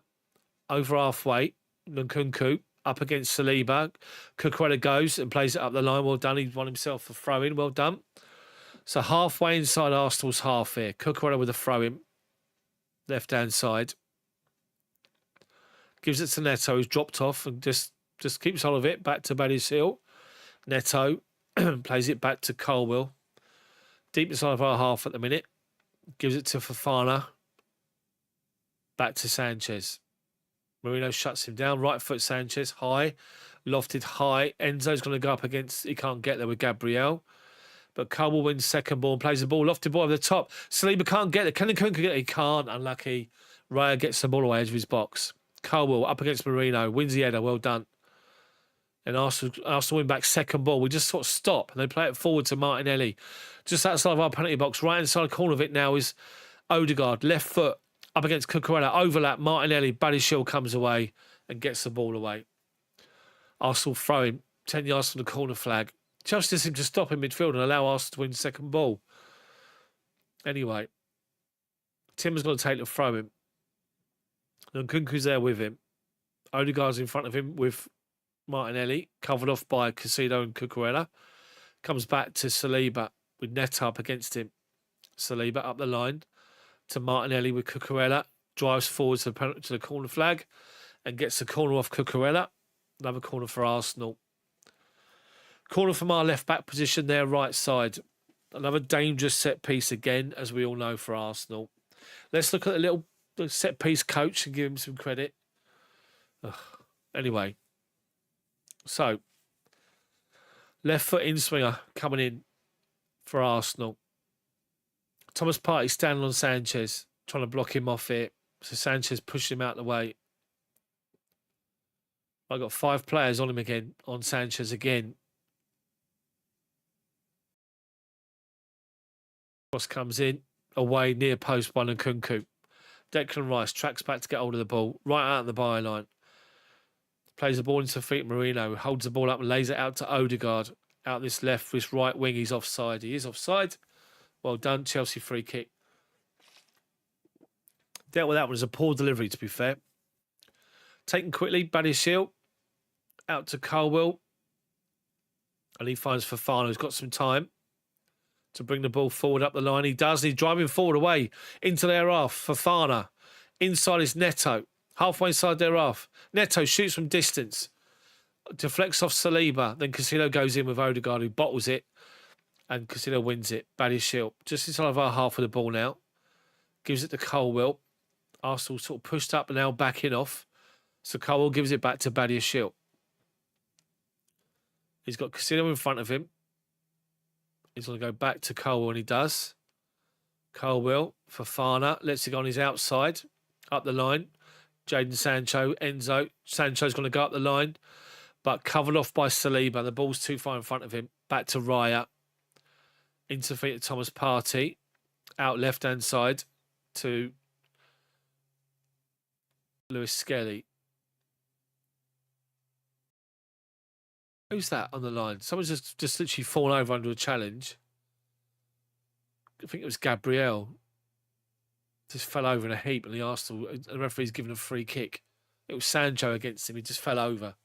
over halfway. Nkunku up against Saliba. Cucurella goes and plays it up the line. Well done. He won himself a throw in. Well done. So halfway inside Arsenal's half here. Cucurella with a throw in. Left hand side. Gives it to Neto, who's dropped off and just keeps hold of it. Back to Badiashile. Neto plays it back to Colwill. Deep inside of our half at the minute. Gives it to Fofana. Back to Sanchez. Marino shuts him down. Right foot Sanchez. High. Lofted high. Enzo's going to go up against... He can't get there with Gabriel. But Colwill wins second ball and plays the ball. Lofted ball over the top. Saliba can't get there. Can get it? He can't. Unlucky. Raya gets the ball away edge of his box. Colwill up against Marino. Wins the header. Well done. And Arsenal win back second ball. We just sort of stop and they play it forward to Martinelli. Just outside of our penalty box, right inside corner of it now is Odegaard. Left foot up against Cucurella. Overlap, Martinelli. Badiashile comes away and gets the ball away. Arsenal throwing 10 yards from the corner flag. Chelsea seem to stop in midfield and allow Arsenal to win second ball. Anyway, Tim's going to take the throw in. And Nkunku's there with him. Odegaard's in front of him with Martinelli, covered off by Casido and Cucurella. Comes back to Saliba with Neto up against him. Saliba up the line to Martinelli with Cucurella. Drives forward to the corner flag and gets the corner off Cucurella. Another corner for Arsenal. Corner from our left back position there, right side. Another dangerous set piece again, as we all know, for Arsenal. Let's look at the set piece coach and give him some credit. Ugh. Anyway, so left foot in swinger coming in for Arsenal. Thomas Partey standing on Sanchez, trying to block him off it. So Sanchez pushed him out of the way. I got 5 players on him again, on Sanchez again. Cross comes in, away near post by Nkunku. Declan Rice tracks back to get hold of the ball, right out of the byline. Plays the ball into the feet of Marino, holds the ball up and lays it out to Odegaard. Out this left, this right wing, he's offside. He is offside. Well done, Chelsea free kick. Dealt with that one as a poor delivery, to be fair. Taken quickly, Badiashile. Out to Colwill. And he finds Fofana, who's got some time to bring the ball forward up the line. He does. He's driving forward away into their half. Fofana. Inside is Neto. Halfway inside their half. Neto shoots from distance. Deflects off Saliba. Then Casino goes in with Odegaard, who bottles it. And Casino wins it. Badiashile. Just inside of our half of the ball now. Gives it to Colwill. Arsenal sort of pushed up and now backing off. So Colwill gives it back to Badiashile. He's got Casino in front of him. He's going to go back to Colwill when he does. Colwill, Fofana, lets it go on his outside. Up the line. Jadon Sancho, Enzo. Sancho's going to go up the line. But covered off by Saliba. The ball's too far in front of him. Back to Raya. Into the feet of Thomas Partey. Out left-hand side to Lewis Skelly. Who's that on the line? Someone's just literally fallen over under a challenge. I think it was Gabriel. Just fell over in a heap and the referee's given a free kick. It was Sancho against him. He just fell over.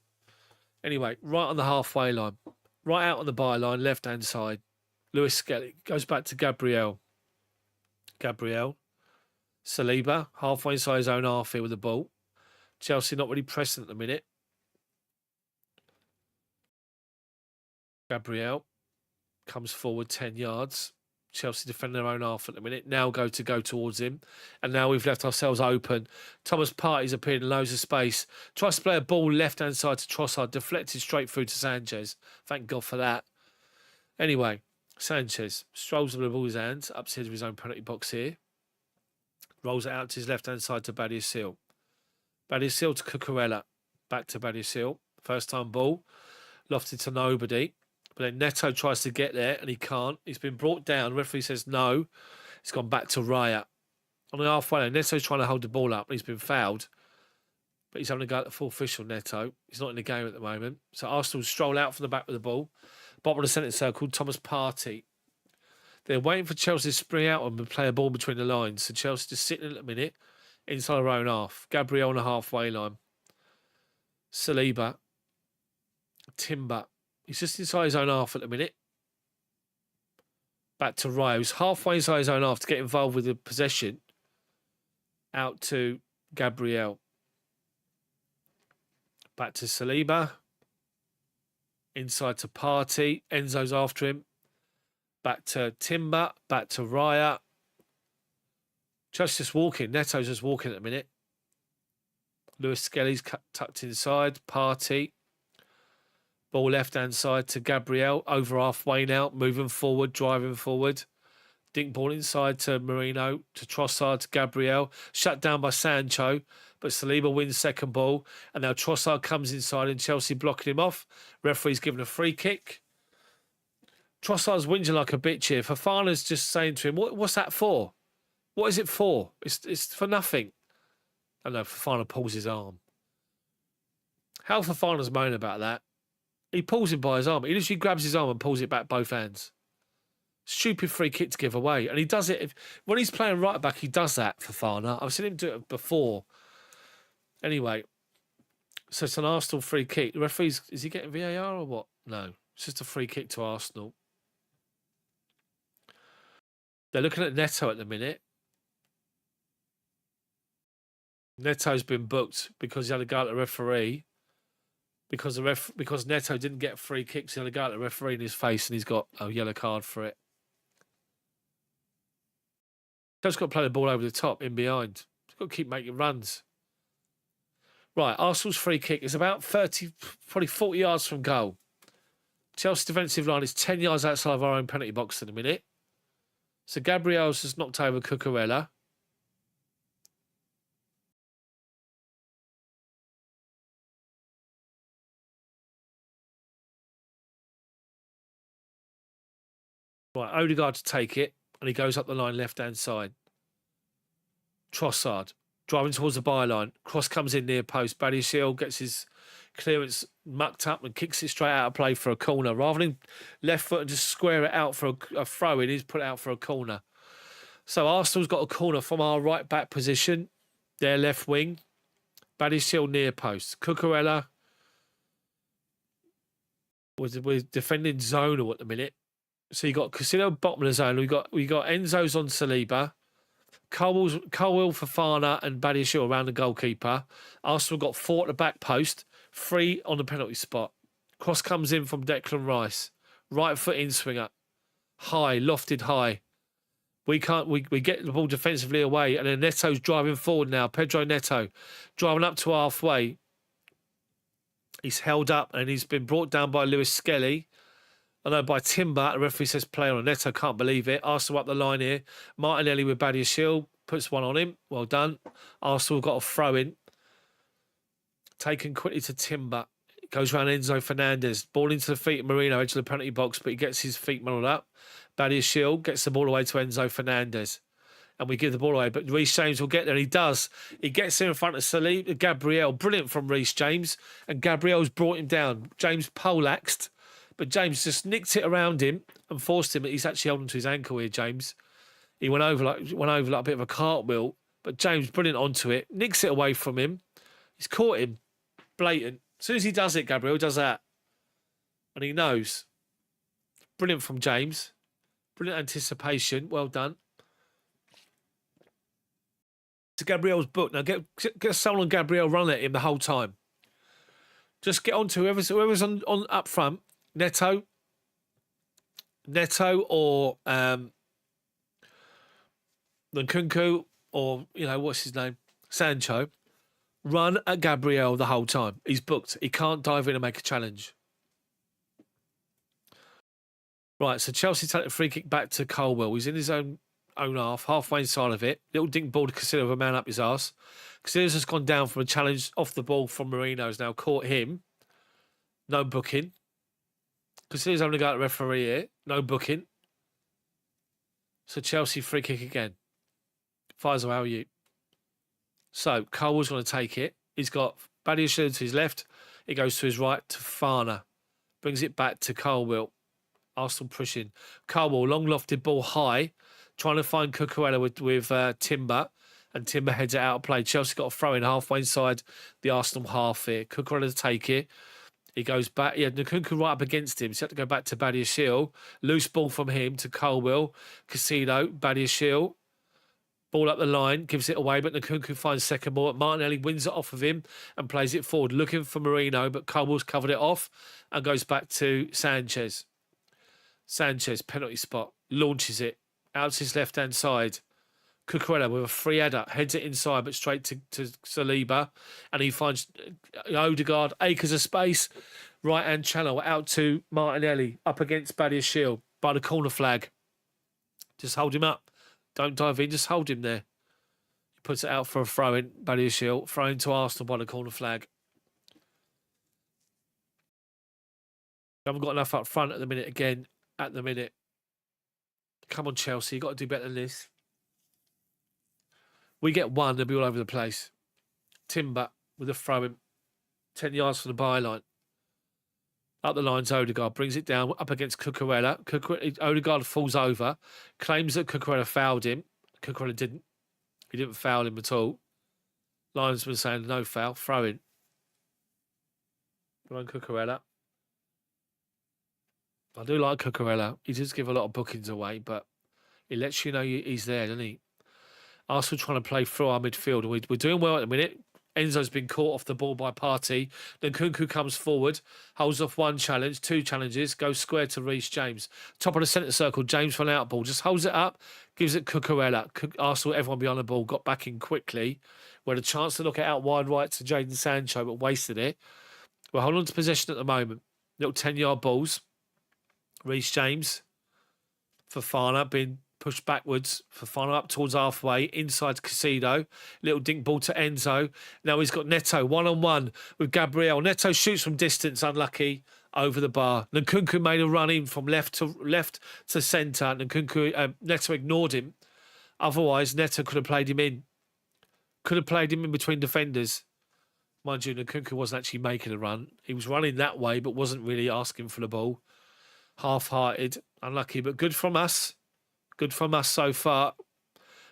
Anyway, right on the halfway line. Right out on the byline, left-hand side. Lewis Skelly goes back to Gabriel. Gabriel. Saliba, halfway inside his own half here with the ball. Chelsea not really pressing at the minute. Gabriel comes forward 10 yards. Chelsea defend their own half at the minute. Now go towards him. And now we've left ourselves open. Thomas Partey's appeared in loads of space. Tries to play a ball left-hand side to Trossard. Deflected straight through to Sanchez. Thank God for that. Anyway, Sanchez strolls with the ball in his hands. Up to his own penalty box here. Rolls it out to his left-hand side to Badiashile. Badiashile to Cucurella. Back to Badiashile. First time ball. Lofted to nobody. But then Neto tries to get there and he can't. He's been brought down. The referee says no. He's gone back to Raya. On the halfway line, Neto's trying to hold the ball up. He's been fouled. But he's having a go at the full official, Neto. He's not in the game at the moment. So Arsenal stroll out from the back with the ball. Bottom of the centre circle, Thomas Partey. They're waiting for Chelsea to spring out and play a ball between the lines. So Chelsea just sitting in a minute inside their own half. Gabriel on the halfway line. Saliba. Timber. He's just inside his own half at the minute. Back to Raya, who's halfway inside his own half to get involved with the possession. Out to Gabriel. Back to Saliba. Inside to Partey. Enzo's after him. Back to Timber. Back to Raya. Just walking. Neto's just walking at the minute. Lewis Skelly's tucked inside. Partey. Ball left-hand side to Gabriel. Over halfway now. Moving forward. Driving forward. Dink ball inside to Marino. To Trossard. To Gabriel. Shut down by Sancho. But Saliba wins second ball. And now Trossard comes inside and Chelsea blocking him off. Referee's given a free kick. Trossard's whinging like a bitch here. Fofana's just saying to him, what's that for? What is it for? It's for nothing. I know Fofana pulls his arm. How Fofana's moaning about that? He pulls him by his arm. He literally grabs his arm and pulls it back both hands. Stupid free kick to give away. And he does it. When he's playing right back, he does that, Fofana. I've seen him do it before. Anyway, so it's an Arsenal free kick. The referee's, is he getting VAR or what? No, it's just a free kick to Arsenal. They're looking at Neto at the minute. Neto's been booked because he had a go at the referee. Because Neto didn't get free kicks, he had a go at the referee in his face and he's got a yellow card for it. Just got to play the ball over the top, in behind. Got to keep making runs. Right, Arsenal's free kick is about 30, probably 40 yards from goal. Chelsea's defensive line is 10 yards outside of our own penalty box in a minute. So Gabriel's has knocked over Cucurella. Right, Odegaard to take it, and he goes up the line left-hand side. Trossard driving towards the byline. Cross comes in near post. Badiashile gets his clearance mucked up and kicks it straight out of play for a corner. Rather than left foot and just square it out for a throw in, he's put it out for a corner. So Arsenal's got a corner from our right back position, their left wing. Badiashile near post. Cucurella. We're defending zonal at the minute. So you got Casino bottom of the zone. We got Enzo's on Saliba. Colwell, Fofana and Badiashile around the goalkeeper. Arsenal got 4 at the back post, 3 on the penalty spot. Cross comes in from Declan Rice. Right foot in swinger. High, lofted high. We get the ball defensively away, and then Neto's driving forward now. Pedro Neto driving up to halfway. He's held up and he's been brought down by Lewis Skelly. I know by Timber. The referee says play on Neto. Can't believe it. Arsenal up the line here. Martinelli with Badiashile puts one on him. Well done. Arsenal got a throw in. Taken quickly to Timber. It goes around Enzo Fernandez. Ball into the feet of Marino, edge of the penalty box, but he gets his feet muddled up. Badiashile gets the ball away to Enzo Fernandez. And we give the ball away. But Reece James will get there. He does. He gets in front of Saliba. Gabriel. Brilliant from Reece James. And Gabriel's brought him down. James poleaxed. But James just nicked it around him and forced him. He's actually holding to his ankle here, James. He went over like a bit of a cartwheel. But James, brilliant onto it. Nicks it away from him. He's caught him. Blatant. As soon as he does it, Gabriel does that. And he knows. Brilliant from James. Brilliant anticipation. Well done. To Gabriel's book. Now get someone on Gabriel run at him the whole time. Just get on to whoever's on up front. Neto or Nkunku or, what's his name? Sancho. Run at Gabriel the whole time. He's booked. He can't dive in and make a challenge. Right, so Chelsea take the free kick back to Colwell. He's in his own half, halfway inside of it. Little dink ball to consider with a man up his arse. Casillas has gone down from a challenge off the ball from Marino. Has now caught him. No booking. Casillas only got a referee here. No booking. So Chelsea free kick again. Faisal, how are you? So Colwell's going to take it. He's got Badiashile to his left. It goes to his right to Fofana. Brings it back to Colwell. Arsenal pushing. Colwell, long lofted ball high. Trying to find Cucurella with Timber. And Timber heads it out of play. Chelsea got a throw in halfway inside the Arsenal half here. Cucurella to take it. He goes back. He had Nkunku right up against him. So he had to go back to Badiashile. Loose ball from him to Colwell. Casino, Badiashile. Ball up the line, gives it away, but Nkunku finds second ball. Martinelli wins it off of him and plays it forward, looking for Marino, but Colwell's covered it off and goes back to Sanchez. Sanchez, penalty spot, launches it out to his left-hand side. Cucurella with a free header, heads it inside, but straight to Saliba, and he finds Odegaard, acres of space, right-hand channel out to Martinelli, up against Badiashile by the corner flag. Just hold him up. Don't dive in, just hold him there. He puts it out for a throw-in, Badiashile, throw-in to Arsenal by the corner flag. We haven't got enough up front at the minute. Come on, Chelsea, you've got to do better than this. We get one, they'll be all over the place. Timber with a throw-in, 10 yards from the byline. Up the lines, Odegaard brings it down up against Cucurella. Odegaard falls over, claims that Cucurella fouled him. Cucurella didn't. He didn't foul him at all. Linesman saying no foul, throw in. Come on, Cucurella. I do like Cucurella. He does give a lot of bookings away, but he lets you know he's there, doesn't he? Arsenal trying to play through our midfield. We're doing well at the minute. Enzo's been caught off the ball by Partey. Then Nkunku comes forward, holds off one challenge, two challenges, goes square to Reece James. Top of the centre circle, James for an out ball, just holds it up, gives it Cucurella. Arsenal, everyone behind the ball, got back in quickly. We had a chance to knock it out wide right to Jadon Sancho, but wasted it. We're holding on to possession at the moment. Little 10-yard balls. Reece James. Fofana being pushed backwards. Fofana up towards halfway. Inside Casido. Little dink ball to Enzo. Now he's got Neto one-on-one with Gabriel. Neto shoots from distance. Unlucky. Over the bar. Nkunku made a run in from left to centre. Neto ignored him. Otherwise, Neto could have played him in. Could have played him in between defenders. Mind you, Nkunku wasn't actually making a run. He was running that way, but wasn't really asking for the ball. Half-hearted. Unlucky, but good from us. Good from us so far.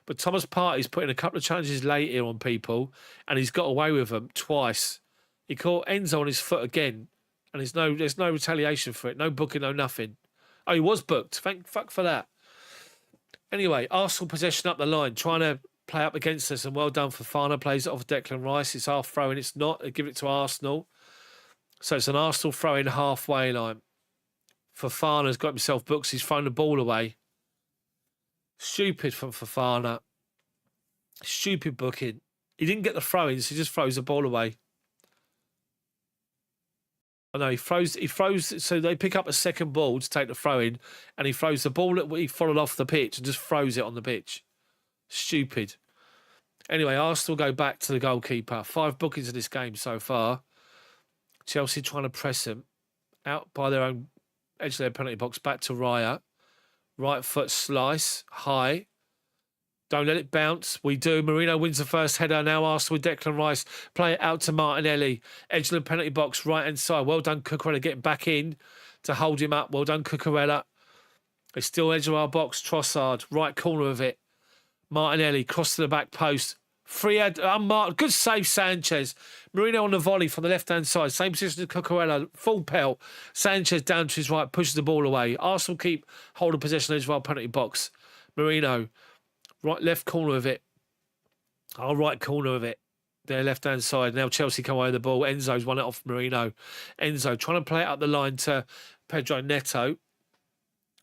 But Thomas Partey's putting a couple of challenges late here on people, and he's got away with them twice. He caught Enzo on his foot again, and there's no retaliation for it. No booking, no nothing. Oh, he was booked. Thank fuck for that. Anyway, Arsenal possession up the line, trying to play up against us, and well done for Fofana. Plays it off Declan Rice. It's half throw-in. It's not. They give it to Arsenal. So it's an Arsenal throw-in halfway line. Fofana's got himself booked. He's thrown the ball away. Stupid from Fofana. Stupid booking. He didn't get the throw-ins. He just throws the ball away. I know he throws. So they pick up a second ball to take the throw-in, and he throws the ball that he followed off the pitch and just throws it on the pitch. Stupid. Anyway, Arsenal go back to the goalkeeper. 5 bookings in this game so far. Chelsea trying to press them out by their own edge of their penalty box. Back to Raya. Right foot slice. High. Don't let it bounce. We do. Marino wins the first header. Now Arsenal with Declan Rice. Play it out to Martinelli. Edge of the penalty box. Right hand side. Well done, Cucurella, getting back in to hold him up. Well done, Cucurella. It's still edge of our box. Trossard. Right corner of it. Martinelli. Cross to the back post. Free head. Unmarked. Good save, Sanchez. Marino on the volley from the left-hand side. Same position as Cucurella. Full pelt. Sanchez down to his right. Pushes the ball away. Arsenal keep hold of possession edge of our penalty box. Marino. Right, left corner of it. Our right corner of it. Their left-hand side. Now Chelsea come away with the ball. Enzo's won it off Marino. Enzo trying to play it up the line to Pedro Neto.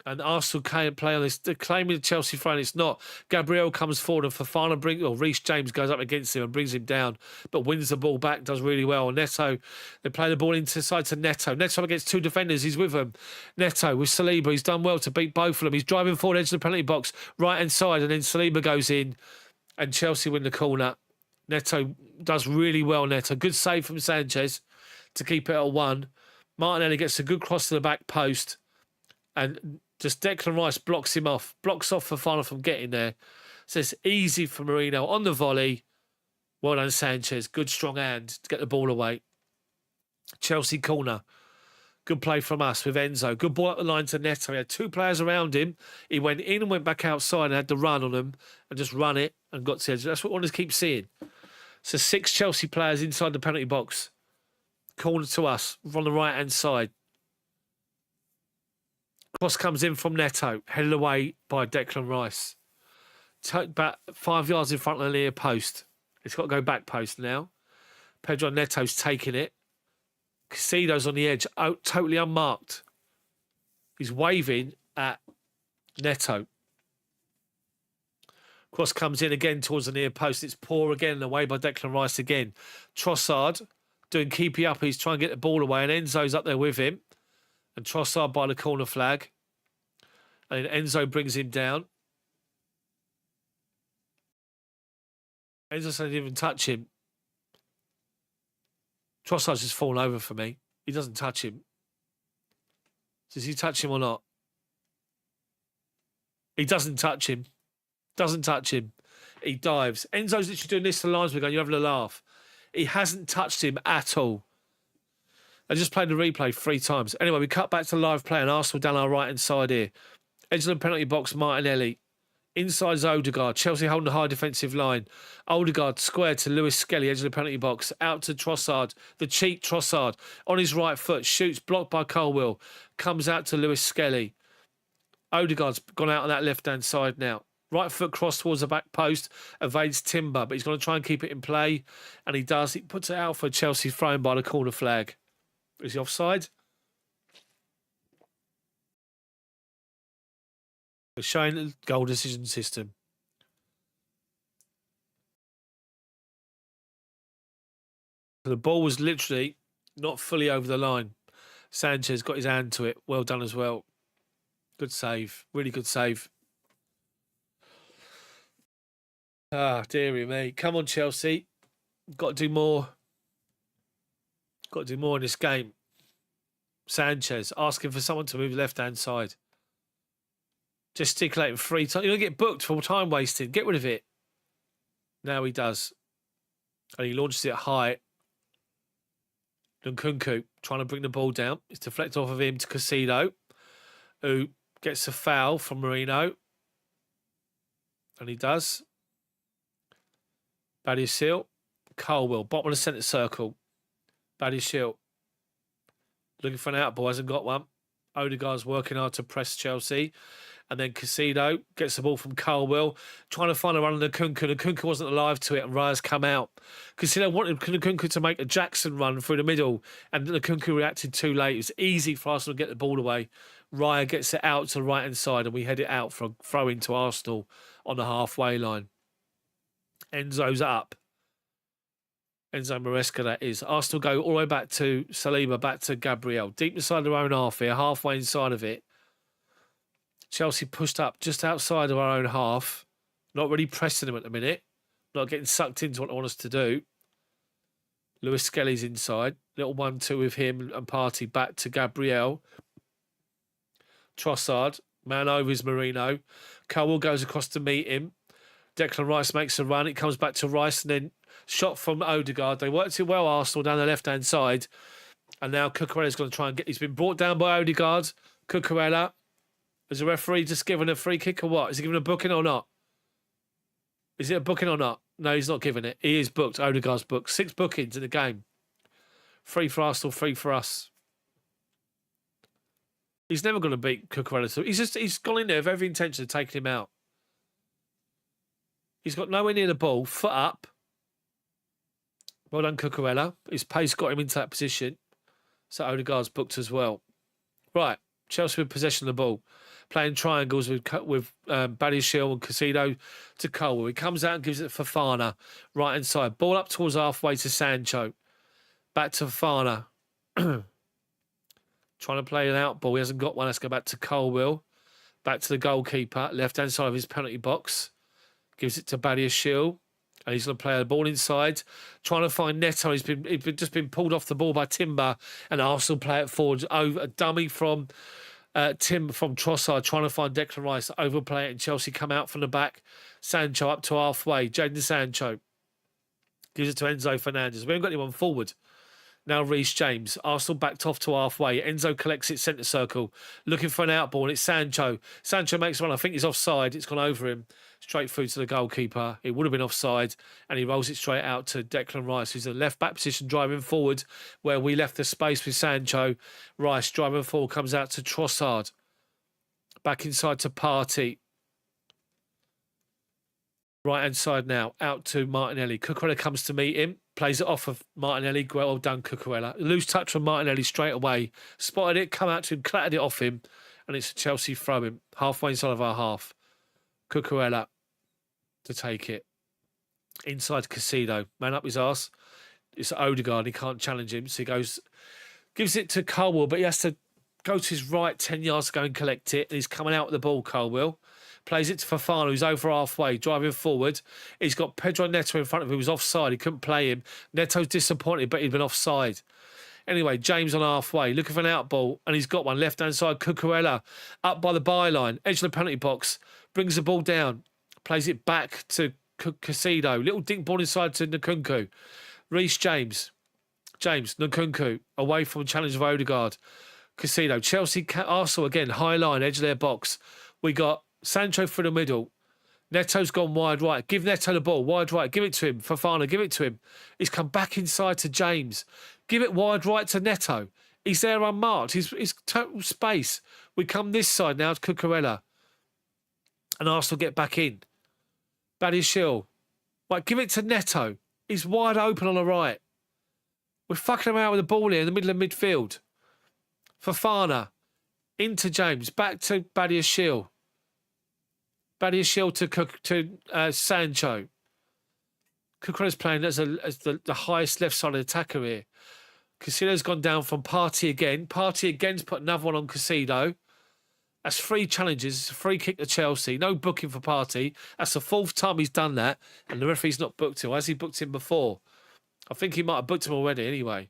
And Arsenal can't play on this. They're claiming the Chelsea front. It's not. Gabriel comes forward and Fofana Reece James goes up against him and brings him down, but wins the ball back, does really well. Neto, they play the ball inside to Neto. Neto against 2 defenders. He's with them. Neto with Saliba. He's done well to beat both of them. He's driving forward edge of the penalty box, right-hand side, and then Saliba goes in and Chelsea win the corner. Neto does really well, Neto. Good save from Sanchez to keep it at 1. Martinelli gets a good cross to the back post and just Declan Rice blocks him off. Blocks off Fofana from getting there. So it's easy for Marino on the volley. Well done, Sanchez. Good strong hand to get the ball away. Chelsea corner. Good play from us with Enzo. Good ball up the line to Neto. He had 2 players around him. He went in and went back outside and had to run on them and just run it and got to the edge. That's what we want to keep seeing. So 6 Chelsea players inside the penalty box. Corner to us from the right-hand side. Cross comes in from Neto, headed away by Declan Rice. About 5 yards in front of the near post. It's got to go back post now. Pedro Neto's taking it. Casido's on the edge, totally unmarked. He's waving at Neto. Cross comes in again towards the near post. It's poor again, away by Declan Rice again. Trossard doing keepy up. He's trying to get the ball away, and Enzo's up there with him. And Trossard by the corner flag. And then Enzo brings him down. Enzo doesn't even touch him. Trossard's just fallen over for me. He doesn't touch him. Does he touch him or not? He doesn't touch him. Doesn't touch him. He dives. Enzo's literally doing this to the linesman going, you're having a laugh. He hasn't touched him at all. I just played the replay 3 times. Anyway, we cut back to live play and Arsenal down our right-hand side here. Edge of the penalty box, Martinelli. Inside's Odegaard. Chelsea holding a high defensive line. Odegaard square to Lewis Skelly, edge of the penalty box. Out to Trossard. The cheek Trossard. On his right foot. Shoots, blocked by Colwill. Comes out to Lewis Skelly. Odegaard's gone out on that left-hand side now. Right foot cross towards the back post, evades Timber, but he's going to try and keep it in play, and he does. He puts it out for Chelsea thrown by the corner flag. Is he offside? Showing the goal decision system. The ball was literally not fully over the line. Sanchez got his hand to it. Well done as well. Good save. Really good save. Ah, dearie me. Come on, Chelsea. Got to do more. Got to do more in this game. Sanchez asking for someone to move left-hand side. Gesticulating 3 times. You're going to get booked for time wasted. Get rid of it. Now he does. And he launches it high. Nkunku trying to bring the ball down. It's deflected off of him to Casido, who gets a foul from Marino. And he does. Badiashile. Colwill, bottom of the centre circle. Badiashile. Looking for an out ball, hasn't got one. Odegaard's working hard to press Chelsea. And then Casido gets the ball from Colwill, trying to find a run on Nkunku. Nkunku wasn't alive to it, and Raya's come out. Casido wanted Nkunku to make a Jackson run through the middle, and Nkunku reacted too late. It was easy for Arsenal to get the ball away. Raya gets it out to the right-hand side, and we head it out for a throw-in to Arsenal on the halfway line. Enzo's up. Enzo Maresca, that is. Arsenal go all the way back to Saliba, back to Gabriel. Deep inside their own half here, halfway inside of it. Chelsea pushed up just outside of our own half. Not really pressing them at the minute. Not getting sucked into what they want us to do. Lewis Skelly's inside. Little 1-2 with him and Partey back to Gabriel. Trossard. Man over is Marino. Colwill goes across to meet him. Declan Rice makes a run. It comes back to Rice and then shot from Odegaard. They worked it well, Arsenal, down the left-hand side. And now Cucurella's going to try and get... He's been brought down by Odegaard. Cucurella. Is the referee just given a free kick or what? Is he giving a booking or not? Is it a booking or not? No, he's not giving it. He is booked. Odegaard's booked. 6 bookings in the game. 3 for Arsenal, 3 for us. He's never going to beat Cucurella. So he's gone in there with every intention of taking him out. He's got nowhere near the ball. Foot up. Well done, Cucurella. His pace got him into that position. So Odegaard's booked as well. Right. Chelsea with possession of the ball. Playing triangles with Badiashile and Casido to Colwill. He comes out and gives it to Fofana. Right inside. Ball up towards halfway to Sancho. Back to Fofana. Trying to play an out ball. He hasn't got one. Let's go back to Colwill. Back to the goalkeeper. Left-hand side of his penalty box. Gives it to Badiashile. And he's going to play the ball inside. Trying to find Neto. He's just been pulled off the ball by Timber. And Arsenal play it forward. Over a dummy from from Trossard. Trying to find Declan Rice to overplay it. And Chelsea come out from the back. Sancho up to halfway. Jadon Sancho. Gives it to Enzo Fernandez. We haven't got anyone forward. Now Reece James. Arsenal backed off to halfway. Enzo collects it centre circle. Looking for an out ball. And it's Sancho. Sancho makes one. I think he's offside. It's gone over him. Straight through to the goalkeeper. It would have been offside. And he rolls it straight out to Declan Rice, who's in the left-back position driving forward, where we left the space with Sancho. Rice driving forward comes out to Trossard. Back inside to Partey. Right-hand side now. Out to Martinelli. Cucurella comes to meet him. Plays it off of Martinelli. Well done, Cucurella. Loose touch from Martinelli straight away. Spotted it, come out to him, clattered it off him. And it's a Chelsea throw-in. Halfway inside of our half. Cucurella to take it. Inside Casido. Man up his arse. It's Odegaard. He can't challenge him. So he goes, gives it to Colwill, but he has to go to his right 10 yards to go and collect it. And he's coming out with the ball, Colwill. Plays it to Fofana, who's over halfway, driving forward. He's got Pedro Neto in front of him, who was offside. He couldn't play him. Neto's disappointed, but he'd been offside. Anyway, James on halfway, looking for an out ball, and he's got one. Left-hand side, Cucurella, up by the byline, edge of the penalty box, brings the ball down, plays it back to Casido. Little dink ball inside to Nkunku. Reece James. Nkunku, away from the challenge of Odegaard. Casido. Chelsea, Arsenal again, high line, edge of their box. We got Sancho through the middle. Neto's gone wide right. Give Neto the ball. Wide right. Give it to him. Fofana, give it to him. He's come back inside to James. Give it wide right to Neto. He's there unmarked. He's total space. We come this side now to Cucurella. and Arsenal get back in. Badiashile. Right, give it to Neto. He's wide open on the right. We're fucking around with the ball here in the middle of midfield. Fofana. Into James. Back to Badiashile. Badiashile to Sancho. Cucurella's playing as the highest left side attacker here. Casido's gone down from Partey again. Partey again's put another one on Casido. That's 3 challenges. It's a free kick to Chelsea. No booking for Partey. That's the 4th time he's done that, and the referee's not booked him. Has he booked him before? I think he might have booked him already anyway.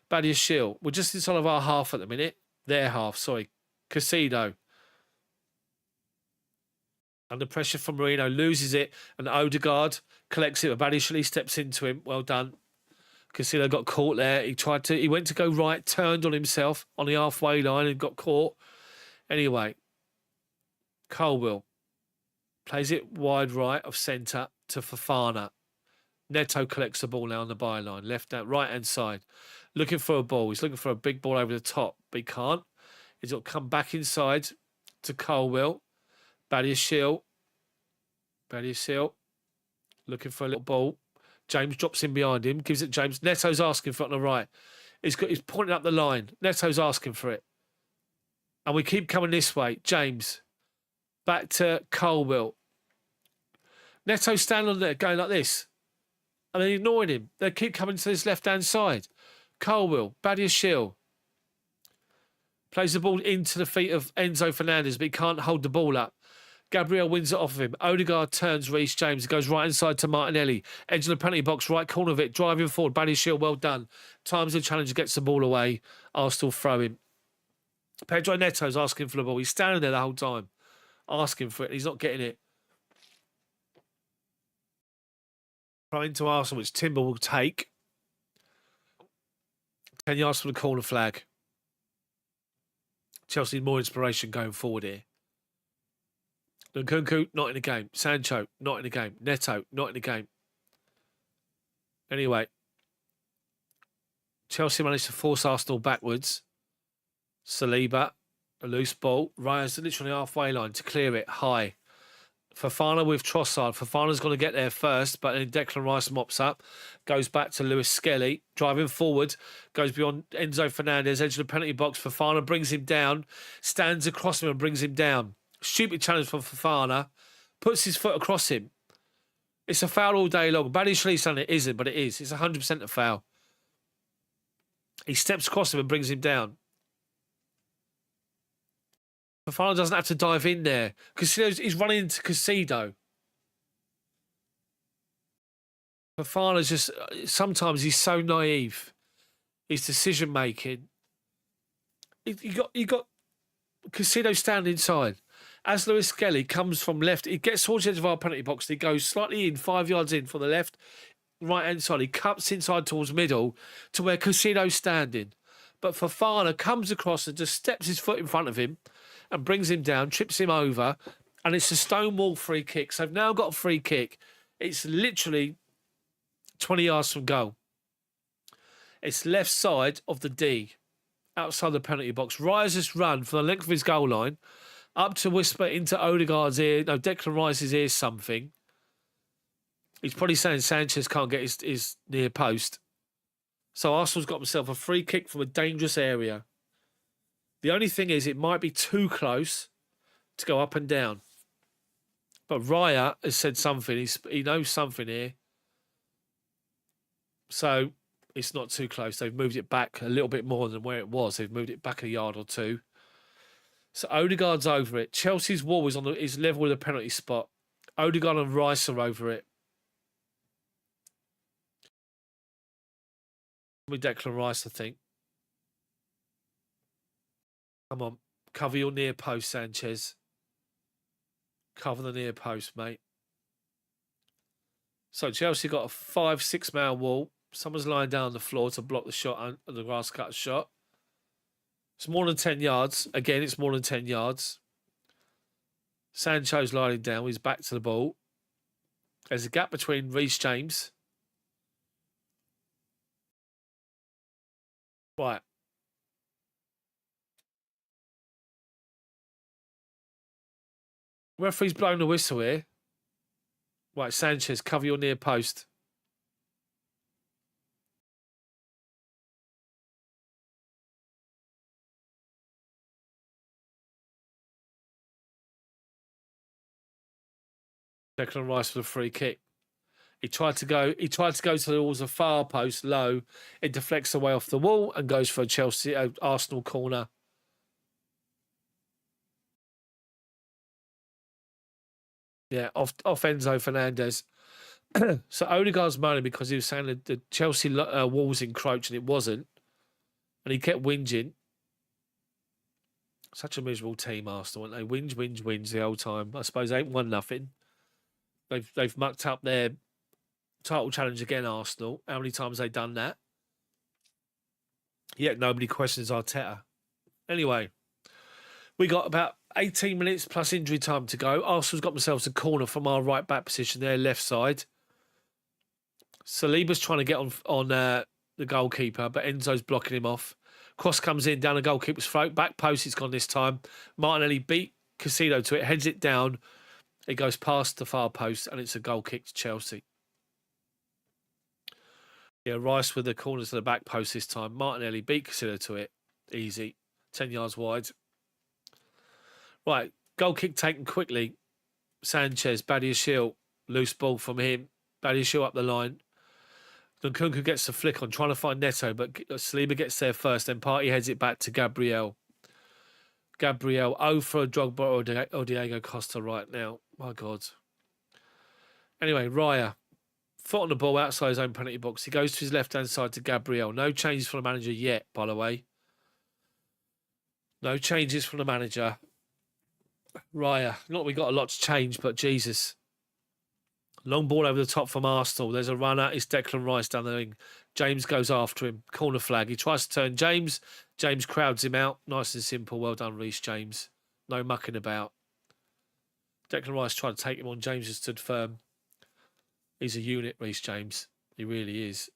Badiashile. We're just inside of our half at the minute. Their half, sorry. Casido. Under pressure from Marino. Loses it, and Odegaard collects it. Badiashile steps into him. Well done. Casido got caught there. He went to go right, turned on himself on the halfway line and got caught. Anyway, Colwill plays it wide right of centre to Fofana. Neto collects the ball now on the byline, right hand side, looking for a ball. He's looking for a big ball over the top, but he can't. He's got to come back inside to Colwill. Badiashile looking for a little ball. James drops in behind him, gives it James. Neto's asking for it on the right. He's pointing up the line. Neto's asking for it. And we keep coming this way. James. Back to Colwill. Neto standing on there going like this. And then ignoring him. They keep coming to this left-hand side. Colwill. Badiashile. Plays the ball into the feet of Enzo Fernandez, but he can't hold the ball up. Gabriel wins it off of him. Odegaard turns Reece James. Goes right inside to Martinelli. Edge of the penalty box, right corner of it. Driving forward. Badiashile, well done. Times the challenge, gets the ball away. Arsenal throw him. Pedro Neto's asking for the ball. He's standing there the whole time, asking for it. He's not getting it. Throw into Arsenal, which Timber will take. 10 yards from the corner flag. Chelsea need more inspiration going forward here. Nkunku, not in the game. Sancho, not in the game. Neto, not in the game. Anyway, Chelsea managed to force Arsenal backwards. Saliba, a loose ball. Raya's literally halfway line to clear it high. Fofana with Trossard. Fofana's going to get there first, but then Declan Rice mops up. Goes back to Lewis Skelly. Driving forward. Goes beyond Enzo Fernandez. Edge of the penalty box. Fofana brings him down. Stands across him and brings him down. Stupid challenge from Fofana. Puts his foot across him. It's a foul all day long. Badiashile's done it isn't, but it is. It's 100% a foul. He steps across him and brings him down. Fofana doesn't have to dive in there. He's running into Casido. Fofana's just... Sometimes he's so naive. His decision making. You got Casido standing inside. As Lewis Skelly comes from left, he gets towards the edge of our penalty box. He goes slightly in, 5 yards in from the left, right hand side. He cuts inside towards middle to where Casido's standing. But Fofana comes across and just steps his foot in front of him and brings him down, trips him over, and it's a stonewall free kick. So they've now got a free kick. It's literally 20 yards from goal. It's left side of the D, outside the penalty box. Rises run from the length of his goal line up to whisper into Odegaard's ear. No, Declan Rice's ear something. He's probably saying Sanchez can't get his near post. So Arsenal's got himself a free kick from a dangerous area. The only thing is it might be too close to go up and down. But Raya has said something. He knows something here. So it's not too close. They've moved it back a little bit more than where it was. They've moved it back a yard or two. So Odegaard's over it. Chelsea's wall is level with a penalty spot. Odegaard and Rice are over it. With Declan Rice, I think. Come on. Cover your near post, Sanchez. Cover the near post, mate. So Chelsea got a 5-6 man wall. Someone's lying down on the floor to block the shot, the grass cut shot. It's more than 10 yards. Again, it's more than 10 yards. Sancho's lying down. He's back to the ball. There's a gap between Reece James. Right. Referee's blowing the whistle here. Right, Sanchez, cover your near post. Declan Rice for the free kick. He tried to go towards the far post low. It deflects away off the wall and goes for a Chelsea Arsenal corner. Yeah, off Enzo Fernandez. So Odegaard's moaning because he was saying that the Chelsea wall was encroaching. It wasn't. And he kept whinging. Such a miserable team, Arsenal. And they whinge the whole time. I suppose they ain't won nothing. They've mucked up their title challenge again, Arsenal. How many times have they done that? Yet nobody questions Arteta. Anyway, we got about 18 minutes plus injury time to go. Arsenal's got themselves a corner from our right back position, their left side. Saliba's trying to get on the goalkeeper, but Enzo's blocking him off. Cross comes in down the goalkeeper's throat. Back post, it's gone this time. Martinelli beat Caicedo to it, heads it down. It goes past the far post, and it's a goal kick to Chelsea. Yeah, Rice with the corners to the back post this time. Martinelli beat Caicedo to it. Easy. 10 yards wide. Right, goal kick taken quickly. Sanchez, Badiashile, loose ball from him. Badiashile up the line. Nkunku gets the flick on, trying to find Neto, but Saliba gets there first. Then Partey heads it back to Gabriel. Gabriel, for a Drogba or Diego Costa right now. My God. Anyway, Raya, foot on the ball outside his own penalty box. He goes to his left-hand side to Gabriel. No changes from the manager yet, by the way. No changes from the manager. Raya, not we got a lot to change, but Jesus. Long ball over the top from Arsenal. There's a runner. It's Declan Rice down the wing. James goes after him. Corner flag. He tries to turn James. James crowds him out. Nice and simple. Well done, Reece James. No mucking about. Declan Rice tried to take him on. James has stood firm. He's a unit, Reece James. He really is.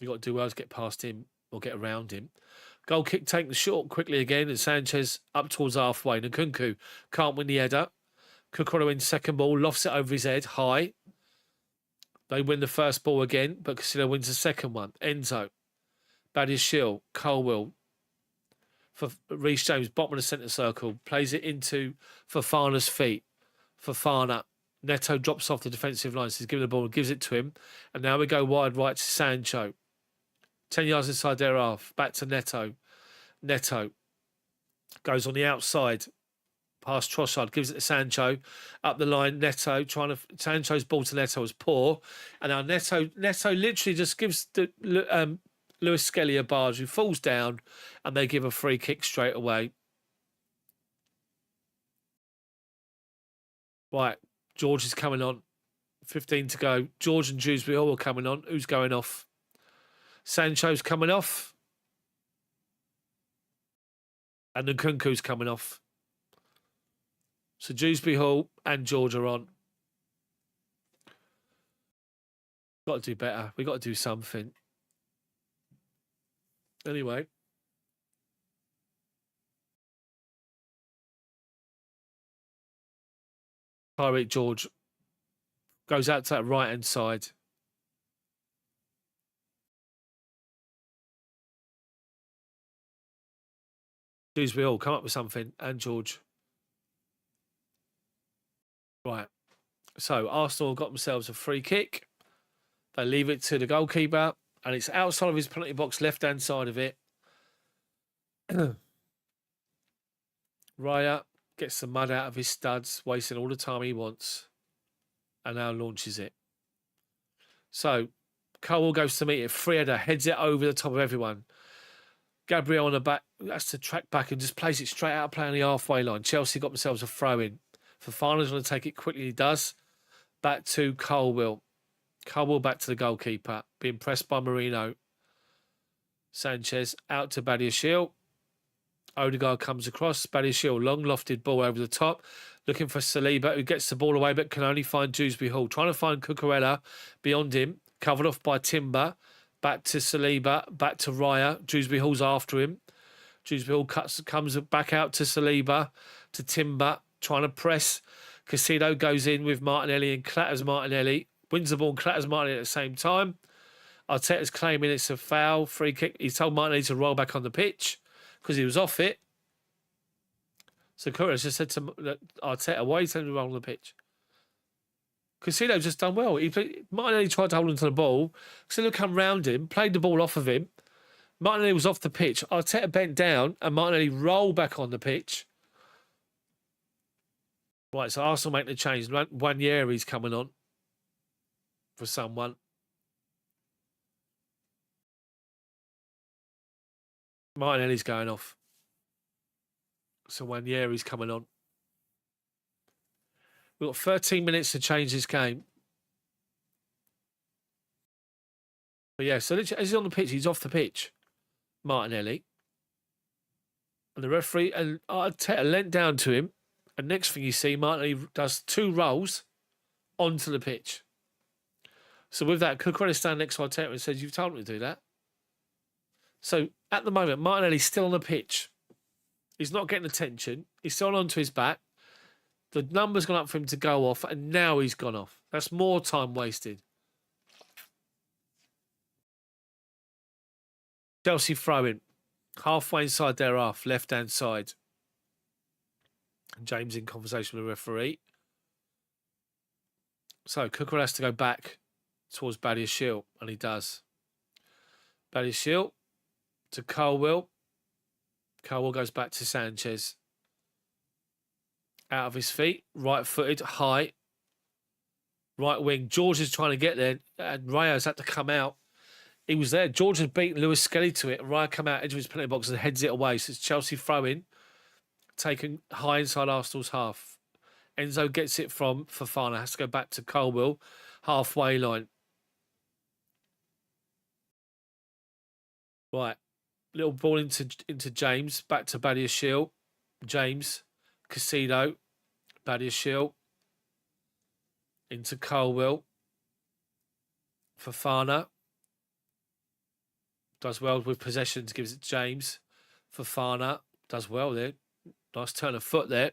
You've got to do well to get past him or get around him. Goal kick taken short quickly again. And Sanchez up towards halfway. Nkunku can't win the header. Cucurella wins second ball. Lofts it over his head. High. They win the first ball again, but Caicedo wins the second one. Enzo, Badiashile, Colwill for Reece James, bottom of the centre circle, plays it into Fofana's feet. Fofana, Neto drops off the defensive line, so he's giving the ball and gives it to him. And now we go wide right to Sancho. 10 yards inside their half, back to Neto. Neto goes on the outside. Past Trossard, gives it to Sancho. Up the line, Neto Sancho's ball to Neto was poor. And now Neto literally just gives Lewis Skelly a barge who falls down and they give a free kick straight away. Right, George is coming on. 15 to go. George and Dewsbury Hall are coming on. Who's going off? Sancho's coming off. And Nkunku's coming off. So Dewsbury Hall and George are on. Got to do better. We got to do something. Anyway. Tyreek George goes out to that right-hand side. Dewsbury Hall, come up with something. And George. Right. So Arsenal got themselves a free kick. They leave it to the goalkeeper. And it's outside of his penalty box, left-hand side of it. Raya gets the mud out of his studs, wasting all the time he wants. And now launches it. So Cole goes to meet it. Free-header heads it over the top of everyone. Gabriel on the back has to track back and just plays it straight out of play on the halfway line. Chelsea got themselves a throw-in. Fofana's going to take it quickly. He does. Back to Colwill. Colwill back to the goalkeeper. Being pressed by Marino. Sanchez out to Badiashile. Odegaard comes across. Badiashile, long lofted ball over the top. Looking for Saliba, who gets the ball away but can only find Dewsbury Hall. Trying to find Cucurella beyond him. Covered off by Timber. Back to Saliba. Back to Raya. Dewsbury Hall's after him. Dewsbury Hall comes back out to Saliba. To Timber. Trying to press. Casino goes in with Martinelli and clatters Martinelli. Wins the ball and clatters Martinelli at the same time. Arteta's claiming it's a foul, free kick. He's told Martinelli to roll back on the pitch because he was off it. So Cucurella's just said to Arteta, why are you telling him to roll on the pitch? Casino's just done well. Martinelli tried to hold on to the ball. Casino come round him, played the ball off of him. Martinelli was off the pitch. Arteta bent down and Martinelli rolled back on the pitch. Right, so Arsenal making a change. 1 year he's coming on for someone. Martinelli's going off. So 1 year he's coming on. We've got 13 minutes to change this game. But yeah, so as he's on the pitch, he's off the pitch. Martinelli. And the referee and Arteta leant down to him. And next thing you see, Martinelli does 2 rolls onto the pitch. So with that, Cucurella standing next to Arteta and says, you've told me to do that. So at the moment, Martinelli's still on the pitch. He's not getting attention. He's still onto his back. The number's gone up for him to go off, and now he's gone off. That's more time wasted. Chelsea throwing. Halfway inside their half, left-hand side. James in conversation with the referee. So Cucurella has to go back towards Badiashile, and he does. Badiashile to Colwill. Colwill goes back to Sanchez. Out of his feet, right-footed, high. Right wing. George is trying to get there, and Rayo's had to come out. He was there. George had beaten Lewis Skelly to it, and Rayo come out edge of his penalty box and heads it away. So it's Chelsea throwing, taken high inside Arsenal's half. Enzo gets it from Fofana, has to go back to Colwill, halfway line. Right. Little ball into James, back to Badiashile. James, Casino, Badiashile. Into Colwill. Fofana. Does well with possession, gives it James. Fofana does well there. Nice turn of foot there.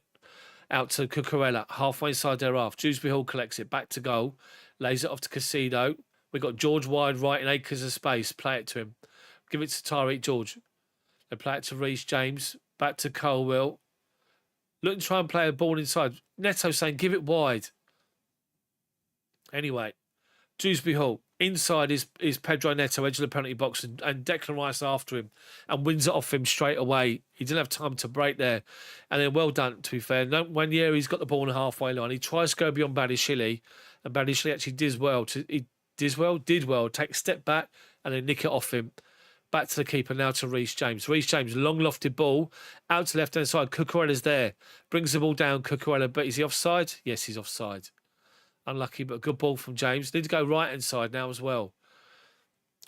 Out to Cucurella, halfway inside their half. Dewsbury Hall collects it, back to goal. Lays it off to Casino. We've got George wide right in acres of space. Play it to him. Give it to Tyreek George. They play it to Reece James. Back to Colwill. Looking to try and play a ball inside. Neto saying, give it wide. Anyway, Dewsbury Hall. Inside is Pedro Neto, edge of the penalty box, and Declan Rice after him and wins it off him straight away. He didn't have time to break there. And then well done, to be fair. No, 1 year he's got the ball on the halfway line. He tries to go beyond Badiashile, and Badiashile actually did well. Take a step back and then nick it off him. Back to the keeper, now to Reece James. Reece James, long lofted ball, out to the left-hand side. Cucurella's there. Brings the ball down, Cucurella. But is he offside? Yes, he's offside. Unlucky, but a good ball from James. Need to go right-hand side now as well.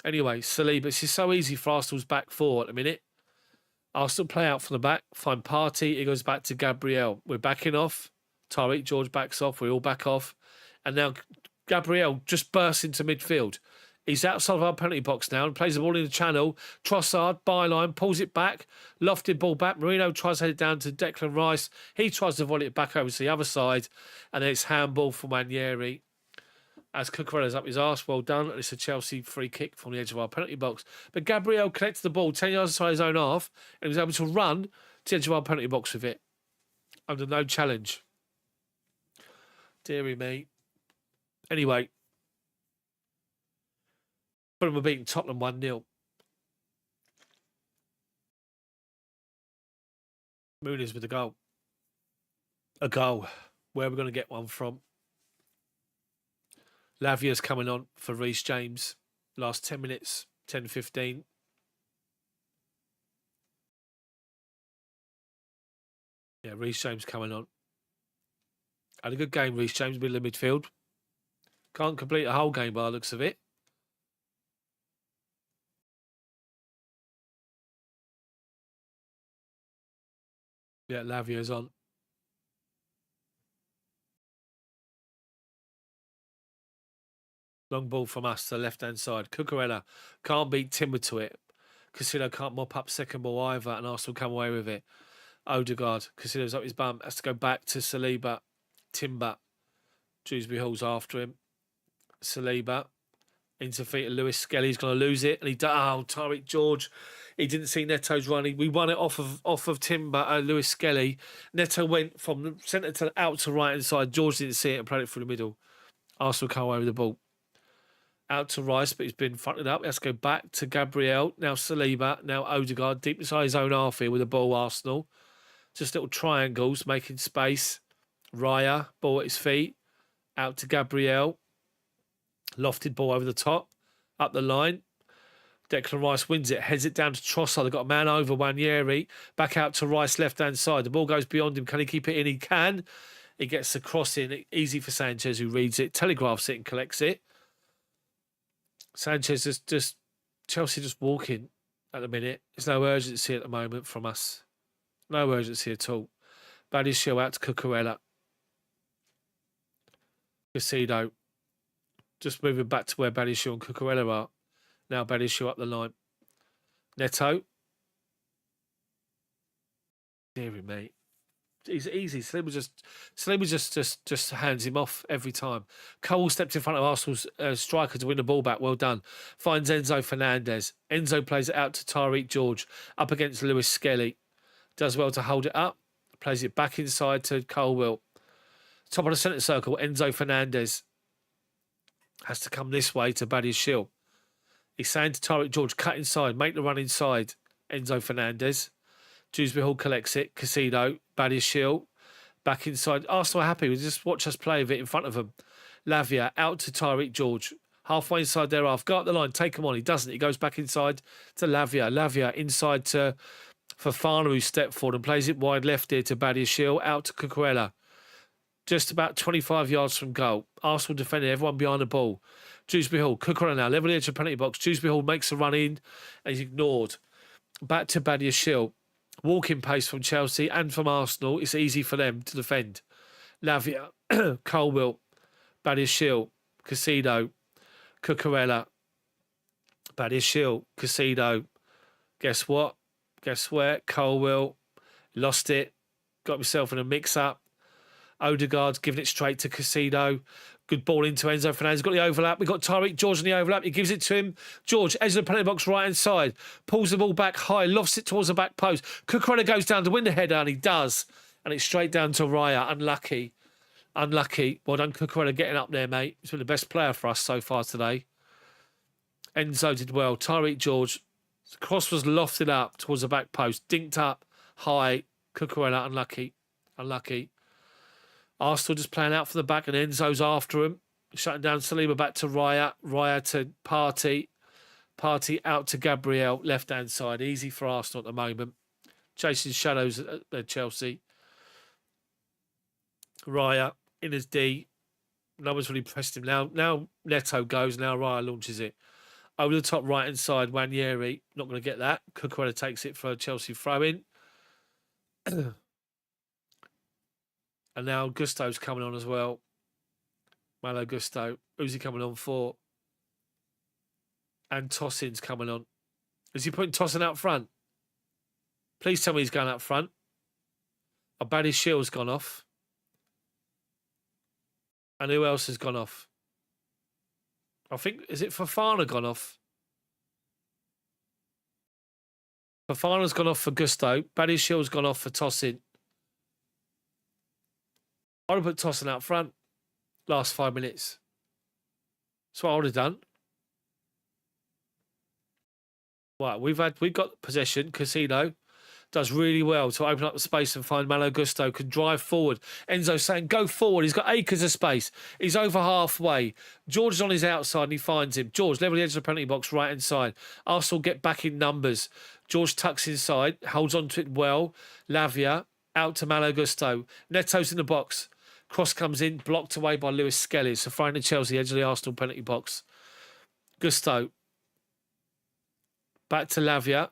Anyway, Saliba. It's just so easy for Arsenal's back four at the minute. Arsenal play out from the back. Find Partey. He goes back to Gabriel. We're backing off. Tyreek George backs off. We all back off. And now Gabriel just bursts into midfield. He's outside of our penalty box now and plays the ball in the channel. Trossard, byline, pulls it back. Lofted ball back. Marino tries to head it down to Declan Rice. He tries to volley it back over to the other side. And then it's handball for Ranieri. As Cucurella's up his arse, well done. And it's a Chelsea free kick from the edge of our penalty box. But Gabriel collects the ball 10 yards inside his own half and was able to run to the edge of our penalty box with it. Under no challenge. Deary me. Anyway. Fulham were beating Tottenham 1-0. Muniz with a goal. A goal. Where are we going to get one from? Lavia's coming on for Reece James. Last 10 minutes, 10-15. Yeah, Reece James coming on. Had a good game, Reece James, middle of midfield. Can't complete a whole game by the looks of it. Yeah, Lavia's on. Long ball from us to the left-hand side. Cucurella can't beat Timber to it. Casino can't mop up second ball either, and Arsenal come away with it. Odegaard, Casino's up his bum, has to go back to Saliba. Timber. Dewsbury Hall's after him. Saliba. Into feet of Lewis Skelly. He's going to lose it. And Tariq George. He didn't see Neto's running. We won it off of Timber, Lewis Skelly. Neto went from the centre to out to right hand side. George didn't see it and played it through the middle. Arsenal come away with the ball. Out to Rice, but he's been fronted up. Let's go back to Gabriel. Now Saliba. Now Odegaard. Deep inside his own half here with the ball, Arsenal. Just little triangles, making space. Raya, ball at his feet. Out to Gabriel. Lofted ball over the top. Up the line. Declan Rice wins it. Heads it down to Trossard. They've got a man over Wanyeri. Back out to Rice, left-hand side. The ball goes beyond him. Can he keep it in? He can. He gets the cross in. Easy for Sanchez, who reads it. Telegraphs it and collects it. Sanchez is just Chelsea just walking at the minute. There's no urgency at the moment from us. No urgency at all. Badiashile out to Cucurella. Casido. Just moving back to where Badiashile and Cucurella are. Now Badiashile up the line. Neto. Deary mate. He's easy. Saliba just hands him off every time. Cole stepped in front of Arsenal's striker to win the ball back. Well done. Finds Enzo Fernandez. Enzo plays it out to Tariq George. Up against Lewis Skelly. Does well to hold it up. Plays it back inside to Colwill. Top of the centre circle, Enzo Fernandez. Has to come this way to Badiashile. He's saying to Tariq George, cut inside, make the run inside. Enzo Fernandez. Dewsbury Hall collects it. Casido, Badiashile, back inside. Arsenal are happy. We just watch us play with it in front of them. Lavia out to Tariq George. Halfway inside their half. Go up the line, take him on. He doesn't. He goes back inside to Lavia. Lavia inside to Fofana, who stepped forward and plays it wide left here to Badiashile. Out to Cucurella. Just about 25 yards from goal. Arsenal defending, everyone behind the ball. Dewsbury Hall, Cucurella now, level the edge of the penalty box. Dewsbury Hall makes a run in and he's ignored. Back to Badiashile. Walking pace from Chelsea and from Arsenal. It's easy for them to defend. Lavia, Colwill, Badiashile, Casido, Cucurella, Badiashile, Casido. Guess what? Guess where? Colwill lost it. Got himself in a mix-up. Odegaard's giving it straight to Casido. Good ball into Enzo Fernandez. Got the overlap. We've got Tariq George in the overlap. He gives it to him. George, edge of the penalty box, right-hand side. Pulls the ball back high. Lofts it towards the back post. Cucurella goes down to win the header, and he does. And it's straight down to Raya. Unlucky. Unlucky. Well done, Cucurella, getting up there, mate. He's been the best player for us so far today. Enzo did well. Tariq George. The cross was lofted up towards the back post. Dinked up high. Cucurella, unlucky. Unlucky. Arsenal just playing out from the back and Enzo's after him. Shutting down Saliba back to Raya. Raya to Partey. Partey out to Gabriel. Left-hand side. Easy for Arsenal at the moment. Chasing shadows at Chelsea. Raya in his D. No one's really pressed him. Now Neto goes. Now Raya launches it. Over the top right-hand side, Wanyeri. Not going to get that. Cucurella takes it for a Chelsea throw-in. And now Gusto's coming on as well. Malo Gusto. Who's he coming on for? And Tossin's coming on. Is he putting Tossin out front? Please tell me he's going out front. Badiashile's gone off. And who else has gone off? I think, is it Fofana gone off? Fofana's gone off for Gusto. Badiashile's gone off for Tossin. I would have put Tossin out front last 5 minutes. That's what I would have done. Right, we've got possession. Casino does really well to open up the space and find Malo Gusto, can drive forward. Enzo saying, go forward. He's got acres of space. He's over halfway. George is on his outside and he finds him. George, level the edge of the penalty box, right hand side. Arsenal get back in numbers. George tucks inside, holds on to it well. Lavia out to Malo Gusto. Neto's in the box. Cross comes in, blocked away by Lewis Skelly. So finding Chelsea, edge of the Arsenal penalty box. Gusto. Back to Lavia,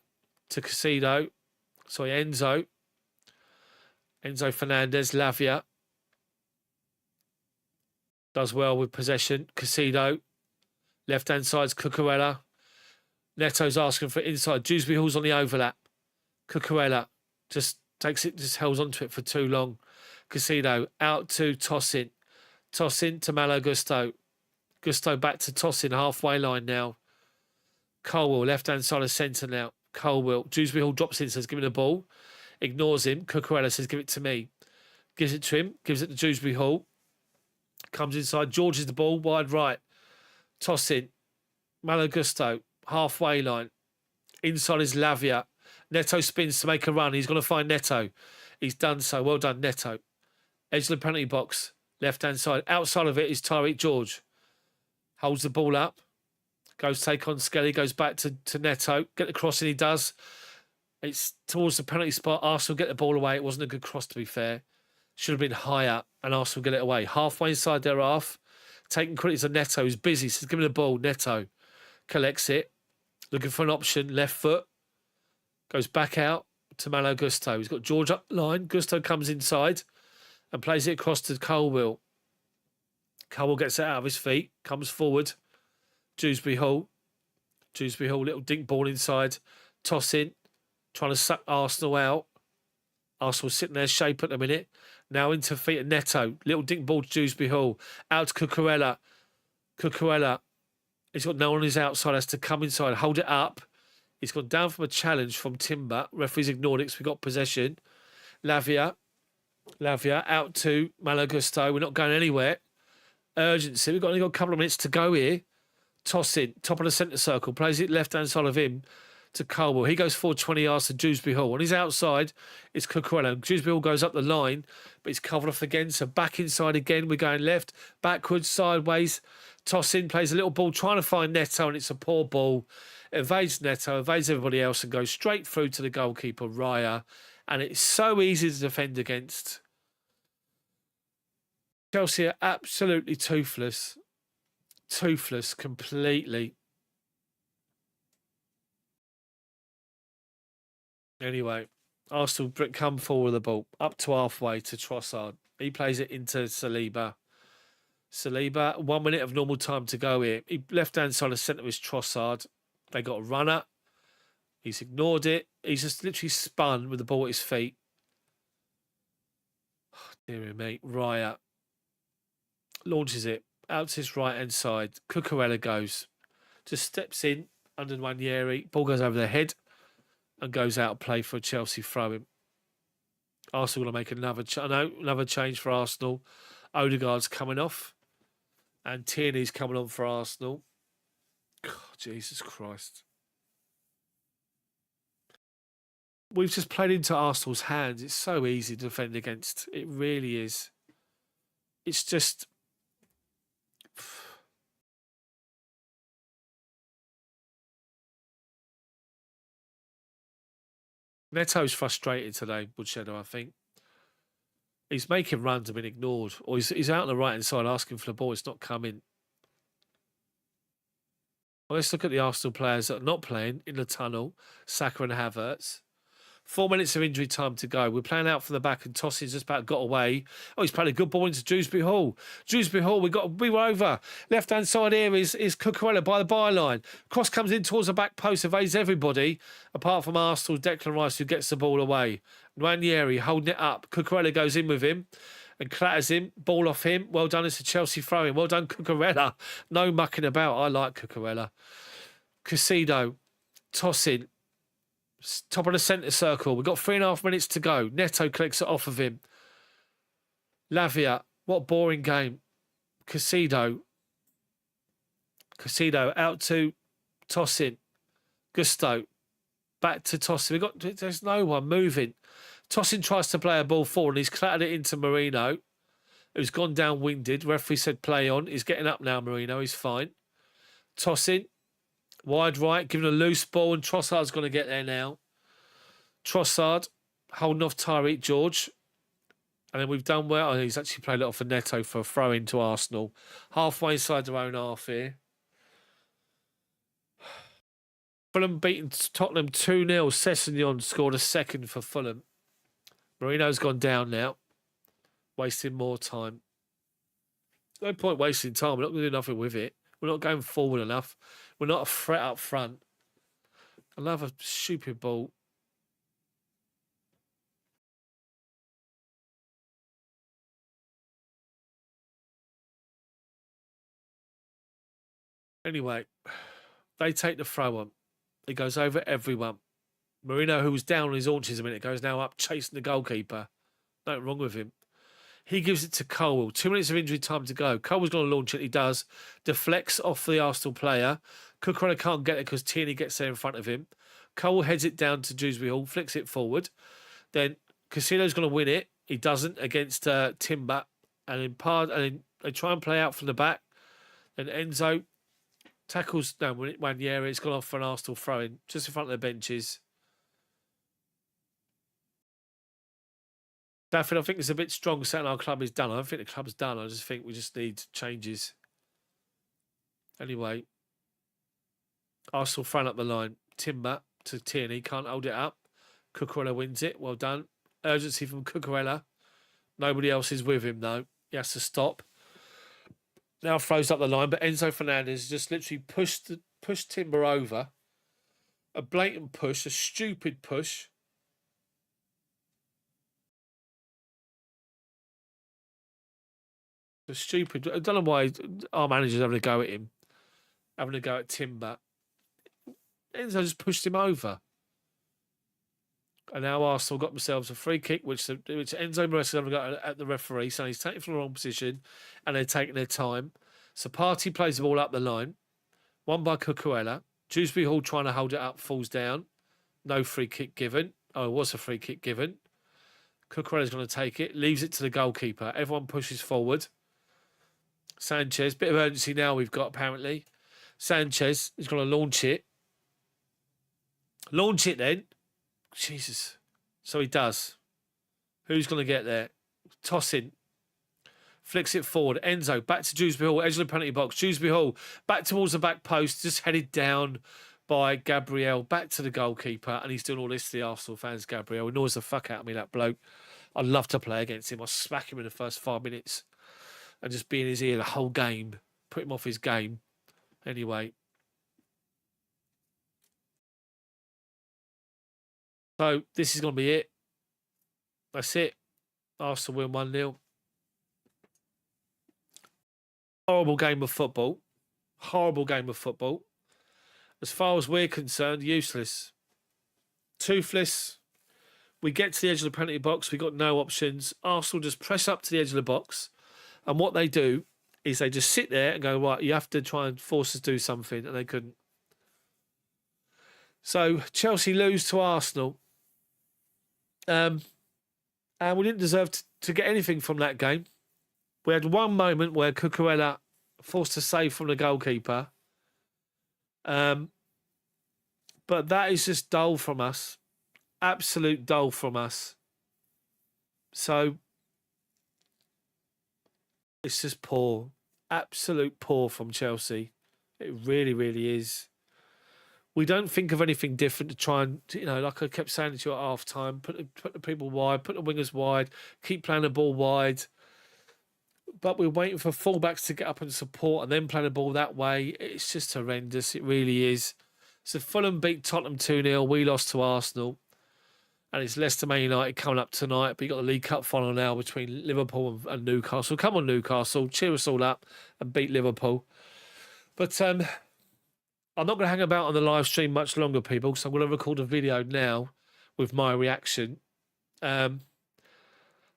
to Casido. Sorry, Enzo. Enzo Fernandez, Lavia. Does well with possession. Casido. Left-hand side's Cucurella. Neto's asking for it inside. Dewsbury Hall's on the overlap. Cucurella just takes it, just holds onto it for too long. Casino out to Tossin. Tossin to Malo Gusto. Gusto back to Tossin, halfway line now. Colwell, left-hand side of centre now. Colwell. Dewsbury Hall drops in, says, give me the ball. Ignores him. Cucurella says, give it to me. Gives it to him. Gives it to Dewsbury Hall. Comes inside. George is the ball. Wide right. Toss in. Malo Gusto. Halfway line. Inside is Lavia. Neto spins to make a run. He's going to find Neto. He's done so. Well done, Neto. Edge of the penalty box. Left-hand side. Outside of it is Tyreek George. Holds the ball up. Goes take on Skelly. Goes back to Neto. Get the cross, and he does. It's towards the penalty spot. Arsenal get the ball away. It wasn't a good cross, to be fair. Should have been higher, and Arsenal get it away. Halfway inside their half. Taking credit to Neto, who's busy. Says, give me the ball. Neto collects it. Looking for an option. Left foot. Goes back out to Malo Gusto. He's got George up the line. Gusto comes inside and plays it across to Colwell. Colwell gets it out of his feet. Comes forward. Dewsbury Hall. Dewsbury Hall, little dink ball inside. Toss in. Trying to suck Arsenal out. Arsenal sitting there shape at the minute. Now into feet of Neto. Little dink ball to Dewsbury Hall. Out to Cucurella. Cucurella. He's got no one on his outside. Has to come inside. Hold it up. He's gone down from a challenge from Timber. Referee's ignored it because we got possession. Lavia. Lavia out to Malo Gusto. We're not going anywhere. Urgency. We've only got a couple of minutes to go here. Toss in. Top of the centre circle. Plays it left-hand side of him to Colwell. He goes forward 20 yards to Dewsbury Hall. On his outside, it's Cucurella. Dewsbury Hall goes up the line, but it's covered off again. So back inside again. We're going left, backwards, sideways. Toss in, plays a little ball, trying to find Neto, and it's a poor ball. Evades Neto, evades everybody else, and goes straight through to the goalkeeper, Raya. And it's so easy to defend against. Chelsea are absolutely toothless. Toothless completely. Anyway, Arsenal come forward with the ball. Up to halfway to Trossard. He plays it into Saliba. Saliba, 1 minute of normal time to go here. He left-hand side of centre is Trossard. They got a runner. He's ignored it. He's just literally spun with the ball at his feet. Oh, dear me. Raya launches it out to his right-hand side. Cucurella goes. Just steps in under Nwaneri. Ball goes over their head and goes out of play for a Chelsea throw-in. Arsenal going to make another change for Arsenal. Odegaard's coming off. And Tierney's coming on for Arsenal. God, Jesus Christ. We've just played into Arsenal's hands. It's so easy to defend against. It really is. It's just... Neto's frustrated today, Woodshedo, I think. He's making runs have been ignored. Or he's out on the right-hand side asking for the ball. It's not coming. Well, let's look at the Arsenal players that are not playing in the tunnel. Saka and Havertz. 4 minutes of injury time to go. We're playing out from the back and Tossi's just about got away. Oh, he's played a good ball into Dewsbury Hall. Dewsbury Hall, we were over. Left-hand side here is Cucurella by the byline. Cross comes in towards the back post, evades everybody, apart from Arsenal's Declan Rice, who gets the ball away. Nwaneri holding it up. Cucurella goes in with him and clatters him. Ball off him. Well done. It's a Chelsea throw-in. Well done, Cucurella. No mucking about. I like Cucurella. Casido. Toss in. Top of the centre circle. We've got 3.5 minutes to go. Neto collects it off of him. Lavia. What boring game. Casido out to Tossin. Gusto. Back to Tossin. There's no one moving. Tossin tries to play a ball forward and he's clattered it into Marino, who's gone down winded. Referee said play on. He's getting up now, Marino. He's fine. Tossin. Wide right, giving a loose ball, and Trossard's going to get there now. Trossard holding off Tyreek George. And then we've done well. Oh, he's actually played it off for Neto for a throw into Arsenal. Halfway inside their own half here. Fulham beating Tottenham 2-0. Sessegnon scored a second for Fulham. Marino's gone down now. Wasting more time. No point wasting time. We're not going to do nothing with it. We're not going forward enough. We're not a threat up front. Another stupid ball. Anyway, they take the throw on. He goes over everyone. Marino, who was down on his haunches a minute ago, is now up chasing the goalkeeper. Nothing wrong with him. He gives it to Cole. 2 minutes of injury time to go. Cole was going to launch it. He does. Deflects off the Arsenal player. Cucurella can't get it because Tierney gets there in front of him. Cole heads it down to Dewsbury Hall, flicks it forward. Then Casino's going to win it. He doesn't against Timber. And then they try and play out from the back. Then Enzo tackles Wanyeri. It's gone off for an Arsenal throw-in just in front of the benches. Daffy, I think it's a bit strong saying our club is done. I don't think the club's done. I just think we just need changes. Anyway, Arsenal throwing up the line. Timber to Tierney. Can't hold it up. Cucurella wins it. Well done. Urgency from Cucurella. Nobody else is with him, though. He has to stop. Now throws up the line, but Enzo Fernandez just literally pushed Timber over. A blatant push, a stupid push. Stupid. I don't know why our manager's having a go at him, having a go at Timber. Enzo just pushed him over. And now Arsenal got themselves a free kick, which Enzo Maresca having a go at the referee, saying he's taking from the wrong position and they're taking their time. So Partey plays the ball up the line. Won by Cucurella. Dewsbury Hall trying to hold it up, falls down. No free kick given. Oh, it was a free kick given. Cucurella's going to take it, leaves it to the goalkeeper. Everyone pushes forward. Sanchez, bit of urgency now we've got apparently. Sanchez is going to launch it. Launch it then. Jesus. So he does. Who's going to get there? Tossing. Flicks it forward. Enzo back to Dewsbury Hall. Edge of the penalty box. Dewsbury Hall back towards the back post. Just headed down by Gabriel. Back to the goalkeeper. And he's doing all this to the Arsenal fans, Gabriel. He annoys the fuck out of me, that bloke. I'd love to play against him. I'll smack him in the first 5 minutes. And just be in his ear the whole game. Put him off his game. Anyway. So, this is going to be it. That's it. Arsenal win 1-0. Horrible game of football. Horrible game of football. As far as we're concerned, useless. Toothless. We get to the edge of the penalty box. We've got no options. Arsenal just press up to the edge of the box. And what they do is they just sit there and go, right, you have to try and force us to do something. And they couldn't. So Chelsea lose to Arsenal. And we didn't deserve to get anything from that game. We had one moment where Cucurella forced a save from the goalkeeper. But that is just dull from us. Absolute dull from us. So it's just poor. Absolute poor from Chelsea. It really, really is. We don't think of anything different to try and, like I kept saying to you at half time, put the people wide, put the wingers wide, keep playing the ball wide. But we're waiting for fullbacks to get up and support and then play the ball that way. It's just horrendous. It really is. So Fulham beat Tottenham 2-0. We lost to Arsenal. And it's Leicester Man United coming up tonight. But you've got the League Cup final now between Liverpool and Newcastle. Come on, Newcastle. Cheer us all up and beat Liverpool. But I'm not going to hang about on the live stream much longer, people, because I'm going to record a video now with my reaction.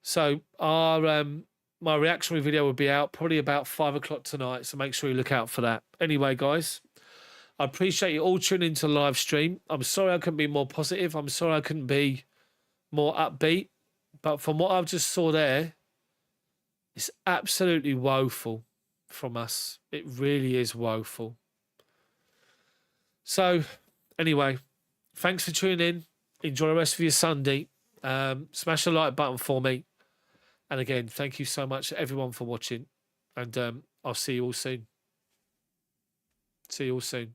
So my reaction video will be out probably about 5 o'clock tonight, so make sure you look out for that. Anyway, guys, I appreciate you all tuning into the live stream. I'm sorry I couldn't be more positive. I'm sorry I couldn't be more upbeat. But from what I've just saw there, it's absolutely woeful from us. It really is woeful. So, anyway, thanks for tuning in. Enjoy the rest of your Sunday. Smash the like button for me. And again, thank you so much, everyone, for watching. And I'll see you all soon. See you all soon.